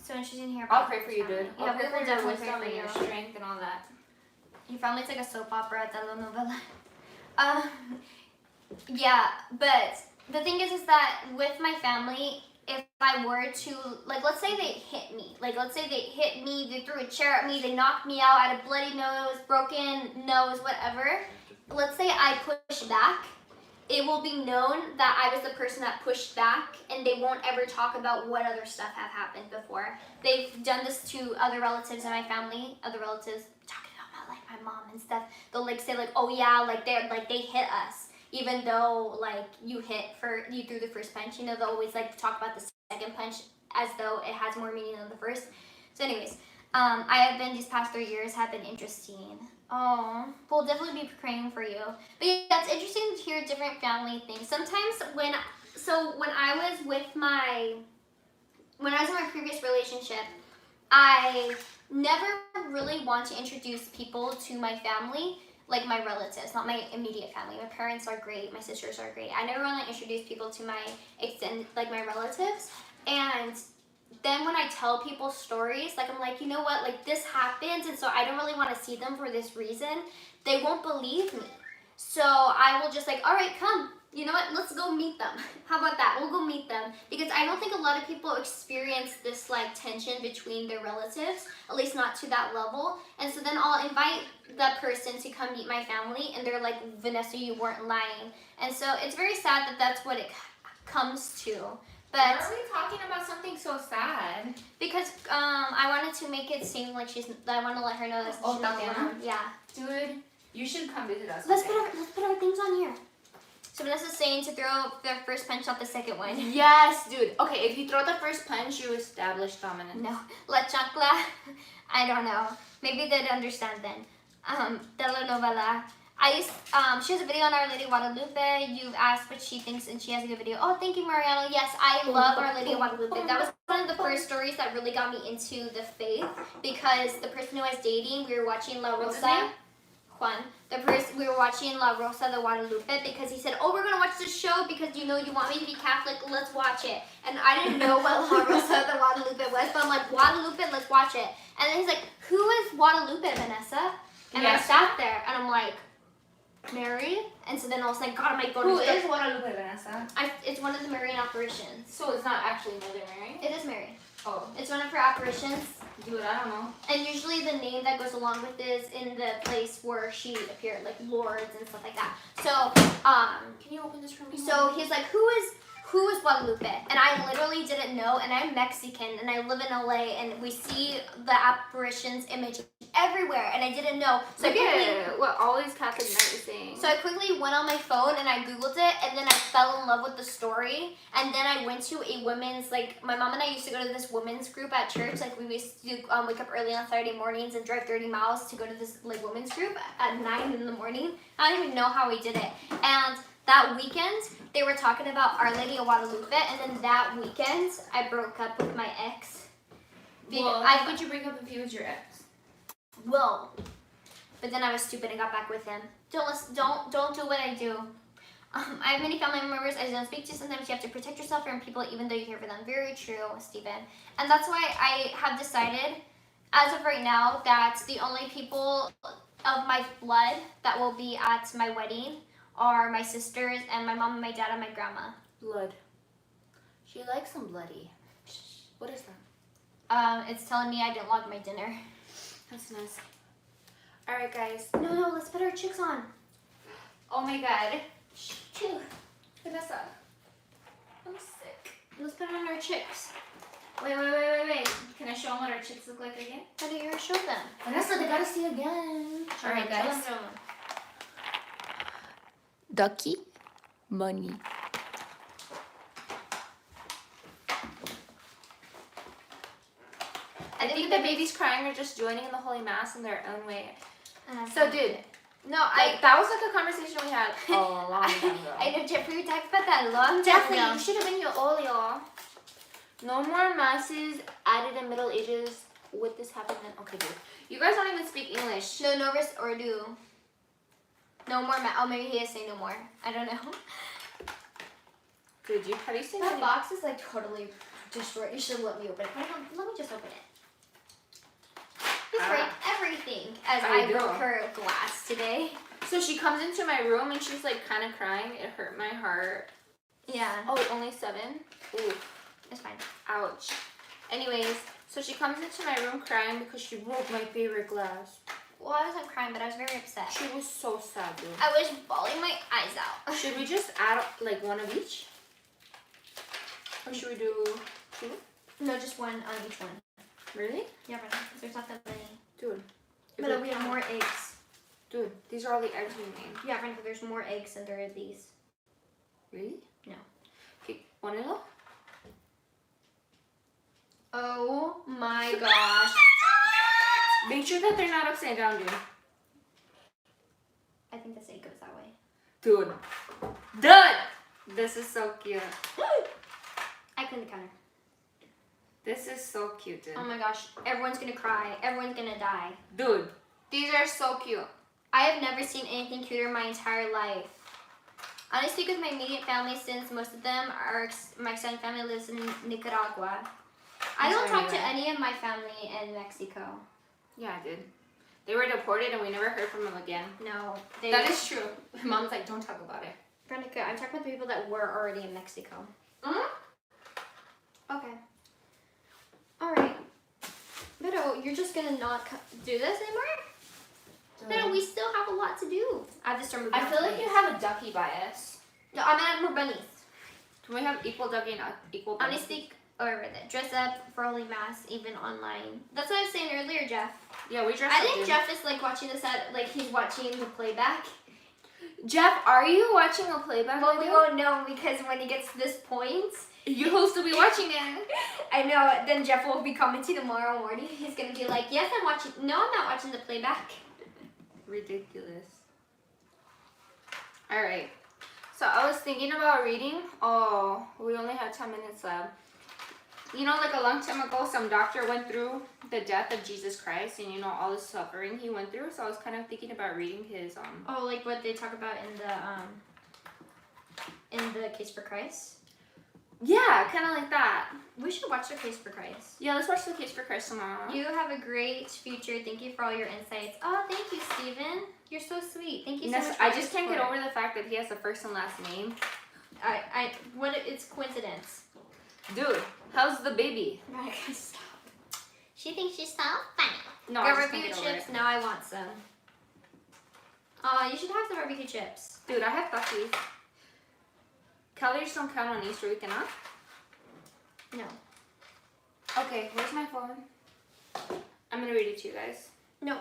So she's in here. I'll pray for you, dude. Yeah, I'll we pray will for your definitely wisdom pray for and you. your strength and all that. Your family's like a soap opera, telenovela. Yeah, but the thing is that with my family, if I were to, like, let's say they hit me. Like, let's say they hit me, they threw a chair at me, they knocked me out, I had a bloody nose, broken nose, whatever. Let's say I push back. It will be known that I was the person that pushed back, and they won't ever talk about what other stuff have happened before. They've done this to other relatives in my family, other relatives talking about like my mom and stuff. They'll like say like, oh yeah, like they hit us, even though like you threw the first punch. You know, they'll always like talk about the second punch as though it has more meaning than the first. So anyways, these past 3 years have been interesting. Oh, we'll definitely be praying for you. But yeah, it's interesting to hear different family things. Sometimes when I was in my previous relationship, I never really want to introduce people to my family, like my relatives, not my immediate family. My parents are great, my sisters are great. I never want to introduce people to my my relatives. And then when I tell people stories, like I'm like, you know what, like this happens, and so I don't really want to see them for this reason, they won't believe me. So I will just like, all right, come, you know what, let's go meet them. How about that? We'll go meet them. Because I don't think a lot of people experience this like tension between their relatives, at least not to that level. And so then I'll invite that person to come meet my family, and they're like, Vanessa, you weren't lying. And so it's very sad that that's what it comes to. Why But are we talking about something so sad? because I wanted to make it seem like I want to let her know that Oh, she's not Tatiana? alone. Yeah. Dude, you should come visit us. Let's okay? put our things on here. So Vanessa's saying to throw the first punch, not the second one. Yes, dude. Okay, if you throw the first punch, you establish dominance. No. La chancla. I don't know. Maybe they'd understand then. Telenovela. She has a video on Our Lady of Guadalupe. You've asked what she thinks, and she has a good video. Oh, thank you, Mariano. Yes, I love Our Lady of Guadalupe. That was one of the first stories that really got me into the faith, because the person who I was dating, we were watching La What's his Rosa. name? Juan. We were watching La Rosa de Guadalupe because he said, "Oh, we're gonna watch this show because you want me to be Catholic. Let's watch it." And I didn't know what La Rosa de Guadalupe was, but I'm like, "Guadalupe, let's watch it." And then he's like, "Who is Guadalupe, Vanessa?" And Yes. I sat there and I'm like, "Mary." And so then I was like, "God, I might go to Who the-" is Guadalupe, Vanessa? It's one of the Marian apparitions. So it's not actually Mother Mary? It is Mary. Oh. It's one of her apparitions. Dude, I don't know. And usually the name that goes along with is in the place where she appeared, like Lourdes and stuff like that. So, Can you open this for me? so he's like, who is Guadalupe? And I literally didn't know, and I'm Mexican, and I live in LA, and we see the apparitions image everywhere, and I didn't know. So Look at what all these Catholic men are saying. So I quickly went on my phone and I Googled it, and then I fell in love with the story. And then I went to a women's, like, my mom and I used to go to this women's group at church. Like, we used to wake up early on Saturday mornings and drive 30 miles to go to this, like, women's group at 9 in the morning. I don't even know how we did it. And that weekend, they were talking about Our Lady of Guadalupe, and then that weekend, I broke up with my ex. Well, how would you break up if he was your ex? Well, but then I was stupid and got back with him. Don't do what I do. I have many family members I don't speak to. Sometimes you have to protect yourself from people even though you care for them. Very true, Stephen. And that's why I have decided, as of right now, that the only people of my blood that will be at my wedding are my sisters and my mom and my dad and my grandma. Blood. She likes some bloody. What is that? It's telling me I didn't log my dinner. That's nice. Alright, guys. No, let's put our chicks on. Oh my god. Chill. Vanessa. I'm sick. Let's put on our chicks. Wait. Can I show them what our chicks look like again? How do you show them? Vanessa, they gotta see again. Alright, guys. Show them. Ducky money. I think the babies crying are just joining in the Holy Mass in their own way. So, dude, No, that was like a conversation we had a long time ago. I know, Jeffrey, we talked about that a long time ago. You should have been here earlier. No more masses added in Middle Ages. Would this happen then? Okay, dude. You guys don't even speak English. No, Norris or do. No more oh, maybe he is saying no more. I don't know. Dude, have you seen That any- box is like totally destroyed. You should let me open it. Let me just open it. You break everything as I I do. broke her glass today. So she comes into my room and she's like kind of crying. It hurt my heart. Yeah, Oh, only 7? Ooh. it's fine. Ouch. Anyways, so she comes into my room crying because she broke my favorite glass. Well, I wasn't crying, but I was very upset. She was so sad, dude. I was bawling my eyes out. Should we just add like one of each? Or should we do 2? No, just one on each one. Really? Yeah, but because there's not that many. Dude. But we have more eggs. Dude, these are all the eggs we made. Yeah, Brenda, there's more eggs than there are these. Really? No. Okay, one of them? Oh my gosh. Make sure that they're not upside down, dude. I think this egg goes that way. Dude. Dude! This is so cute. I cleaned the counter. This is so cute, dude. Oh my gosh. Everyone's gonna cry. Everyone's gonna die. Dude, these are so cute. I have never seen anything cuter in my entire life. I only speak with my immediate family since most of them are, my extended family lives in Nicaragua. I don't talk to any of my family in Mexico. Yeah, dude. They were deported and we never heard from them again. No. That is true. Mom's like, don't talk about it. Veronica, I'm talking about the people that were already in Mexico. Mm-hmm. Okay. Alright. Pero, you're just gonna not do this anymore? No, we still have a lot to do. I have to start moving. I feel like you have a ducky bias. No, I'm gonna add more bunnies. Do we have equal ducky and equal bunny? Honestly, dress up for Holy Mass, even online. That's what I was saying earlier, Jeff. Yeah, we dress I up, think dude. Jeff is like watching this at, like he's watching the playback. Jeff, are you watching a playback Well, we video? won't know because when he gets to this point, You're supposed to be watching it. I know. Then Jeff will be commenting tomorrow morning. He's gonna be like, "Yes, I'm watching." No, I'm not watching the playback. Ridiculous. All right. So I was thinking about reading. Oh, we only have 10 minutes left. You know, like a long time ago, some doctor went through the death of Jesus Christ and, you know, all the suffering he went through. So I was kind of thinking about reading his, Oh, like what they talk about in the Case for Christ. yeah, kind of like that. We should watch the Case for Christ. Yeah, let's watch the Case for Christ tomorrow. You have a great future. Thank you for all your insights. Oh, thank you, Steven. You're so sweet. Thank you so much. For I your just can't get support. over the fact that he has a first and last name. It's coincidence. Dude, how's the baby? Veronica, stop. She thinks she's so funny. No, I just can't Barbecue get over chips. it. Now I want some. Oh, you should have the barbecue chips. Dude, I have Takis. Calories don't count on Easter weekend, huh? No. Okay, where's my phone? I'm gonna read it to you guys. No.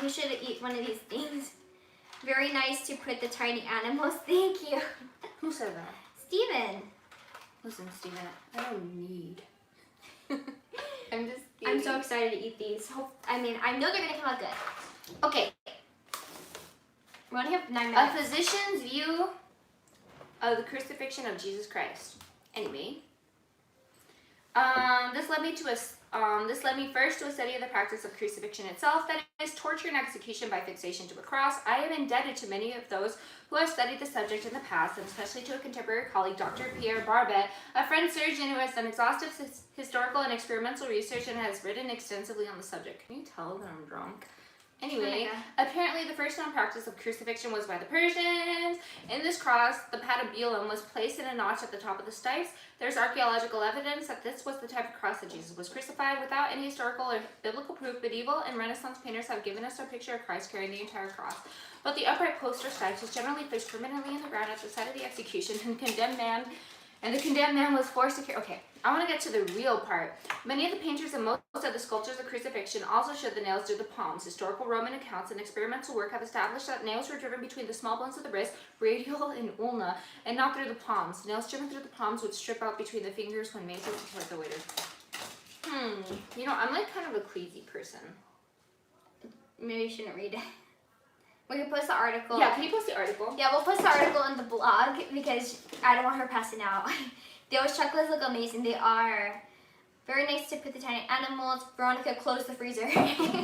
We should eat one of these things. Very nice to put the tiny animals. Thank you. Who said that? Steven. Listen, Steven, I don't need. I'm just I'm kidding. so excited to eat these. I know they're gonna come out good. Okay. We only have 9 A minutes. physician's view of the crucifixion of Jesus Christ. Anyway, this led me first to a study of the practice of crucifixion itself, that is, torture and execution by fixation to a cross. I am indebted to many of those who have studied the subject in the past, and especially to a contemporary colleague, Dr. Pierre Barbet, a French surgeon who has done exhaustive historical and experimental research and has written extensively on the subject. Can you tell that I'm drunk? Anyway, apparently the first known practice of crucifixion was by the Persians. In this cross, the patibulum was placed in a notch at the top of the stipes. There's archaeological evidence that this was the type of cross that Jesus was crucified. Without any historical or biblical proof, medieval and Renaissance painters have given us a picture of Christ carrying the entire cross. But the upright post or stipes was generally fixed permanently in the ground at the site of the execution, and the condemned man was forced to carry. Okay, I want to get to the real part. Many of the painters and most of the sculptures of crucifixion also showed the nails through the palms. Historical Roman accounts and experimental work have established that nails were driven between the small bones of the wrist, radial and ulna, and not through the palms. Nails driven through the palms would strip out between the fingers when made to support the waiter. You know, I'm like kind of a queasy person. Maybe you shouldn't read it. We can post the article. Yeah, can you post the article? Yeah, we'll post the article in the blog because I don't want her passing out. Those chocolates look amazing. They are very nice to put the tiny animals. Veronica, close the freezer. Veronica,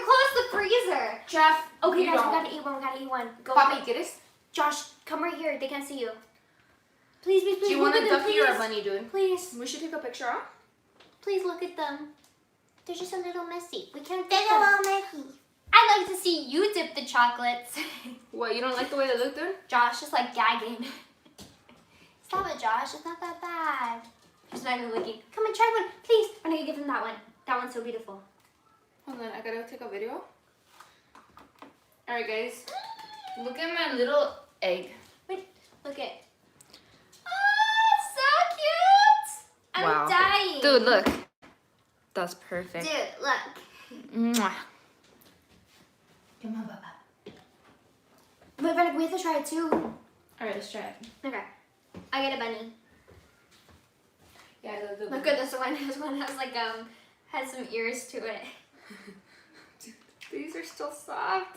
close the freezer. Jeff, Okay, you guys, don't. we gotta eat one. Go. Papi, get us. Josh, come right here. They can't see you. Please, please, please. Do you want look a at them, ducky or a please. bunny, dude? Please, We should take a picture, huh? please look at them. They're just a little messy. We can't They're get a them. little messy. I like to see you dip the chocolates. What, you don't like the way they look, dude? Josh is like gagging. Stop it, Josh. It's not that bad. She's not even looking. Come and try one, please. I'm gonna give him that one. That one's so beautiful. Hold on, I gotta take a video. Alright, guys. Look at my little egg. Look at. Oh, so cute. I'm Wow. dying. Dude, look. That's perfect. Dude, look. Mwah. Come on, Baba. But we have to try it too. Alright, let's try it. Okay. I get a bunny. Yeah, Look at this one. This one has like has some ears to it. These are still soft.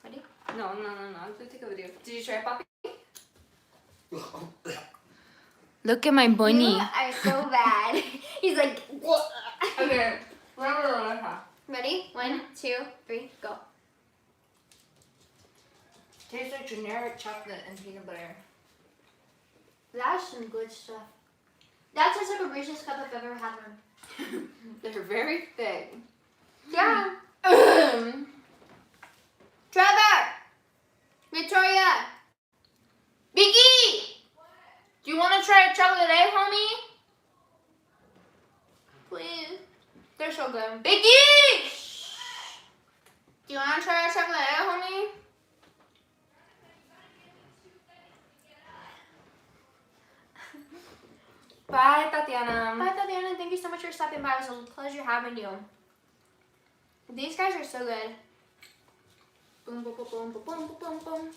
Ready? No. Let's take a video. Did you try it, Poppy? Look at my You are so bad. He's like. Okay. Ready? 1, 2, 3, go. Tastes like generic chocolate and peanut butter. That's some good stuff. That tastes like a Reese's cup if I've ever had one. They're very thick. Yeah. Trevor! Victoria. Vicky! Do you want to try a chocolate egg, homie? Please. They're so good. Vicky! Do you want to try a chocolate egg, homie? Bye, Tatiana. Bye, Tatiana. Thank you so much for stopping by. It was a pleasure having you. These guys are so good. Boom, boom, boom, boom, boom, boom, boom, boom.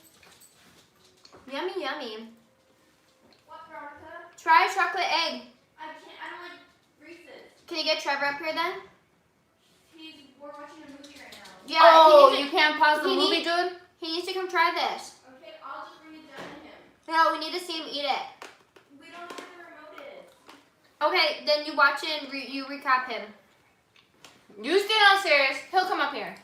Yummy, yummy. What, Veronica? Try a chocolate egg. I don't like Reese's. Can you get Trevor up here then? We're watching a movie right now. Yeah. Oh, he needs you can't pause the he movie, need- dude? he needs to come try this. Okay, I'll just bring it down to him. No, we need to see him eat it. We don't know where the remote is. Okay, then you watch it and you recap him. You stay downstairs. He'll come up here.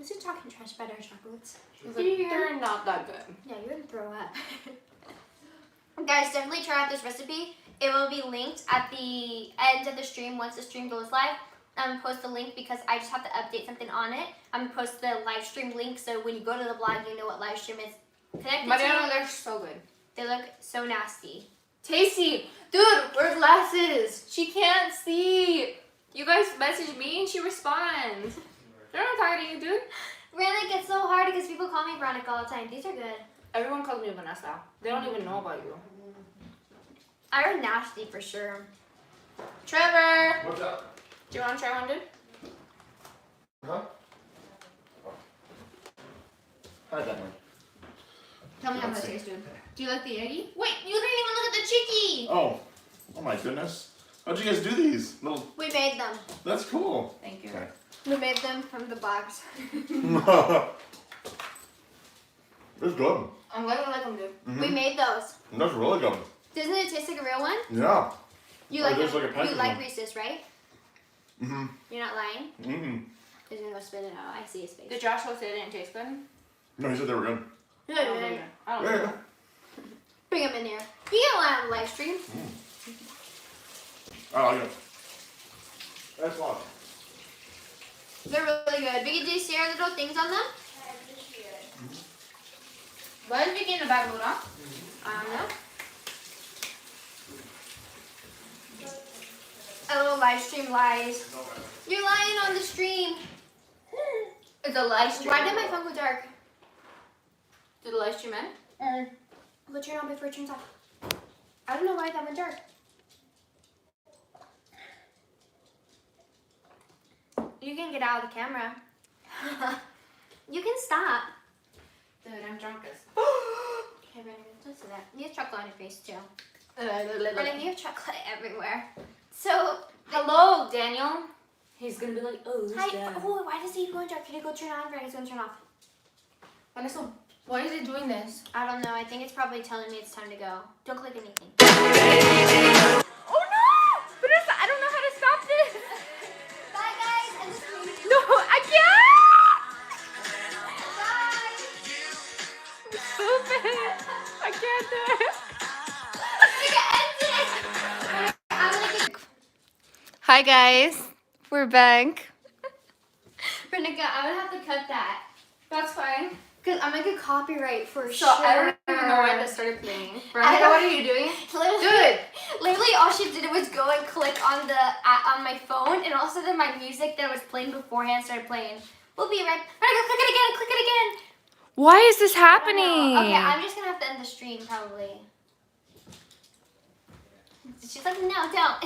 Is he talking trash about our chocolates? He's like, they're not that good. Yeah, you're gonna throw up. Guys, definitely try out this recipe. It will be linked at the end of the stream once the stream goes live. I'm gonna post the link because I just have to update something on it. I'm gonna post the live stream link so when you go to the blog, you know what live stream is connected Mariano, to. they're so good. They look so nasty. Tasty. Dude, wear glasses. She can't see. You guys message me and she responds. They're not talking to you, dude. Really, it's so hard because people call me Veronica all the time. These are good. Everyone calls me Vanessa. They don't even know about you. Are nasty for sure. Trevor, What's up? do you want to try one, dude? Huh? Hi, Daniel. Tell me how Let's much see. tastes, dude. Do you like the eggy? Wait, you didn't even look at the cheeky. Oh. Oh my goodness. How'd you guys do these? Little. We made them. That's cool. Thank you. Okay. We made them from the box. It's good. I'm glad you like them, dude. Mhm. We made those. That's really good. Doesn't it taste like a real one? Yeah. You Oh, like there's it? like a package You like one. Reese's, right? Mm-hmm. You're not lying. Mm-hmm. He's gonna go spit it out. I see his face. Did Joshua say it didn't taste good? No, he said they were good. I don't believe it. I don't believe Yeah. it. Bring him in here. You can lie on the live stream. I like it. That's awesome. They're really good. Vicky, do you see our little things on them? Why is Vicky in the back, Luna? I don't know. A little live stream lies. You're lying on the stream. It's a live stream. Why did my phone go dark? Did the live stream end? We'll turn it on before it turns off. I don't know why that went dark. You can get out of the camera. You can stop. Dude, I'm drunk as. Okay, Brennan, don't say that. You have chocolate on your face too. Brennan, you have chocolate everywhere. So, Hello, Daniel. He's gonna be like, oh, this hi. guy. Oh, why does he go dark? Can you go turn on? Brennan's gonna turn off. Vanessa, why is he doing this? I don't know. I think it's probably telling me it's time to go. Don't click anything. Oh no! Vanessa, I don't know how to stop this. Bye, guys. And this movie. No, I can't! Bye. Stupid. I can't do it. I'm gonna get. Hi guys, we're back. Brennica, I'm gonna have to cut that. That's fine. Because I'm gonna get copyright for So sure. I don't even know why this started playing. I Veronica, don't- what are you doing? Literally, Dude, literally all she did was go and click on the on my phone, and all of a sudden my music that was playing beforehand started playing. We'll be right. Brennica, click it again. Click it again. why is this I don't know. happening? Okay, I'm just gonna have to end the stream probably. She's like, no, don't.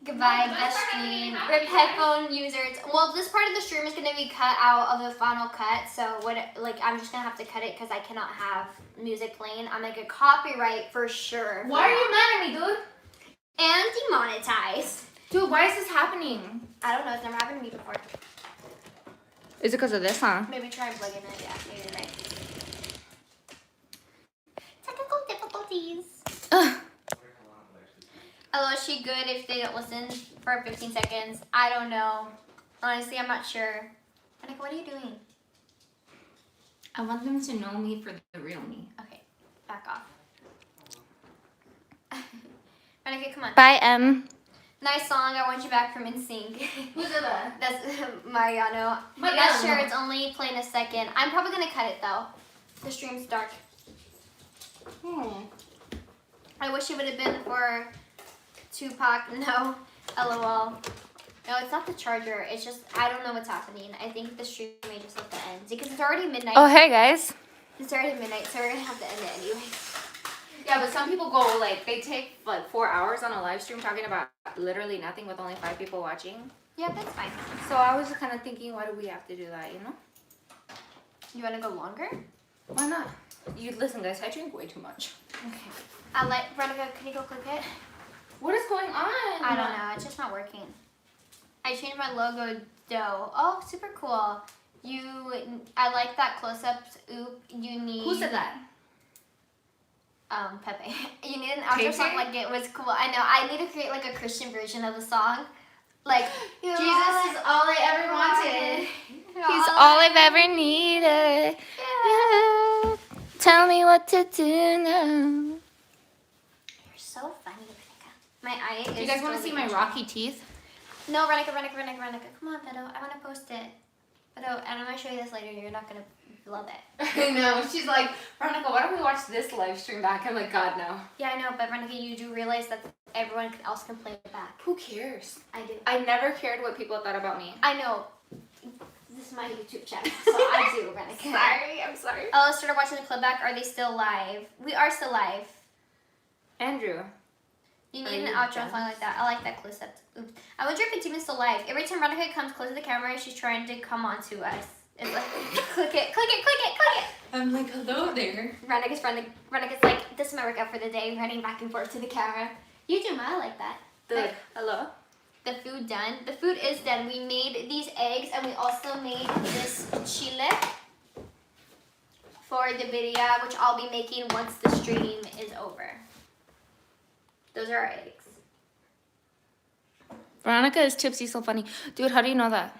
Goodbye, best stream. Rip headphone users. Well, this part of the stream is gonna be cut out of the final cut, so I'm just gonna have to cut it because I cannot have music playing. I'm gonna get copyright for sure. Why are you mad at me, dude? And demonetized. Dude, why is this happening? I don't know. It's never happened to me before. Is it because of this, huh? Maybe try and plug in it. Yeah, maybe you're right. Technical difficulties. Hello, is she good if they don't listen for 15 seconds? I don't know. Honestly, I'm not sure. Monica, what are you doing? I want them to know me for the real me. Okay, back off. Monica, come on. Bye, M. Nice song. I Want You Back from NSYNC. Who did that? That's Mariano. I'm not Mariano. sure. It's only playing a second. I'm probably going to cut it, though. The stream's dark. I wish it would have been for Tupac. No. LOL. No, it's not the charger. It's just, I don't know what's happening. I think the stream may just have to end. Because it's already midnight. Oh, hey, guys. It's already midnight, so we're going to have to end it anyway. Yeah, but some people go like they take like 4 hours on a live stream talking about literally nothing with only 5 people watching. Yeah, that's fine. So I was just kind of thinking, why do we have to do that? You know? You want to go longer? Why not? You listen, guys. I drink way too much. Okay. I like Veronica. Can you go click it? What is going on? I don't know. It's just not working. I changed my logo. Dough. Oh, super cool. I like that close-ups. Oop. You need. Who said that? Pepe. You need an outro Pepe? song like it was cool. I know. I need to create like a Christian version of the song. Like Jesus Jesus is all I ever wanted. He's I've ever needed. Yeah. Tell me what to do now. You're so funny, Veronica. My eye is. Do you guys want to see my rocky teeth? No, Veronica. Come on, Beto. I want to post it. Beto, and I'm gonna show you this later. You're not gonna love it. I know. She's like, Veronica, why don't we watch this live stream back? I'm like, God, no. Yeah, I know, but Veronica, you do realize that everyone else can play it back. Who cares? I do. I never cared what people thought about me. I know. This is my YouTube channel, so I do, Veronica. I'm sorry. Oh, let's start watching the clip back. Are they still live? We are still live. Andrew. You Are need an you outro done? song like that. I like that close up. Oops. I wonder if it's even still live. Every time Veronica comes close to the camera, she's trying to come on to us. It's like, click it. I'm like, hello there. Veronica's like, this is my workout for the day, running back and forth to the camera. You do I like that. Good. Hello? The food done. The food is done. We made these eggs and we also made this chile for the video, which I'll be making once the stream is over. Those are our eggs. Veronica is tipsy, so funny. Dude, how do you know that?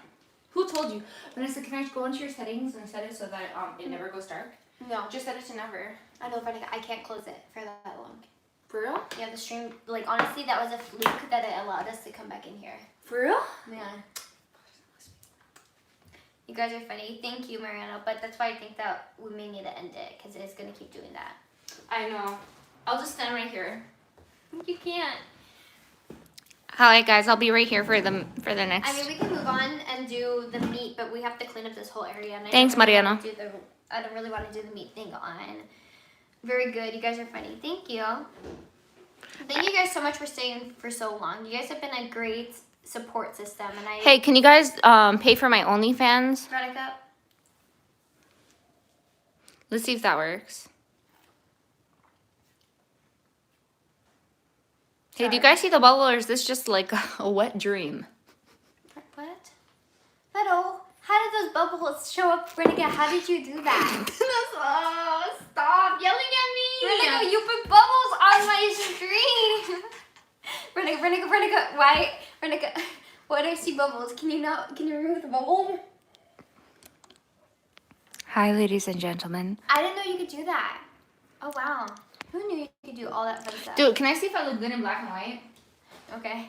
Who told you? Vanessa, can I go into your settings and set it so that it never goes dark? No, Just set it to never. I know, Veronica. I can't close it for that long. For real? Yeah, the stream, like, honestly, that was a fluke that it allowed us to come back in here. For real? Yeah. You guys are funny. Thank you, Mariano. But that's why I think that we may need to end it, because it's going to keep doing that. I know. I'll just stand right here. You can't. Hi guys, I'll be right here for the next. I mean, we can move on and do the meat, but we have to clean up this whole area. And Thanks, Mariano. I don't really want to do the meat thing on. Very good. You guys are funny. Thank you. Thank you guys so much for staying for so long. You guys have been a great support system, and I. Hey, can you guys pay for my OnlyFans? Veronica. Let's see if that works. Hey, do you guys see the bubble, or is this just like a wet dream? What? Hello. How did those bubbles show up, Veronica? How did you do that? Stop yelling at me! Veronica, you put bubbles on my screen. Veronica, why? Veronica, why do I see bubbles? Can you remove the bubble? Hi, ladies and gentlemen. I didn't know you could do that. Oh, wow. Who knew you could do all that fun stuff? Dude, can I see if I look good in black and white? Okay.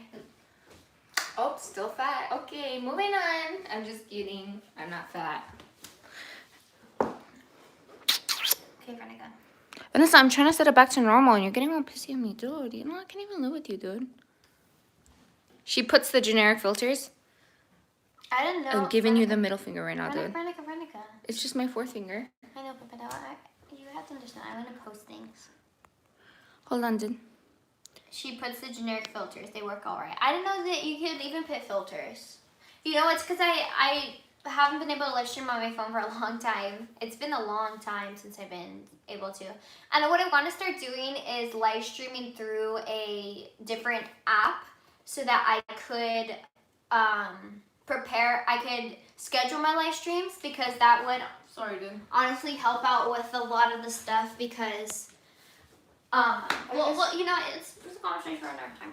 Oh, still fat. Okay, moving on. I'm just kidding. I'm not fat. Okay, Veronica. Vanessa, I'm trying to set it back to normal and you're getting all pissy at me. Dude, you know, I can't even live with you, dude. She puts the generic filters. I didn't know. I'm giving you the middle finger right now, dude. Veronica. It's just my fourth finger. I know, but you have to understand. I want to post things. Hold on, dude. She puts the generic filters. They work all right. I didn't know that you could even put filters. You know, it's because I haven't been able to live stream on my phone for a long time. It's been a long time since I've been able to. And what I want to start doing is live streaming through a different app so that I could I could schedule my live streams, because that would honestly help out with a lot of the stuff, because well, you know, it's a conversation for another time.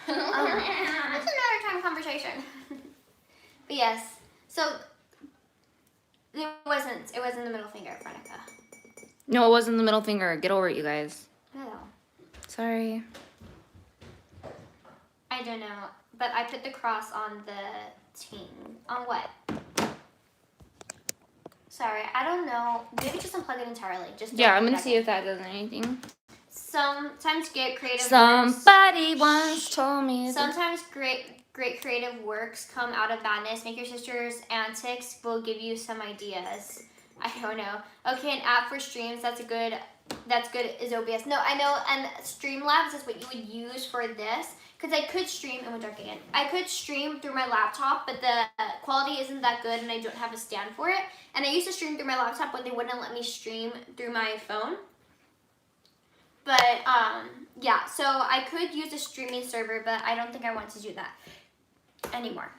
It's another time conversation. But yes, so it wasn't the middle finger, Veronica. No, it wasn't the middle finger. Get over it, you guys. No, Sorry. I don't know, but I put the cross on the team. On what? Sorry, I don't know. Maybe just unplug it entirely. Just Yeah, I'm gonna see if that does anything. Sometimes get creative. Somebody once told me. Sometimes great creative works come out of badness. Make your sister's antics will give you some ideas. I don't know. Okay, an app for streams. That's good is OBS. No, I know. And Streamlabs is what you would use for this. Because I could stream, it went dark again. I could stream through my laptop, but the quality isn't that good and I don't have a stand for it. And I used to stream through my laptop, but they wouldn't let me stream through my phone. But, yeah, so I could use a streaming server, but I don't think I want to do that anymore.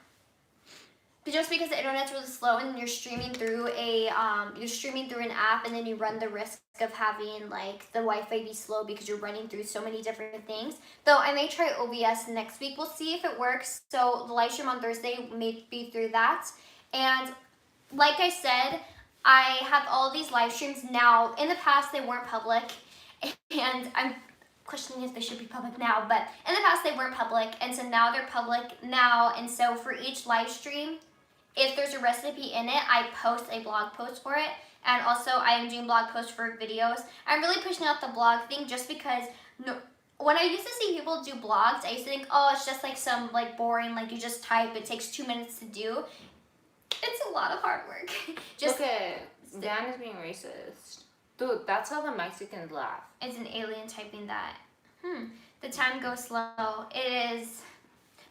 But just because the internet's really slow and you're streaming through an app and then you run the risk of having like the Wi-Fi be slow because you're running through so many different things. Though I may try OBS next week. We'll see if it works. So the live stream on Thursday may be through that. And like I said, I have all these live streams now. In the past, they weren't public. And I'm questioning if they should be public now. But in the past, they weren't public. And so now they're public now. And so for each live stream, if there's a recipe in it, I post a blog post for it. And also, I am doing blog posts for videos. I'm really pushing out the blog thing just because when I used to see people do blogs, I used to think, oh, it's just like some like boring, like you just type, it takes 2 minutes to do. It's a lot of hard work. Look at Dan is being racist. Dude, that's how the Mexicans laugh. It's an alien typing that. The time goes slow. It is.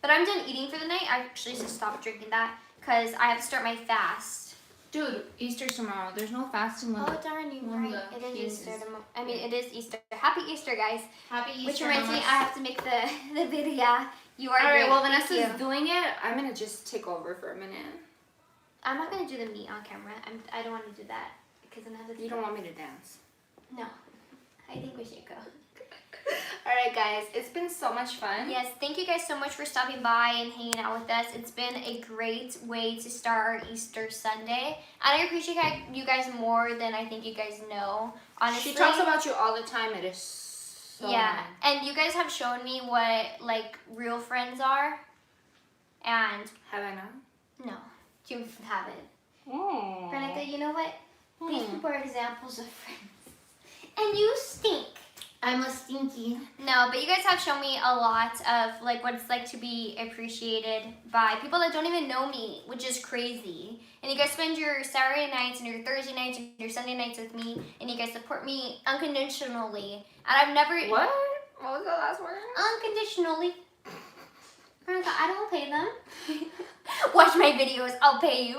But I'm done eating for the night. I actually just stopped drinking that because I have to start my fast. Dude, Easter's tomorrow. There's no fasting when Oh darn, you're when right. the It is kids- Easter. It is Easter. Happy Easter, guys. Happy Easter. Which reminds me, I have to make the video. You are All right, great. well, Thank Vanessa's you. doing it. I'm gonna just take over for a minute. I'm not gonna do the meat on camera. I don't want to do that because then I have to. You don't want me to dance. No. I think we should go. All right, guys. It's been so much fun. Yes, thank you guys so much for stopping by and hanging out with us. It's been a great way to start our Easter Sunday. And I appreciate you guys more than I think you guys know. Honestly. She talks about you all the time. It is so Yeah, and you guys have shown me what like real friends are. And Have I not? no, you haven't. Oh. Veronica, you know what? These Hmm. people are examples of friends. And you stink. I'm a stinky. No, but you guys have shown me a lot of like what it's like to be appreciated by people that don't even know me, which is crazy. And you guys spend your Saturday nights and your Thursday nights and your Sunday nights with me, and you guys support me unconditionally. And I've never What? What was the last word? unconditionally. Veronica, I don't pay them. Watch my videos, I'll pay you.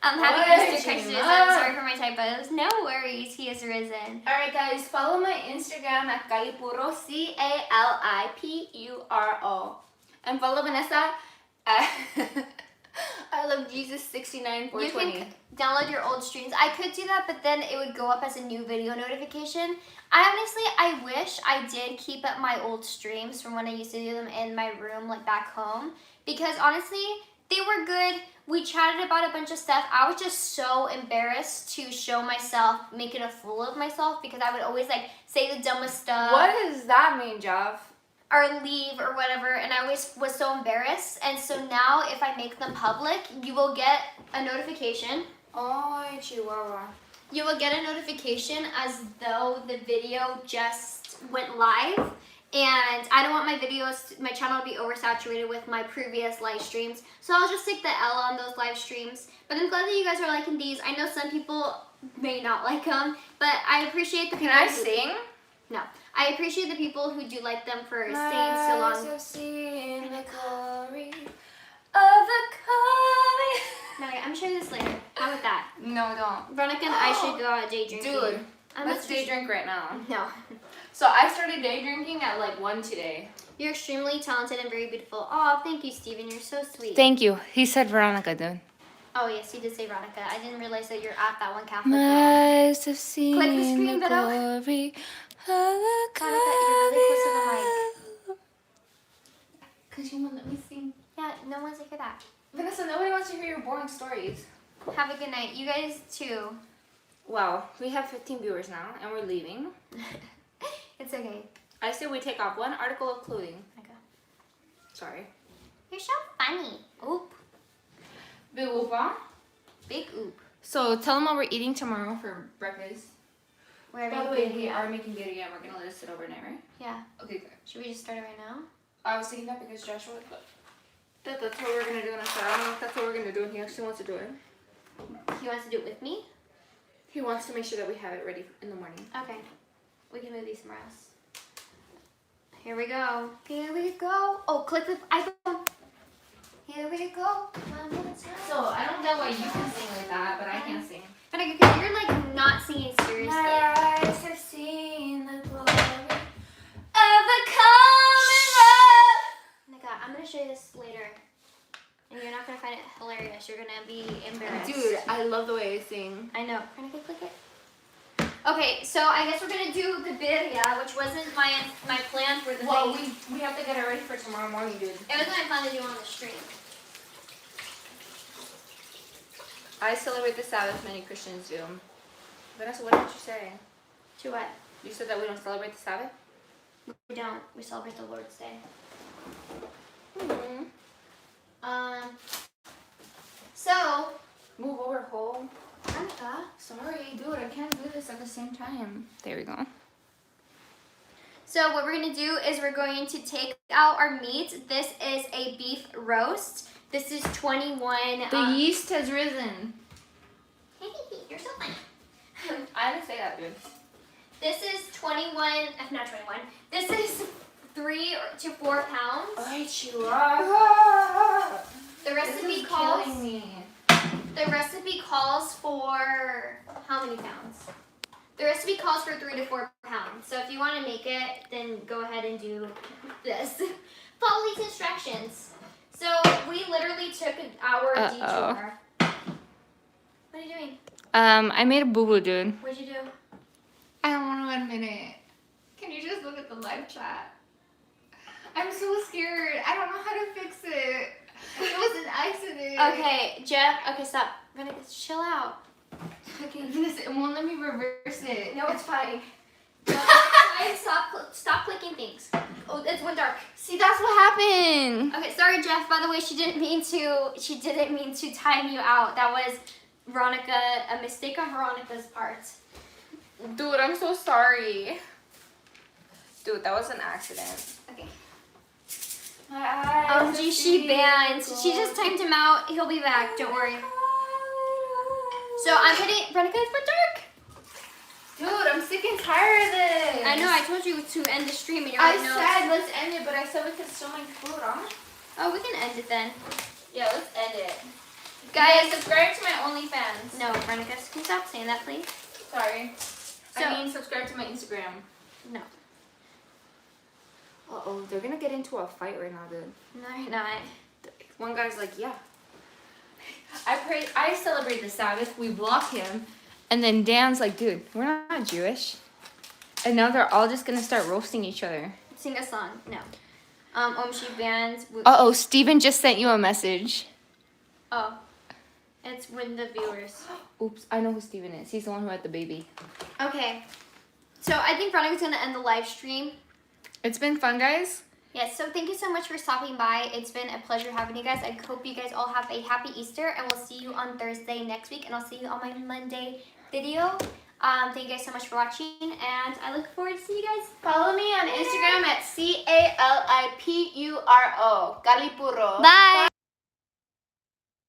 Happy What? Easter, Christmas. Shema. I'm sorry for my typos. No worries, he is risen. All right, guys. Follow my Instagram at Calipuro, CALIPURO, and follow Vanessa at I love Jesus 69 You 420. can download your old streams. I could do that, but then it would go up as a new video notification. I wish I did keep up my old streams from when I used to do them in my room, like back home. Because honestly, they were good. We chatted about a bunch of stuff. I was just so embarrassed to show myself making a fool of myself because I would always like say the dumbest stuff. What does that mean, Jav? Or leave or whatever, and I always was so embarrassed. And so now if I make them public, you will get a notification. Oh, Chihuahua. You will get a notification as though the video just went live. And I don't want my videos, my channel to be oversaturated with my previous live streams. So I'll just take the L on those live streams. But I'm glad that you guys are liking these. I know some people may not like them, but I appreciate the Can people I who- sing? No. I appreciate the people who do like them for staying so long. Eyes have seen the glory of the coming. No, I'm sure this later. How about that? No, don't. Veronica and I should go out day drinking. Dude, I'm let's day drink right now. No. So I started day drinking at like 1 today. You're extremely talented and very beautiful. Oh, thank you, Steven. You're so sweet. Thank you. He said Veronica, dude. Oh, yes, you did say Veronica. I didn't realize that you're at that one Catholic. My eyes have seen Click the screen, the Beto. glory of the Veronica, you're really close to the mic. Because you won't let me sing. Yeah, no one's to hear that. Vanessa, nobody wants to hear your boring stories. Have a good night. You guys, too. Wow, we have 15 viewers now, and we're leaving. It's okay. I say we take off one article of clothing. Okay. Sorry. You're so funny. Oop. Big whoop-ah. Big oop. So tell them what we're eating tomorrow for breakfast. Wherever By the you way, go. we are making beauty and we're gonna let it sit overnight, right? Yeah. Okay, good. Should we just start it right now? I was thinking that because Joshua that that's what we're gonna do, and I said I don't know if that's what we're gonna do, and he actually wants to do it. He wants to do it with me? He wants to make sure that we have it ready in the morning. Okay. We can move these somewhere else. Here we go. Here we go. Oh, click the iPhone. Here we go. One more time. So I don't know why you can sing like that, but I can't sing. But because you're like not singing seriously. eyes have seen the glory. Ever coming up. Oh my god, I'm gonna show you this later. And you're not gonna find it hilarious. You're gonna be embarrassed. Dude, I love the way I sing. I know. Can I go click it? Okay, so I guess we're gonna do the birria, which wasn't my plan for the Well, thing. we have to get it ready for tomorrow morning, dude. It was my plan to do on the stream. I celebrate the Sabbath, many Christians do. Vanessa, what did you say? To what? You said that we don't celebrate the Sabbath? We don't. We celebrate the Lord's Day. Mm-hmm. So, Move over, hole. Annika. Sorry, dude, I can't do this at the same time. There we go. So what we're gonna do is we're going to take out our meat. This is a beef roast. This is 21. The yeast has risen. You're so funny. I didn't say that, dude. This is 21. Not 21. This is 3 to 4 pounds. I chew up. The recipe calls for how many pounds? The recipe calls for 3 to 4 pounds. So if you want to make it, then go ahead and do this. Follow these instructions. So we literally took an hour detour. What are you doing? I made a boo-boo, dude. What'd you do? I don't want to admit it. Can you just look at the live chat? I'm so scared. I don't know how to fix it. It was an accident. Okay, Jeff. Okay, stop. I'm gonna chill out. Okay. It won't let me reverse it. No, it's fine. No, it's fine. Stop clicking things. Oh, it's went dark. See, that's what happened. Okay, sorry, Jeff. By the way, she didn't mean to time you out. That was a mistake on Veronica's part. Dude, I'm so sorry. Dude, that was an accident. Okay. My eyes. OMG, she banned. She just timed him out. He'll be back. Don't worry. So I'm putting Veronica, it's dark. Dude, I'm sick and tired of this. I know. I told you to end the stream, and you're I like, no. said let's end it, but I said we could still make food, huh? Oh, we can end it then. Yeah, let's end it. Guys, subscribe to my OnlyFans. no, Veronica, can you stop saying that, please? Sorry. So- I mean, subscribe to my Instagram. No. Uh-oh, they're gonna get into a fight right now, dude. No, you're not. One guy's like, yeah. I celebrate the Sabbath, we block him. And then Dan's like, dude, we're not Jewish. And now they're all just gonna start roasting each other. Sing a song. No. She banned. Uh-oh, Steven just sent you a message. Oh. It's with the viewers. Oops, I know who Steven is. He's the one who had the baby. Okay. So I think Veronica's gonna end the live stream. It's been fun, guys. Yes, so thank you so much for stopping by. It's been a pleasure having you guys. I hope you guys all have a happy Easter, and we'll see you on Thursday next week, and I'll see you on my Monday video. Thank you guys so much for watching, and I look forward to seeing you guys. Follow me on Instagram at CALIPURO. Calipuro. Bye.